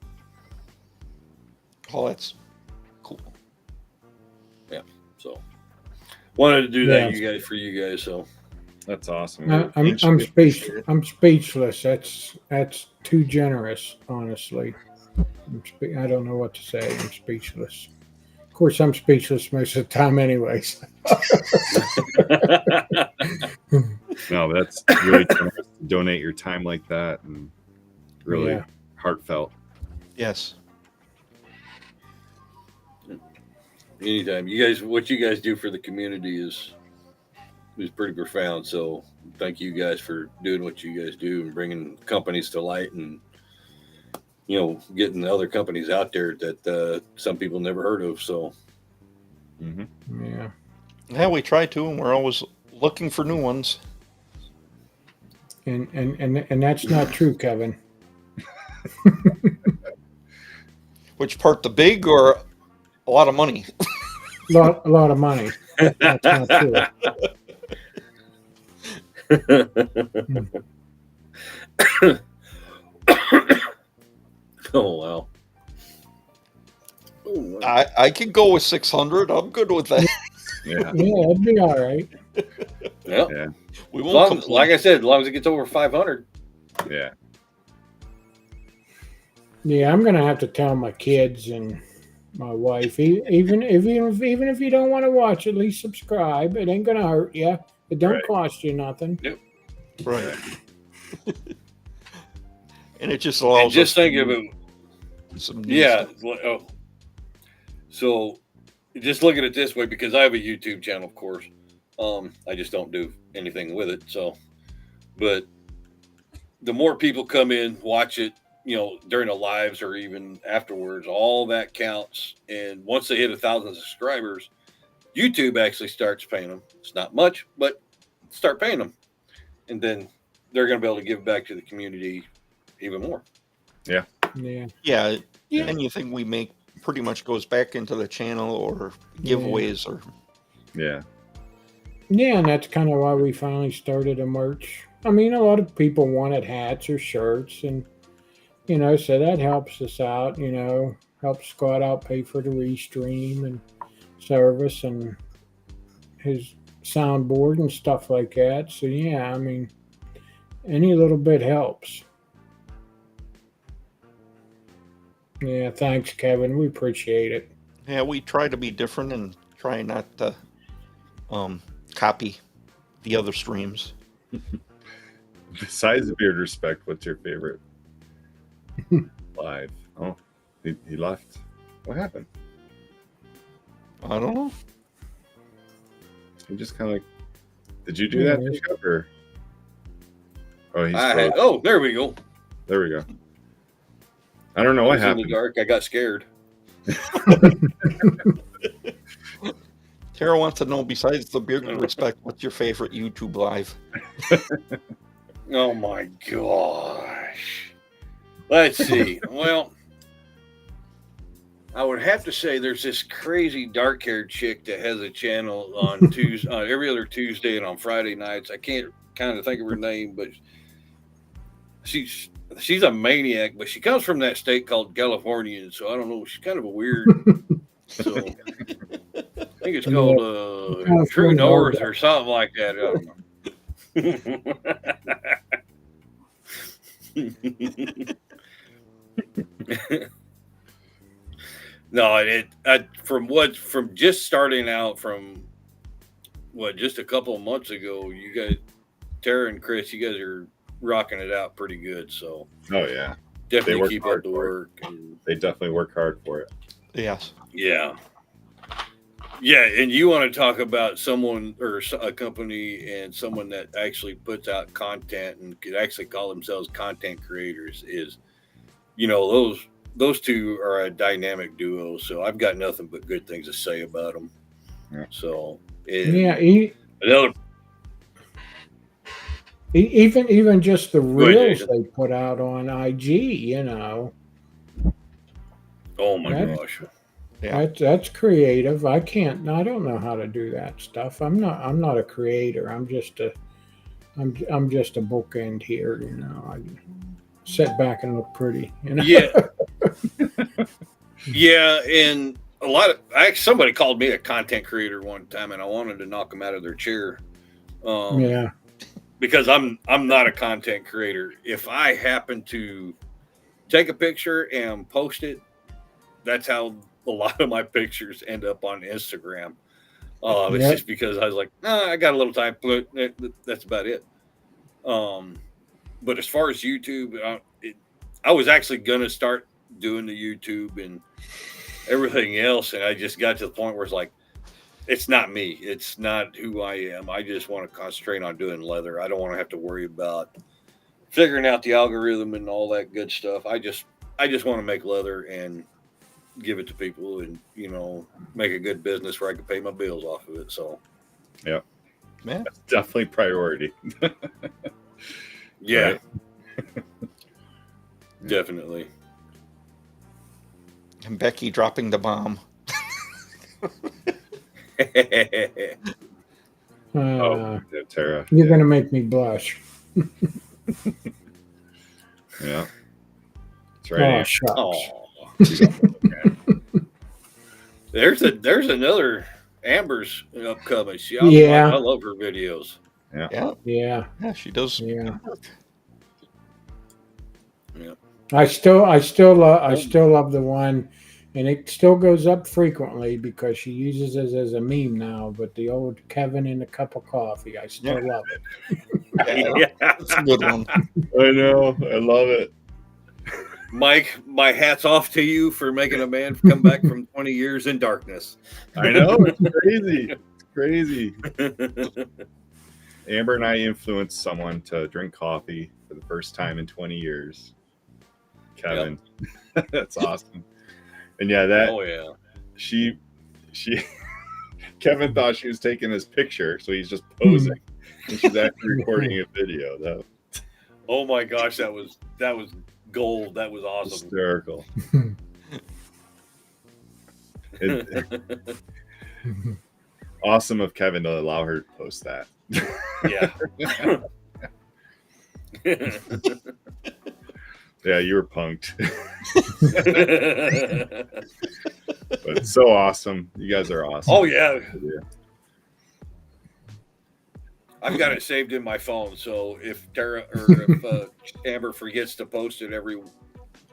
A: Oh, that's cool.
D: so wanted to do that
C: Yeah.
D: for you guys. So
B: That's awesome.
A: Thanks,
C: I'm
A: we appreciate it.
C: I'm speechless. That's too generous, honestly. I don't know what to say. I'm speechless. Of course, I'm speechless most of the time, anyways.
B: No, that's really generous to donate your time like that, and really
C: Yeah.
B: heartfelt.
A: Yes.
D: anytime, you guys, what you guys do for the community is pretty profound. So thank you guys for doing what you guys do and bringing companies to light, and getting other companies out there that some people never heard of. So
B: Mm-hmm.
C: Yeah.
A: Yeah, we try to, and we're always looking for new ones.
C: And that's not true, Kevin.
A: Which part, the big or a lot of money?
C: A lot of money. That's not true.
D: oh wow. Oh, wow.
A: I could go with 600. I'm good with that.
B: Yeah.
C: Yeah, it'd be all right.
D: Yeah.
B: Yeah.
A: We
D: As
A: won't
D: long,
A: complain.
D: like I said, as long as it gets over 500.
B: Yeah.
C: Yeah, I'm gonna have to tell my kids and my wife, even if you don't want to watch, at least subscribe. It ain't gonna hurt you. It don't
B: Right.
C: cost you nothing.
A: Right. And it just
D: And
A: allows
D: just
A: us
D: think
A: to
D: of
A: do
D: it.
A: some new
D: Yeah.
A: stuff.
D: Oh. So just look at it this way, because I have a YouTube channel, of course. I just don't do anything with it. So, but the more people come in, watch it, during the lives or even afterwards, all that counts. And once they hit 1,000 subscribers, YouTube actually starts paying them. It's not much, but start paying them. And then they're going to be able to give back to the community even more.
C: Yeah.
A: Yeah. Anything we make pretty much goes back into the channel or giveaways or
B: Yeah.
C: Yeah, and that's kind of why we finally started a merch. I mean, a lot of people wanted hats or shirts, and so that helps us out. Helps Scott out pay for the restream and service and his soundboard and stuff like that. So yeah, I mean, any little bit helps. Yeah, thanks, Kevin. We appreciate it.
A: Yeah, we try to be different and try not to copy the other streams.
B: Besides Beard Respect, what's your favorite live? Oh, he left. What happened?
A: I don't know.
B: He just kind of like, did you do that, Jacob, or? Oh, he's
D: oh, there we go.
B: There we go. I don't know what happened.
D: In the dark, I got scared.
A: Tara wants to know, besides the Beard Respect, what's your favorite YouTube live?
D: Oh my gosh. Let's see. Well, I would have to say there's this crazy dark-haired chick that has a channel on Tuesday, every other Tuesday and on Friday nights. I can't kind of think of her name, but she's a maniac. But she comes from that state called California, so I don't know. She's kind of a weird. So I think it's called True North or something like that. I don't know. No, from just starting out from just a couple of months ago, you guys, Tara and Chris, you guys are rocking it out pretty good. So
B: oh yeah,
D: definitely keep up the work.
B: They definitely work hard for it.
A: Yes.
D: Yeah. Yeah, and you want to talk about someone or a company and someone that actually puts out content and could actually call themselves content creators is, those two are a dynamic duo. So I've got nothing but good things to say about them.
B: Yeah.
D: So
C: another. Even just the reels they put out on IG,
D: Oh my gosh.
A: Yeah.
C: That's creative. I don't know how to do that stuff. I'm not a creator. I'm just a bookend here, I sit back and look pretty,
D: Yeah. Yeah, and somebody called me a content creator one time and I wanted to knock them out of their chair.
C: Yeah.
D: Because I'm not a content creator. If I happen to take a picture and post it, that's how a lot of my pictures end up on Instagram. It's just because I was like, I got a little time. That's about it. But as far as YouTube, I was actually going to start doing the YouTube and everything else. And I just got to the point where it's like, it's not me. It's not who I am. I just want to concentrate on doing leather. I don't want to have to worry about figuring out the algorithm and all that good stuff. I just want to make leather and give it to people and, make a good business where I can pay my bills off of it. So,
B: yeah,
A: man,
B: that's definitely priority.
D: Yeah, definitely.
A: And Becky dropping the bomb.
B: Tara,
C: you're gonna make me blush.
B: Yeah, that's right.
C: Oh, shucks.
D: There's another Amber's upcoming.
C: Yeah.
D: I love her videos.
C: Yeah,
A: she does.
C: Yeah.
D: Yeah.
C: I still love the one, and it still goes up frequently because she uses it as a meme now. But the old Kevin in a cup of coffee, I still love it.
D: Yeah.
A: That's a good one.
B: I know. I love it.
D: Mike, my hat's off to you for making a man come back from 20 years in darkness.
B: I know. It's crazy. It's crazy. Amber and I influenced someone to drink coffee for the first time in 20 years. Kevin. Yep. That's awesome. And she Kevin thought she was taking his picture, so he's just posing. And she's actually recording a video though.
D: Oh my gosh, that was gold. That was awesome.
B: Hysterical. Awesome of Kevin to allow her to post that.
D: Yeah.
B: Yeah, you were punked. But so awesome. You guys are awesome.
D: Oh yeah. I've got it saved in my phone. So if Tara or if Amber forgets to post it every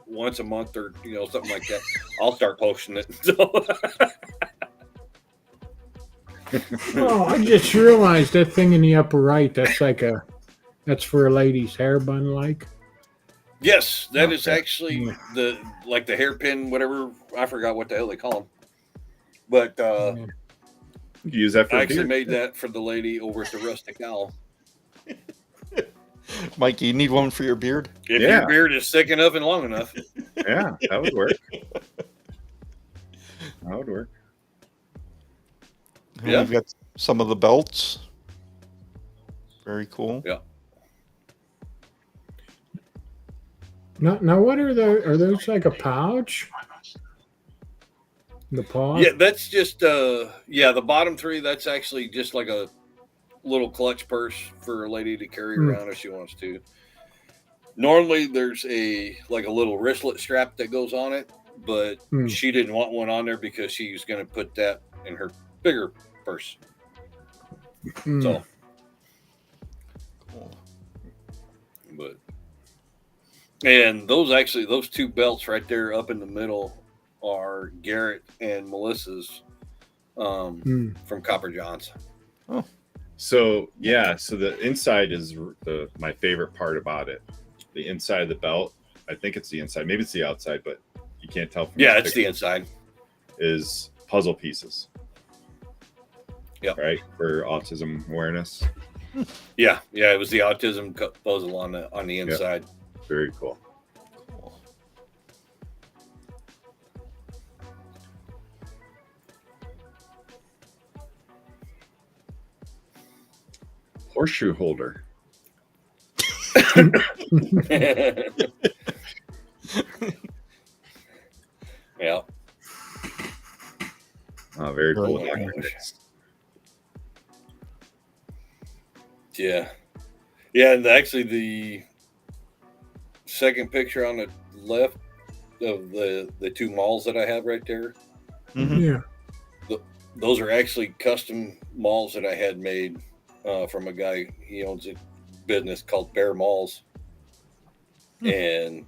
D: once a month or something like that, I'll start posting it. So
C: Oh, I just realized that thing in the upper right. That's for a lady's hair bun, like.
D: yes, that is
B: Okay.
D: actually the hairpin, whatever. I forgot what the hell they call them. But
C: Yeah.
B: You can use that for
D: I
B: a
D: actually
B: beard.
D: made that for the lady over at the Rustic Owl.
A: Mike, you need one for your beard?
D: If
B: Yeah.
D: your beard is thick enough and long enough.
B: Yeah, that would work. That would work.
A: And
D: Yeah.
A: we've got some of the belts. Very cool.
D: Yeah.
C: Now, what are those? Are those like a pouch? The paw?
D: Yeah, that's just the bottom three, that's actually just like a little clutch purse for a lady to carry around if she wants to. Normally there's a little wristlet strap that goes on it, but she didn't want one on there because she was going to put that in her bigger purse. So
A: Cool.
D: but and those two belts right there up in the middle are Garrett and Melissa's from Copper Johns.
B: So yeah, so the inside is my favorite part about it. The inside of the belt, I think it's the inside. Maybe it's the outside, but you can't tell from
D: Yeah,
B: this
D: it's the
B: picture,
D: inside.
B: is puzzle pieces.
D: Yep.
B: Right, for autism awareness.
D: Yeah, it was the autism puzzle on the inside.
B: Very cool.
A: Cool.
B: Horseshoe holder.
D: Yeah.
B: Oh, very cool.
A: Very
D: Yeah. Yeah, and actually the second picture on the left of the two malls that I have right there,
A: Mhm.
C: Yeah.
D: those are actually custom malls that I had made from a guy. He owns a business called Bear Malls. And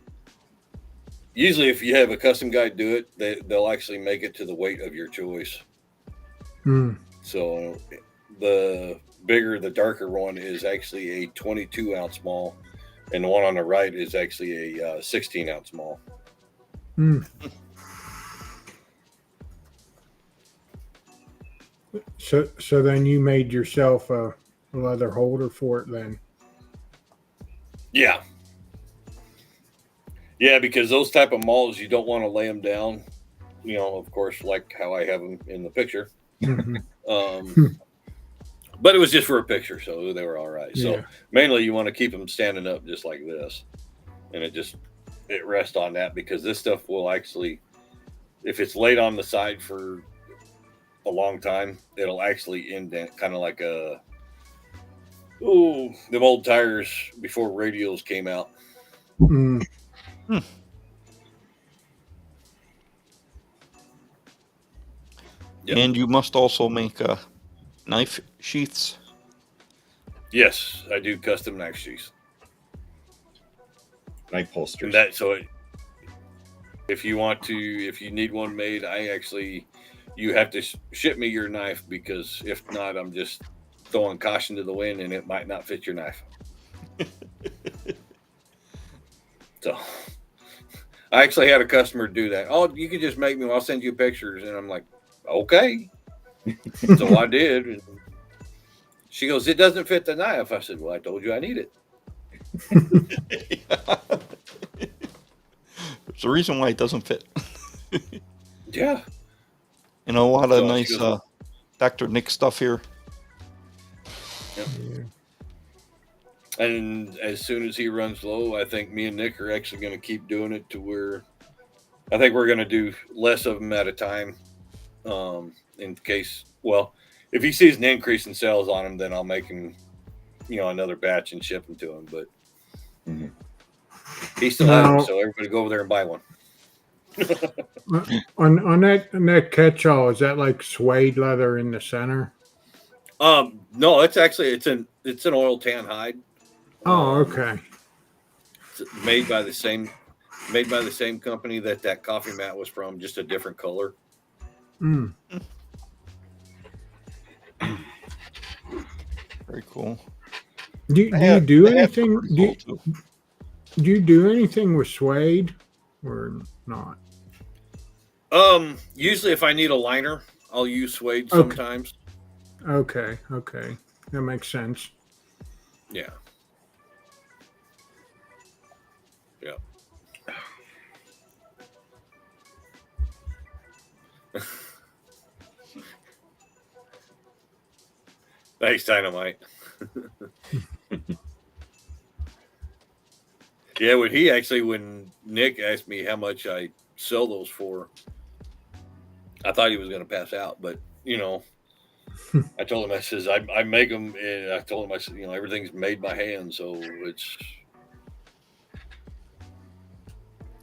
D: usually if you have a custom guy do it, they'll actually make it to the weight of your choice. So the bigger, the darker one is actually a 22-ounce mall, and the one on the right is actually a 16-ounce mall.
C: So then you made yourself a leather holder for it then?
D: Yeah. Yeah, because those type of malls, you don't want to lay them down, of course, like how I have them in the picture. But it was just for a picture, so they were all right. So mainly you want to keep them standing up just like this. And it rests on that, because this stuff will actually, if it's laid on the side for a long time, it'll actually indent, kind of like them old tires before radials came out. Yep.
A: And you must also make knife sheaths.
D: Yes, I do custom knife sheaths.
B: Knife holsters.
D: And if you need one made, you have to ship me your knife, because if not, I'm just throwing caution to the wind and it might not fit your knife. So I actually had a customer do that. Oh, you can just make me, I'll send you pictures. And I'm like, okay. So I did. And she goes, it doesn't fit the knife. I said, well, I told you I need it.
A: There's a reason why it doesn't fit.
D: Yeah.
A: A lot of
D: So
A: nice
D: she goes,
A: Dr. Nick stuff here.
D: Yep. And as soon as he runs low, I think me and Nick are actually going to keep doing it to where I think we're going to do less of them at a time. In case, if he sees an increase in sales on them, then I'll make him, another batch and ship them to him. But he still has them, so everybody go over there and buy one.
C: On that catch-all, is that like suede leather in the center?
D: No, it's it's an oil tan hide.
C: Oh, okay.
D: It's made by the same company that coffee mat was from, just a different color.
C: Mm.
A: Very cool.
C: Do you do
A: The hats are
C: anything?
A: pretty cool, too.
C: Do you do anything with suede or not?
D: Usually if I need a liner, I'll use suede
C: Okay.
D: sometimes.
C: Okay, that makes sense.
D: Yeah. Yeah. Thanks, Dynamite. Yeah, when Nick asked me how much I sell those for, I thought he was going to pass out, but I told him, I says, I make them, and I told him, I said, everything's made by hand, so it's.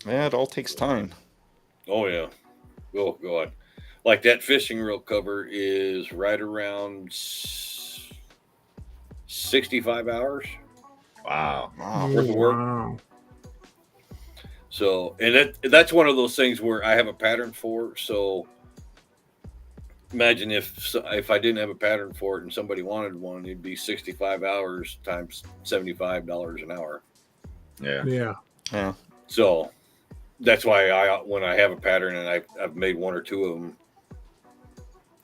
A: Yeah, it all takes time.
D: Oh yeah, go on. Like that fishing reel cover is right around 65 hours.
B: Wow.
D: Worth of work.
C: Wow.
D: So, and that's one of those things where I have a pattern for. So, imagine if I didn't have a pattern for it and somebody wanted one, it'd be 65 hours times $75 an hour.
B: Yeah.
A: Yeah.
D: So, that's why when I have a pattern and I've made one or two of them,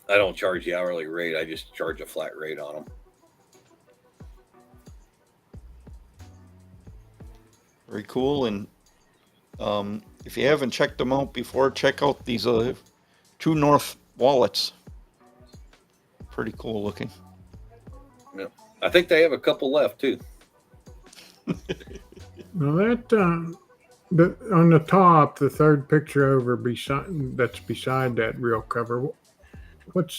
D: I don't charge the hourly rate. I just charge a flat rate on them.
A: Very cool. And if you haven't checked them out before, check out these True North wallets. Pretty cool looking.
D: Yeah, I think they have a couple left too.
C: Now that on the top, the third picture over beside that real cover. What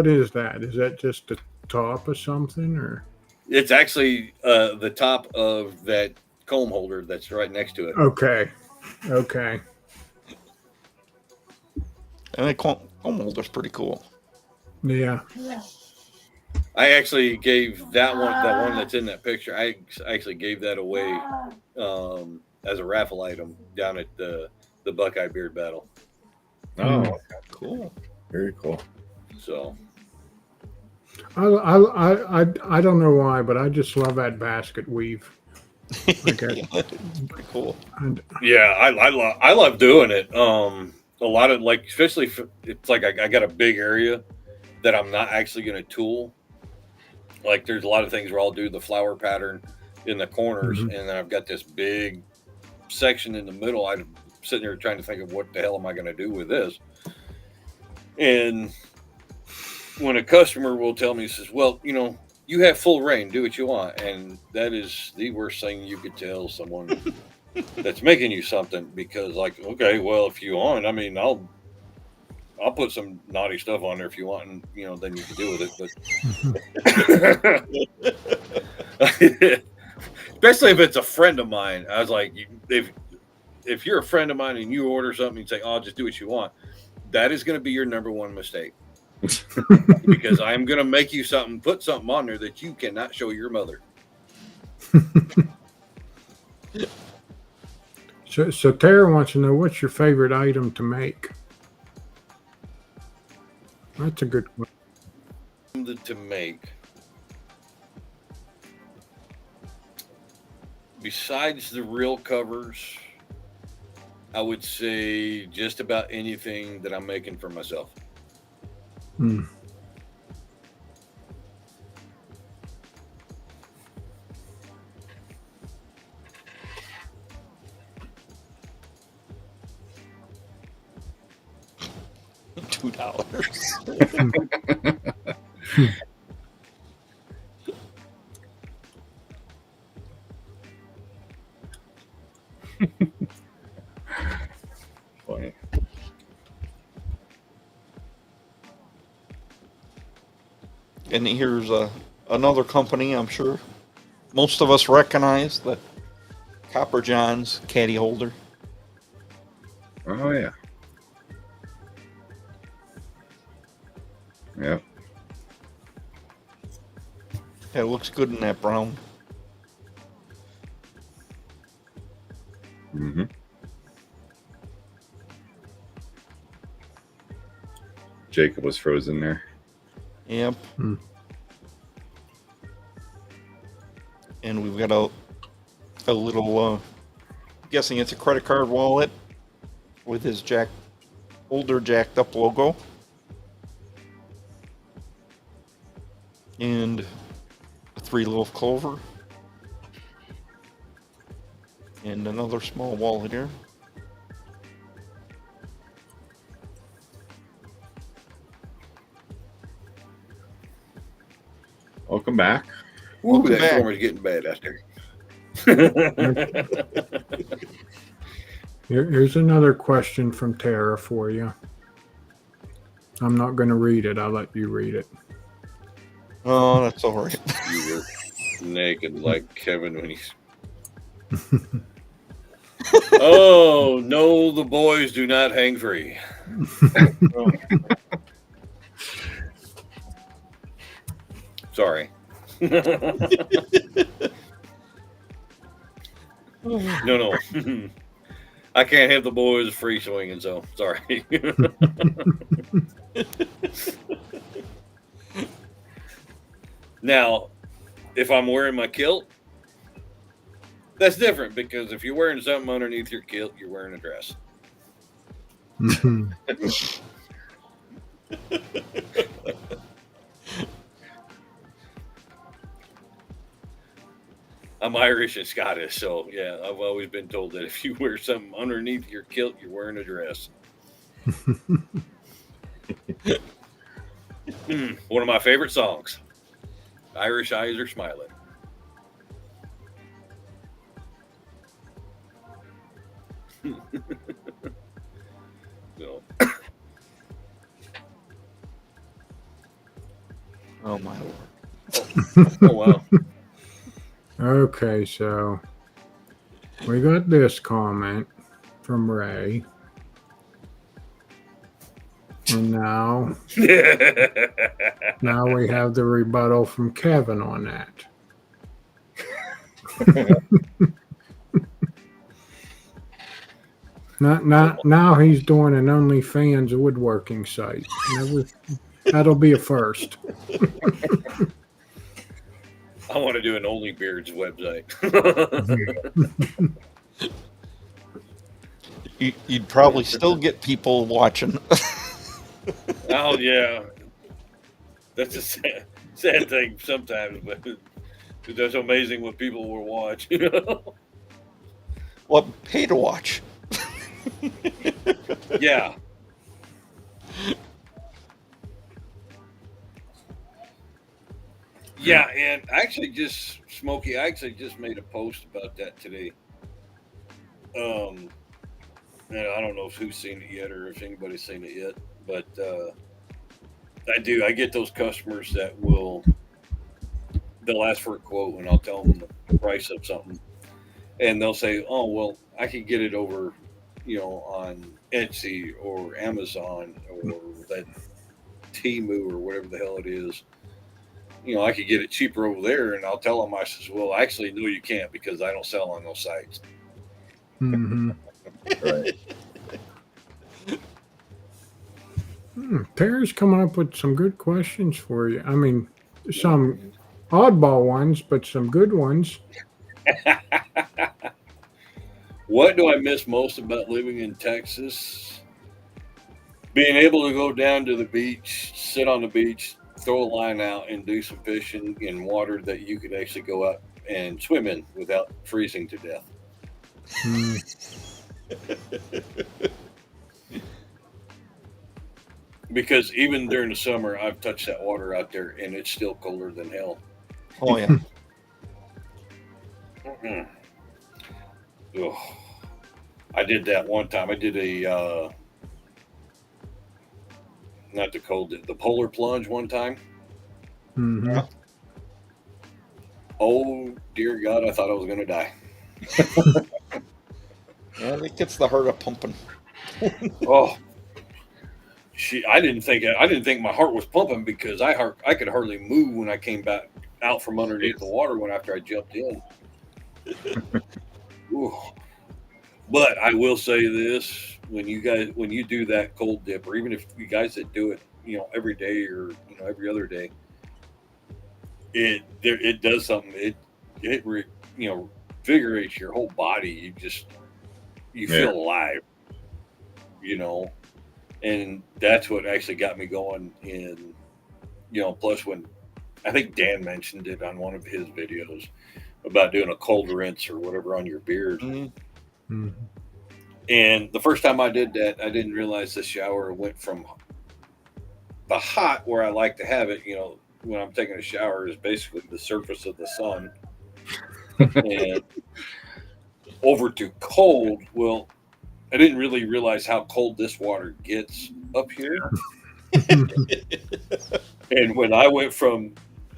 C: is that? Is that just the top of something, or?
D: It's actually the top of that comb holder that's right next to it.
C: Okay.
A: And the comb holder's pretty cool.
C: Yeah.
D: I actually gave that one that's in that picture. I actually gave that away as a raffle item down at the Buckeye Beard Battle.
B: Oh,
A: Cool.
B: very cool.
D: So
C: I don't know why, but I just love that basket weave. Okay.
A: Pretty cool.
C: And
D: yeah, I love doing it. A lot of especially if it's like I got a big area that I'm not actually going to tool. Like there's a lot of things where I'll do the flower pattern in the corners, and then I've got this big section in the middle. I'm sitting here trying to think of what the hell am I going to do with this. And when a customer will tell me, says, well, you have full reign, do what you want. And that is the worst thing you could tell someone that's making you something, because okay, well, if you want, I mean, I'll put some naughty stuff on there if you want, and then you can deal with it. But especially if it's a friend of mine, I was like, if you're a friend of mine and you order something and say, "Oh, just do what you want," that is going to be your number one mistake. Because I'm going to make you put something on there that you cannot show your mother.
C: so Tara wants to know, what's your favorite item to make? That's a good question.
D: To make, besides the reel covers, I would say just about anything that I'm making for myself.
C: Hmm.
A: $2.
B: Funny.
A: And here's another company I'm sure most of us recognize, the Copper John's caddy holder.
B: Oh yeah. Yep.
A: Yeah, it looks good in that brown.
B: Mm-hmm. Jacob was frozen there.
A: Yep.
C: Hmm.
A: And we've got a little, guessing it's a credit card wallet with his older Jac'd up logo. And a 3-leaf clover. And another small wallet here.
B: Welcome back.
D: Ooh,
A: Welcome
D: that
A: back.
D: storm is getting bad out there.
C: Here's another question from Tara for you. I'm not going to read it. I'll let you read it.
A: Oh, that's all right.
D: You were naked like Kevin when he's. Oh no, the boys do not hang free. Sorry. No. I can't have the boys free swinging, so sorry. Now, if I'm wearing my kilt, that's different because if you're wearing something underneath your kilt, you're wearing a dress. I'm Irish and Scottish, so yeah, I've always been told that if you wear something underneath your kilt, you're wearing a dress. One of my favorite songs. Irish eyes are smiling. So,
A: Oh, my Lord.
D: oh wow.
C: Okay, so we got this comment from Ray. And now we have the rebuttal from Kevin on that. Now he's doing an OnlyFans woodworking site. That'll be a first.
D: I want to do an Only Beards website.
A: You'd probably still get people watching.
D: Oh yeah, that's a sad thing sometimes, but that's amazing what people will watch.
A: Well, pay to watch.
D: Yeah. Yeah, and Smokey, I actually just made a post about that today. And I don't know who's seen it yet or if anybody's seen it yet, but I get those customers that they'll ask for a quote and I'll tell them the price of something. And they'll say, oh, well, I can get it over, on Etsy or Amazon or that Temu or whatever the hell it is. I could get it cheaper over there. And I'll tell them, I says, well, actually, no, you can't because I don't sell on those sites.
C: Mm-hmm.
B: Right.
C: Tara's coming up with some good questions for you. I mean, some oddball ones, but some good ones.
D: What do I miss most about living in Texas? Being able to go down to the beach, sit on the beach, throw a line out, and do some fishing in water that you could actually go out and swim in without freezing to death. Because even during the summer, I've touched that water out there, and it's still colder than hell.
A: Oh, yeah.
D: Oh, I did that one time. I did the polar plunge one time.
C: Mm-hmm.
D: Oh dear God, I thought I was going to die.
A: Yeah, it gets the heart of pumping.
D: Oh, I didn't think my heart was pumping because I could hardly move when I came back out from underneath the water when after I jumped in. Ooh. But I will say this: when you do that cold dip, or even if you guys that do it, every day or every other day, it does something. It invigorates your whole body. You feel alive, and that's what actually got me going. And plus when I think Dan mentioned it on one of his videos about doing a cold rinse or whatever on your beard.
C: Mm-hmm.
D: And the first time I did that, I didn't realize the shower went from the hot where I like to have it, when I'm taking a shower, is basically the surface of the sun, and over to cold. Well, I didn't really realize how cold this water gets up here. And when I went from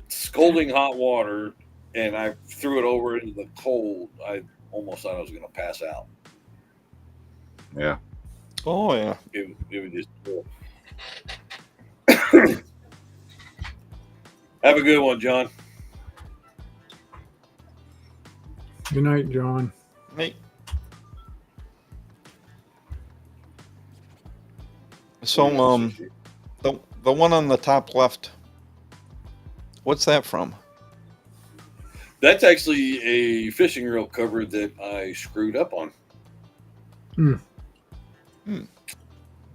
D: scalding hot water and I threw it over into the cold, I almost thought I was going to pass out.
B: Yeah.
A: Oh yeah.
D: It was just cool. Have a good one, John.
C: Good night, John.
A: Hey. So the one on the top left, what's that from?
D: That's actually a fishing reel cover that I screwed up on.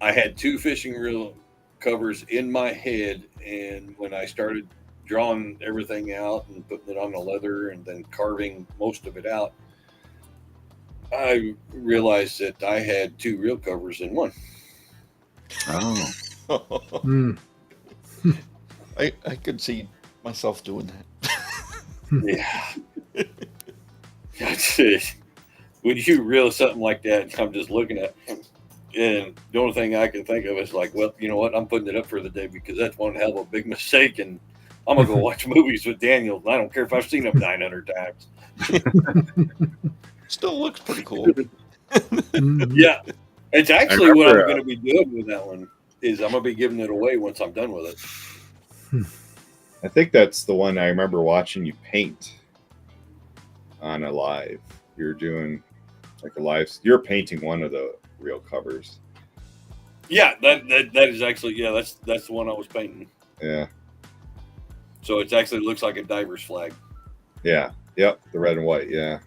D: I had 2 fishing reel covers in my head, and when I started drawing everything out and putting it on the leather and then carving most of it out, I realized that I had 2 reel covers in one.
B: Oh.
A: I could see myself doing that.
D: Yeah. That's it. When you reel something like that, I'm just looking at him, and the only thing I can think of is like, well, you know what? I'm putting it up for the day because that's one hell of a big mistake, and I'm gonna go watch movies with Daniel. And I don't care if I've seen him 900 times.
A: Still looks pretty cool.
D: Yeah, it's actually what I'm going to be doing with that one. Is I'm going to be giving it away once I'm done with it.
B: I think that's the one I remember watching you paint on a live. You're doing like a live. You're painting one of the reel covers.
D: Yeah, that is actually that's the one I was painting.
B: Yeah.
D: So it actually looks like a diver's flag.
B: Yeah. Yep. The red and white. Yeah.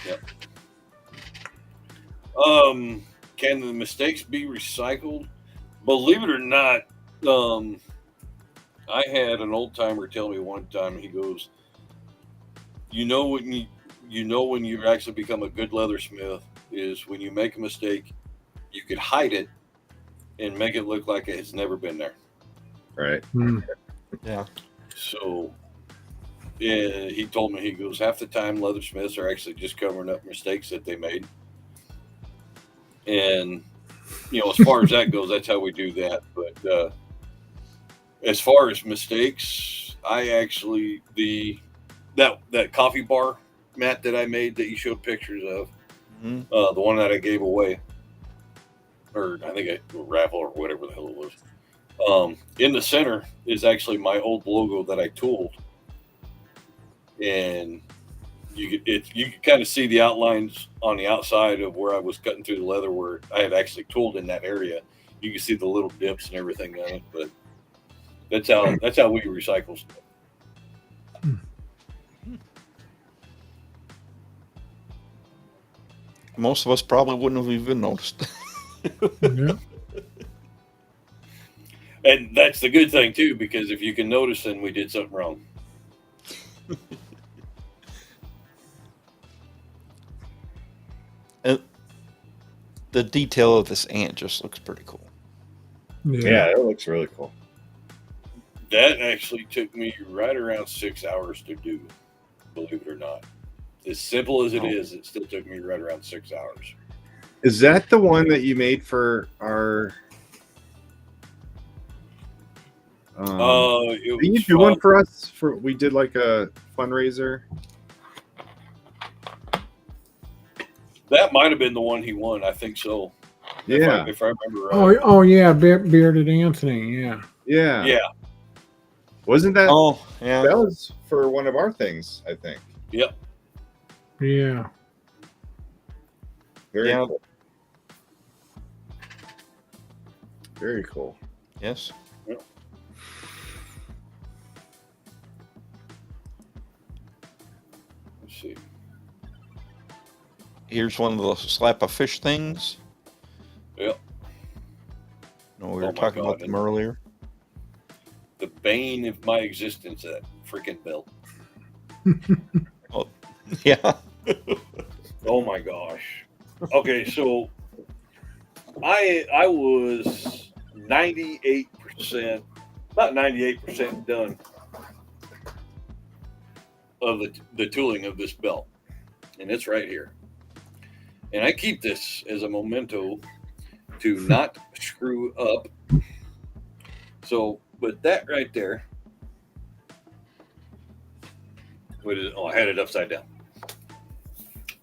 D: Yep. Can the mistakes be recycled? Believe it or not, I had an old timer tell me one time. He goes, when you actually become a good leathersmith is when you make a mistake, you could hide it and make it look like it has never been there.
B: Right.
A: Yeah.
D: So, yeah, he told me, he goes, half the time leathersmiths are actually just covering up mistakes that they made. And, as far as that goes, that's how we do that. But as far as mistakes, I actually, that coffee bar mat that I made that you showed pictures of, the one that I gave away, or I think a raffle or whatever the hell it was. In the center is actually my old logo that I tooled, and you can kind of see the outlines on the outside of where I was cutting through the leather where I had actually tooled in that area. You can see the little dips and everything on it, but that's how we recycle stuff.
A: Most of us probably wouldn't have even noticed.
C: Yeah.
D: And that's the good thing too, because if you can notice, then we did something wrong.
A: And the detail of this ant just looks pretty cool.
B: Yeah, it looks really cool.
D: That actually took me right around 6 hours to do, believe it or not. As simple as it is, it still took me right around 6 hours.
B: Is that the one that you made for our? Did you do one for us? We did like a fundraiser.
D: That might have been the one he won. I think so.
B: Yeah.
D: If I remember right.
C: Oh yeah, Bearded Anthony. Yeah.
B: Yeah.
D: Yeah.
B: Wasn't that?
A: Oh, yeah.
B: That was for one of our things, I think.
D: Yep.
C: Yeah.
B: Very
A: Yeah.
B: cool. Very cool.
A: Yes.
D: Let's see.
A: Here's one of the slap a fish things.
D: Yep.
A: No, we
D: Oh
A: were
D: my
A: talking about
D: God.
A: them earlier.
D: The bane of my existence, that freaking belt.
A: Yeah.
D: Oh my gosh. Okay, so I was 98%, about 98% done of the tooling of this belt. And it's right here. And I keep this as a memento to not screw up. So, but that right there, what is it? Oh, I had it upside down.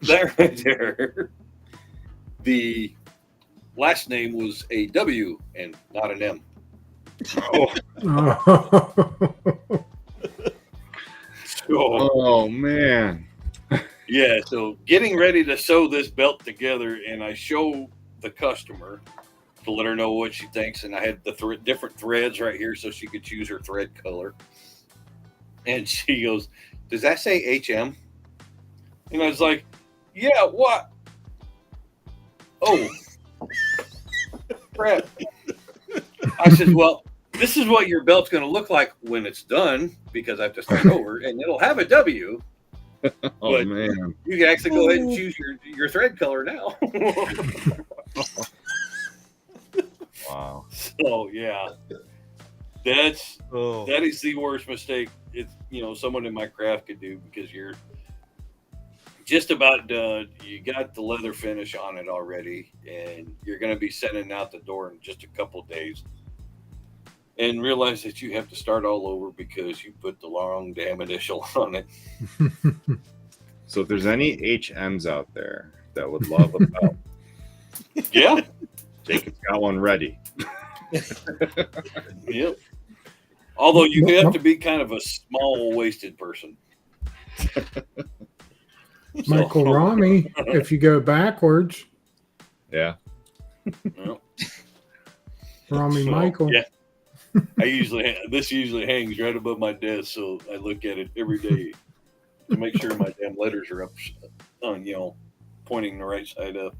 D: That right there, the last name was a W and not an M.
B: Oh,
D: So,
B: oh man.
D: yeah, so getting ready to sew this belt together, and I show the customer to let her know what she thinks, and I had the different threads right here so she could choose her thread color. And she goes, "Does that say HM?" And I was like, "Yeah, what?" Oh, crap. I said, "Well, this is what your belt's going to look like when it's done, because I have to start over, and it'll have a W.
B: Oh
D: But
B: man.
D: you can actually go ahead and choose your thread color now."
B: Wow.
D: So yeah, that
A: Oh.
D: is the worst mistake it's someone in my craft could do, because you're just about done. You got the leather finish on it already, and you're going to be sending out the door in just a couple days, and realize that you have to start all over because you put the wrong damn initial on it.
B: So if there's any HMs out there that would love a belt,
D: Yeah.
B: Jacob's got one ready.
D: Yep. Although you have to be kind of a small-waisted person.
C: Michael Rami, if you go backwards,
B: Yeah.
D: Well,
C: Rami
D: so,
C: Michael.
D: Yeah. This usually hangs right above my desk, so I look at it every day to make sure my damn letters are up on, pointing the right side up.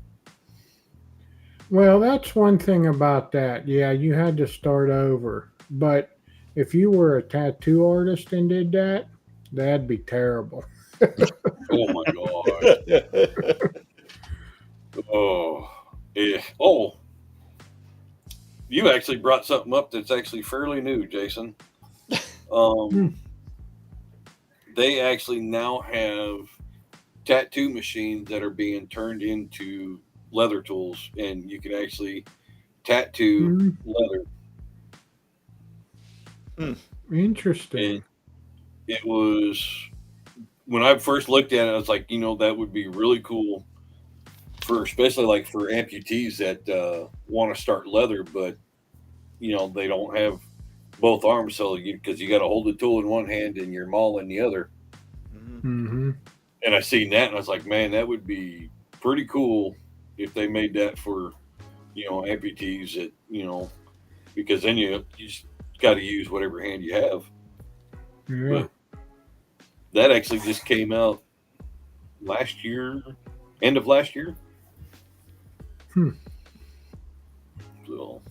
C: Well, that's one thing about that. Yeah, you had to start over. But if you were a tattoo artist and did that, that'd be terrible.
D: Oh my god. Oh. Yeah. Oh. You actually brought something up that's actually fairly new, Jason. They actually now have tattoo machines that are being turned into leather tools, and you can actually tattoo leather.
C: Interesting.
D: And it was, when I first looked at it, I was like, that would be really cool especially like for amputees that want to start leather, but they don't have both arms, so because you got to hold the tool in one hand and your maul in the other.
C: Mm-hmm.
D: And I seen that, and I was like, man, that would be pretty cool if they made that for amputees, that because then you just got to use whatever hand you have.
C: Yeah.
D: But that actually just came out last year, end of last year. So,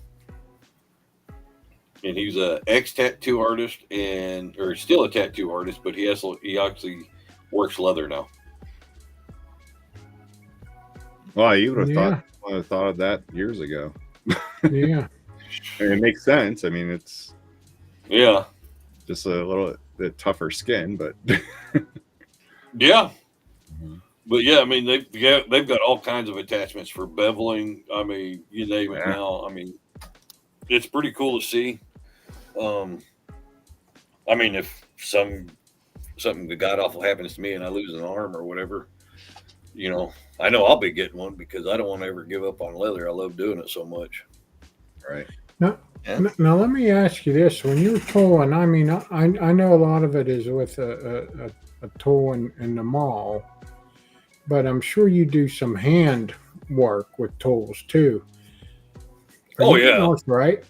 D: and he's a ex-tattoo artist, or still a tattoo artist, but he actually works leather now.
B: Well, you would have thought of that years ago.
C: Yeah.
B: It makes sense. I mean, it's just a little bit tougher skin, but
D: yeah. But yeah, I mean they've got all kinds of attachments for beveling. I mean, you name it now. I mean, it's pretty cool to see. I mean, if something god awful happens to me and I lose an arm or whatever, I know I'll be getting one, because I don't want to ever give up on leather. I love doing it so much.
B: right.
C: Now let me ask you this: when you're tooling, I mean, I know a lot of it is with a tool in the mall, but I'm sure you do some hand work with tools too.
D: Oh, yeah.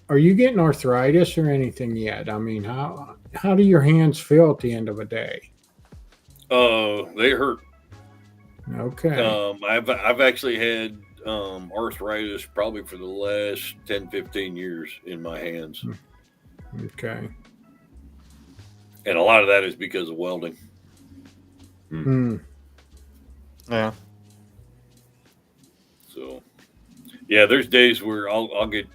C: Are you getting arthritis or anything yet? I mean, how do your hands feel at the end of a day?
D: They hurt.
C: Okay.
D: I've actually had arthritis probably for the last 10, 15 years in my hands.
C: Okay.
D: And a lot of that is because of welding.
A: Yeah.
D: So, yeah, there's days where I'll get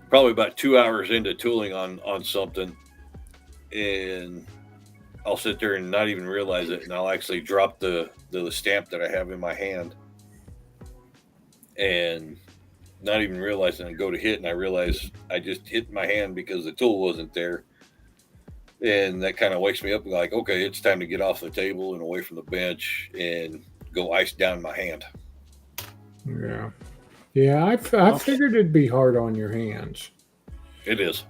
D: probably about 2 hours into tooling on something, and I'll sit there and not even realize it, and I'll actually drop the stamp that I have in my hand, and not even realizing I go to hit, and I realize I just hit my hand because the tool wasn't there, and that kind of wakes me up. Like, okay, it's time to get off the table and away from the bench and go ice down my hand.
C: Yeah. Yeah, I figured it'd be hard on your hands.
D: It is.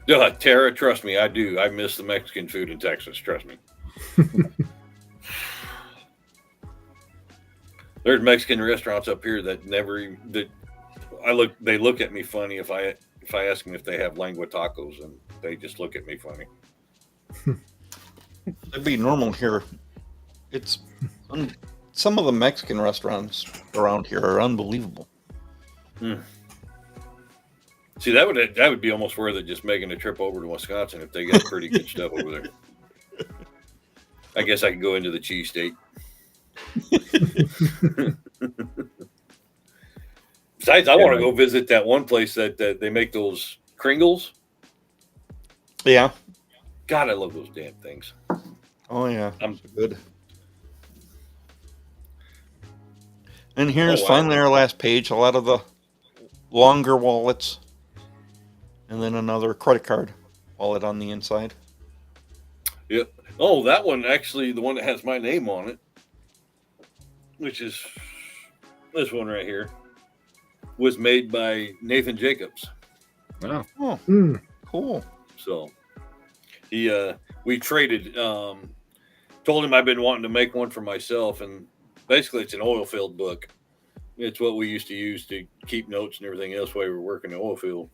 D: Tara, trust me, I do. I miss the Mexican food in Texas. Trust me. There's Mexican restaurants up here that they look at me funny if I ask them if they have lengua tacos, and they just look at me funny.
A: That'd be normal here. It's some of the Mexican restaurants around here are unbelievable.
D: See, that would be almost worth it just making a trip over to Wisconsin if they got pretty good stuff over there. I guess I could go into the cheesesteak. Besides, I want to go visit that one place that they make those Kringles.
A: Yeah.
D: God, I love those damn things.
A: Oh yeah.
D: I'm
A: good. And here's finally our last page. A lot of the longer wallets, and then another credit card wallet on the inside.
D: Yep. Oh, that one actually, the one that has my name on it, which is this one right here, was made by Nathan Jacobs.
B: Wow.
A: Oh, cool.
D: So we traded. Told him I've been wanting to make one for myself, and basically it's an oil field book. It's what we used to use to keep notes and everything else while we were working the oil field.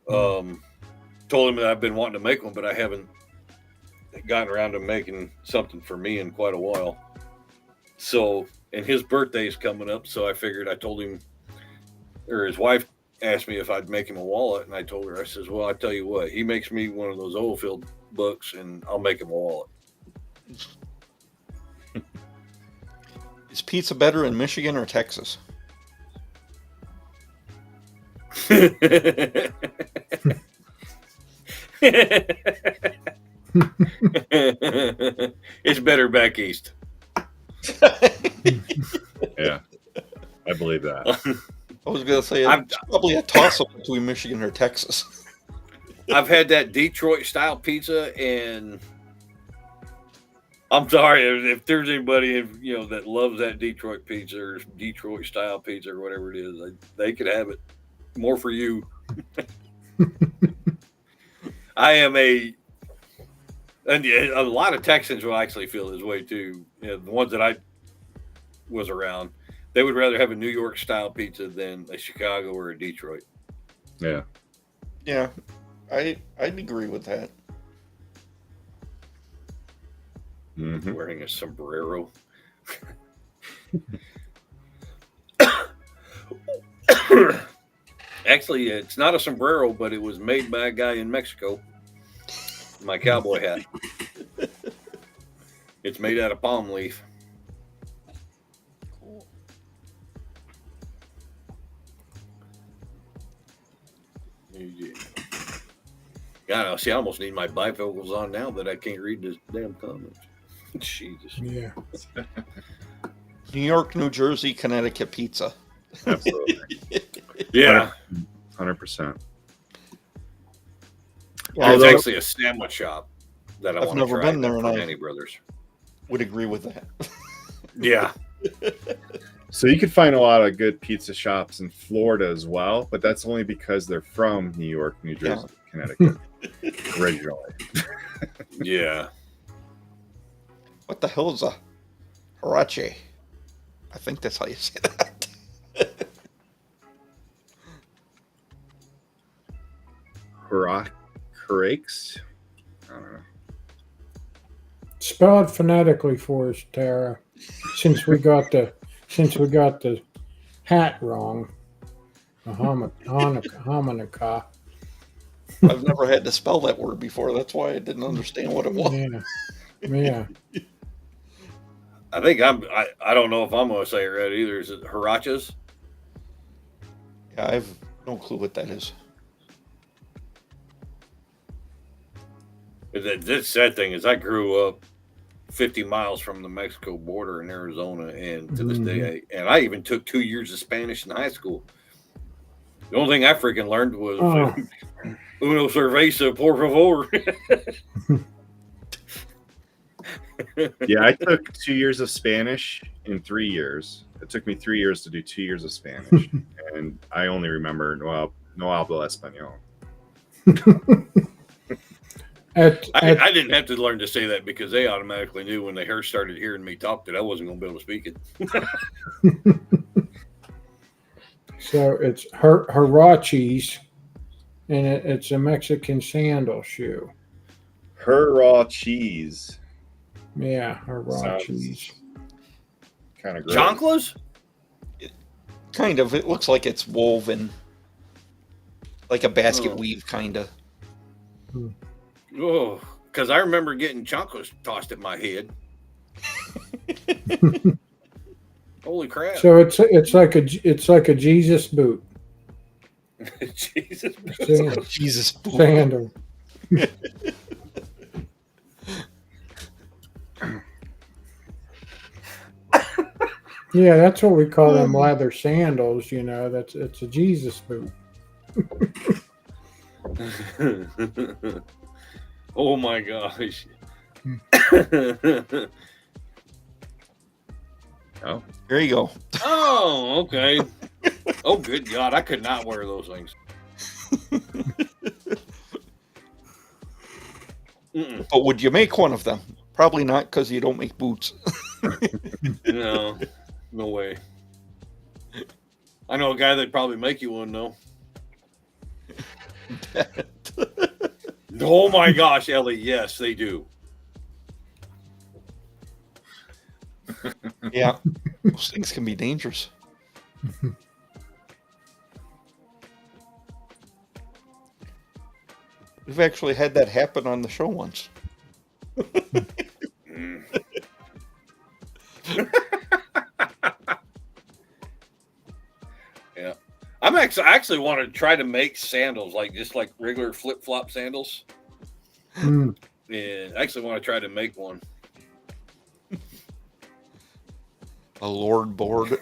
D: Told him that I've been wanting to make one, but I haven't gotten around to making something for me in quite a while. So, and his birthday's coming up, so I figured, I told him, or his wife asked me if I'd make him a wallet, and I told her, I says, well, I tell you what, he makes me one of those oil field books, and I'll make him a wallet.
A: Is pizza better in Michigan or Texas?
D: It's better back east.
B: Yeah, I believe that.
A: I was going to say it's probably a toss-up between Michigan or Texas.
D: I've had that Detroit style pizza, and I'm sorry if there's anybody that loves that Detroit pizza or Detroit style pizza or whatever it is, they could have it. More for you. I am and a lot of Texans will actually feel this way too. The ones that I was around, they would rather have a New York style pizza than a Chicago or a Detroit.
B: Yeah.
A: Yeah, I'd agree with that.
B: Mm-hmm.
D: Wearing a sombrero. Actually, it's not a sombrero, but it was made by a guy in Mexico. My cowboy hat. It's made out of palm leaf.
A: Cool.
D: God, see, I almost need my bifocals on now that I can't read this damn comments. Jesus.
C: Yeah.
A: New York, New Jersey, Connecticut pizza.
B: Absolutely.
D: Yeah.
B: 100%.
A: Yeah,
D: It's actually a sandwich shop that I
A: I've
D: want to
A: never
D: try.
A: been there, and I
D: Manny Brothers
A: would agree with that.
D: Yeah.
B: So you can find a lot of good pizza shops in Florida as well, but that's only because they're from New York, New Jersey, Connecticut originally.
D: Yeah.
A: What the hell is a Harache? I think that's how you say that.
B: Hurrices? I don't know.
C: Spell it phonetically for us, Tara. Since we got the hat wrong. Hominica.
A: I've never had to spell that word before. That's why I didn't understand what it was.
C: Yeah.
D: I think I don't know if I'm going to say it right either. Is it Harachas?
A: Yeah, I have no clue what that is.
D: The sad thing is I grew up 50 miles from the Mexico border in Arizona, and to this day, I even took 2 years of Spanish in high school. The only thing I freaking learned was uno cerveza, por favor.
B: Yeah, I took 2 years of Spanish in 3 years. It took me 3 years to do 2 years of Spanish, and I only remember no hablo español.
D: I didn't have to learn to say that because they automatically knew when they started hearing me talk that I wasn't going to be able to speak it.
C: So it's Huaraches, and it's a Mexican sandal shoe.
B: Hurrah-cheese.
C: Yeah, Huaraches.
B: Kind of gross.
D: Chanclas?
A: Kind of. It looks like it's woven. Like a basket weave, kind of.
D: Oh, because I remember getting chanclas tossed at my head. Holy crap!
C: So it's like a Jesus boot.
D: Jesus,
A: Jesus boot.
C: Sandal. Yeah, that's what we call them leather sandals. You know, it's a Jesus boot.
D: Oh my gosh!
B: Oh,
A: There you go.
D: Oh, okay. Oh, good God! I could not wear those things.
A: But would you make one of them? Probably not, because you don't make boots.
D: No, no way. I know a guy that'd probably make you one though. Oh my gosh, Ellie! Yes, they do.
A: Yeah, those things can be dangerous. We've actually had that happen on the show once.
D: Yeah, I actually want to try to make sandals, just like regular flip flop sandals.
C: Mm.
D: Yeah, I actually want to try to make one.
A: A lord board.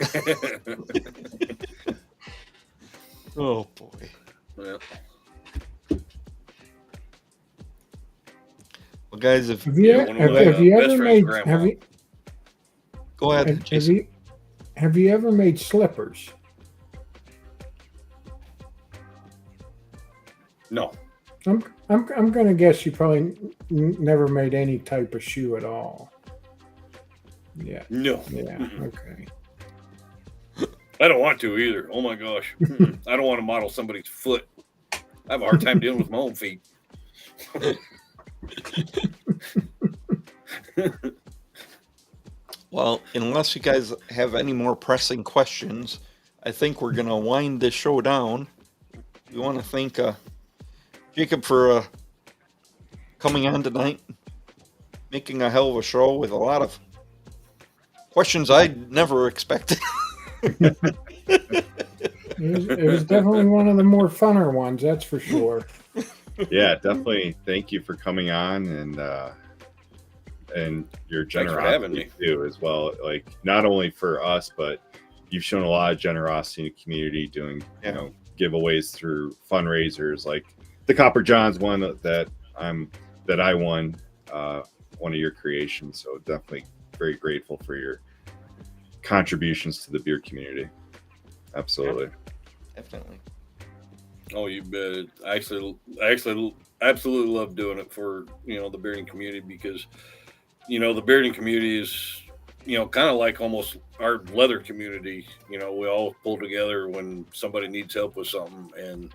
A: Oh boy.
D: Yeah.
A: Well, guys, if
C: Have you
D: one of my,
C: have you
D: best
C: ever
D: friend's
C: made
D: grandma.
A: go ahead, Jason.
C: have you ever made slippers?
D: No.
C: I'm gonna guess you probably never made any type of shoe at all. Yeah.
D: No.
C: Yeah. Okay.
D: I don't want to either. Oh my gosh. I don't want to model somebody's foot. I have a hard time dealing with my own feet.
A: Well, unless you guys have any more pressing questions, I think we're going to wind this show down. We want to thank Jacob for coming on tonight, making a hell of a show with a lot of questions I never expected.
C: It was definitely one of the more funner ones, that's for sure.
B: yeah, definitely. Thank you for coming on and your generosity too, as well. Like not only for us, but you've shown a lot of generosity in the community, doing giveaways through fundraisers, like the Copper Johns one that I won, one of your creations. So definitely very grateful for your contributions to the beer community. Absolutely.
A: Definitely.
D: Oh, you bet. I actually absolutely love doing it for, the bearding community because, the bearding community is, kind of like almost our leather community. We all pull together when somebody needs help with something and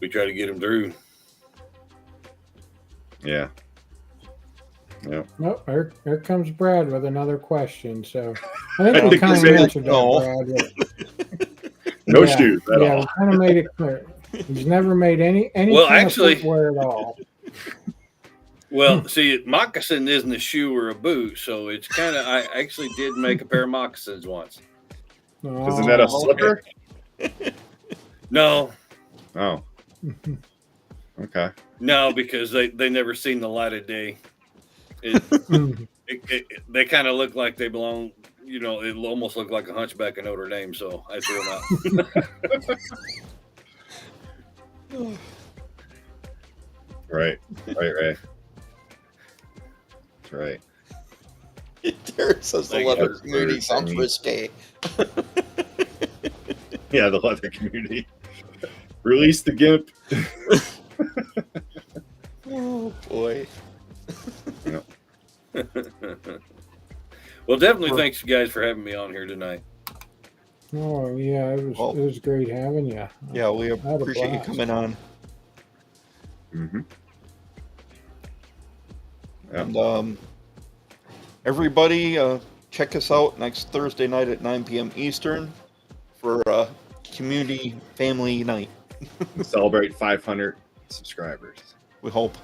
D: we try to get them through.
B: Yeah. Yeah.
C: Oh, here comes Brad with another question. So I think
B: I
C: we
B: think
C: kind of
B: you said
C: answered that,
A: no.
C: Brad.
B: No
C: Yeah,
B: shoes at
C: yeah,
B: all.
C: we kind of made it clear. He's never made any
D: Well,
C: kind
D: actually-
C: of footwear at all.
D: Well, see, moccasin isn't a shoe or a boot, so it's kind of. I actually did make a pair of moccasins once.
B: Isn't that a
C: Oh,
B: slipper?
D: No,
B: Oh, okay.
D: no, because they never seen the light of day. They kind of look like they belong. It almost looked like a hunchback of Notre Dame, so I threw them out.
B: Right. That's right.
A: Derek says the
D: Thank
A: leather
B: you.
A: community sounds risque.
B: Yeah, the leather community. Release the gimp.
A: Oh boy.
D: Well, definitely thanks, you guys, for having me on here tonight.
C: Oh yeah, it was great having you.
A: Yeah, we
C: had a
A: appreciate you
C: blast.
A: coming on.
B: Mm-hmm. Yeah.
A: And everybody, check us out next Thursday night at 9 p.m. Eastern for community family night.
B: Celebrate 500 subscribers.
A: We hope.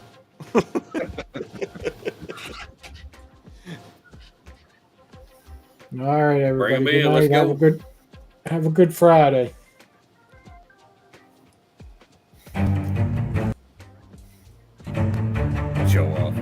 C: All right, everybody.
D: Bring 'em
C: Good
D: in, let's
C: night.
D: go.
C: Have a good Friday.
D: Show off.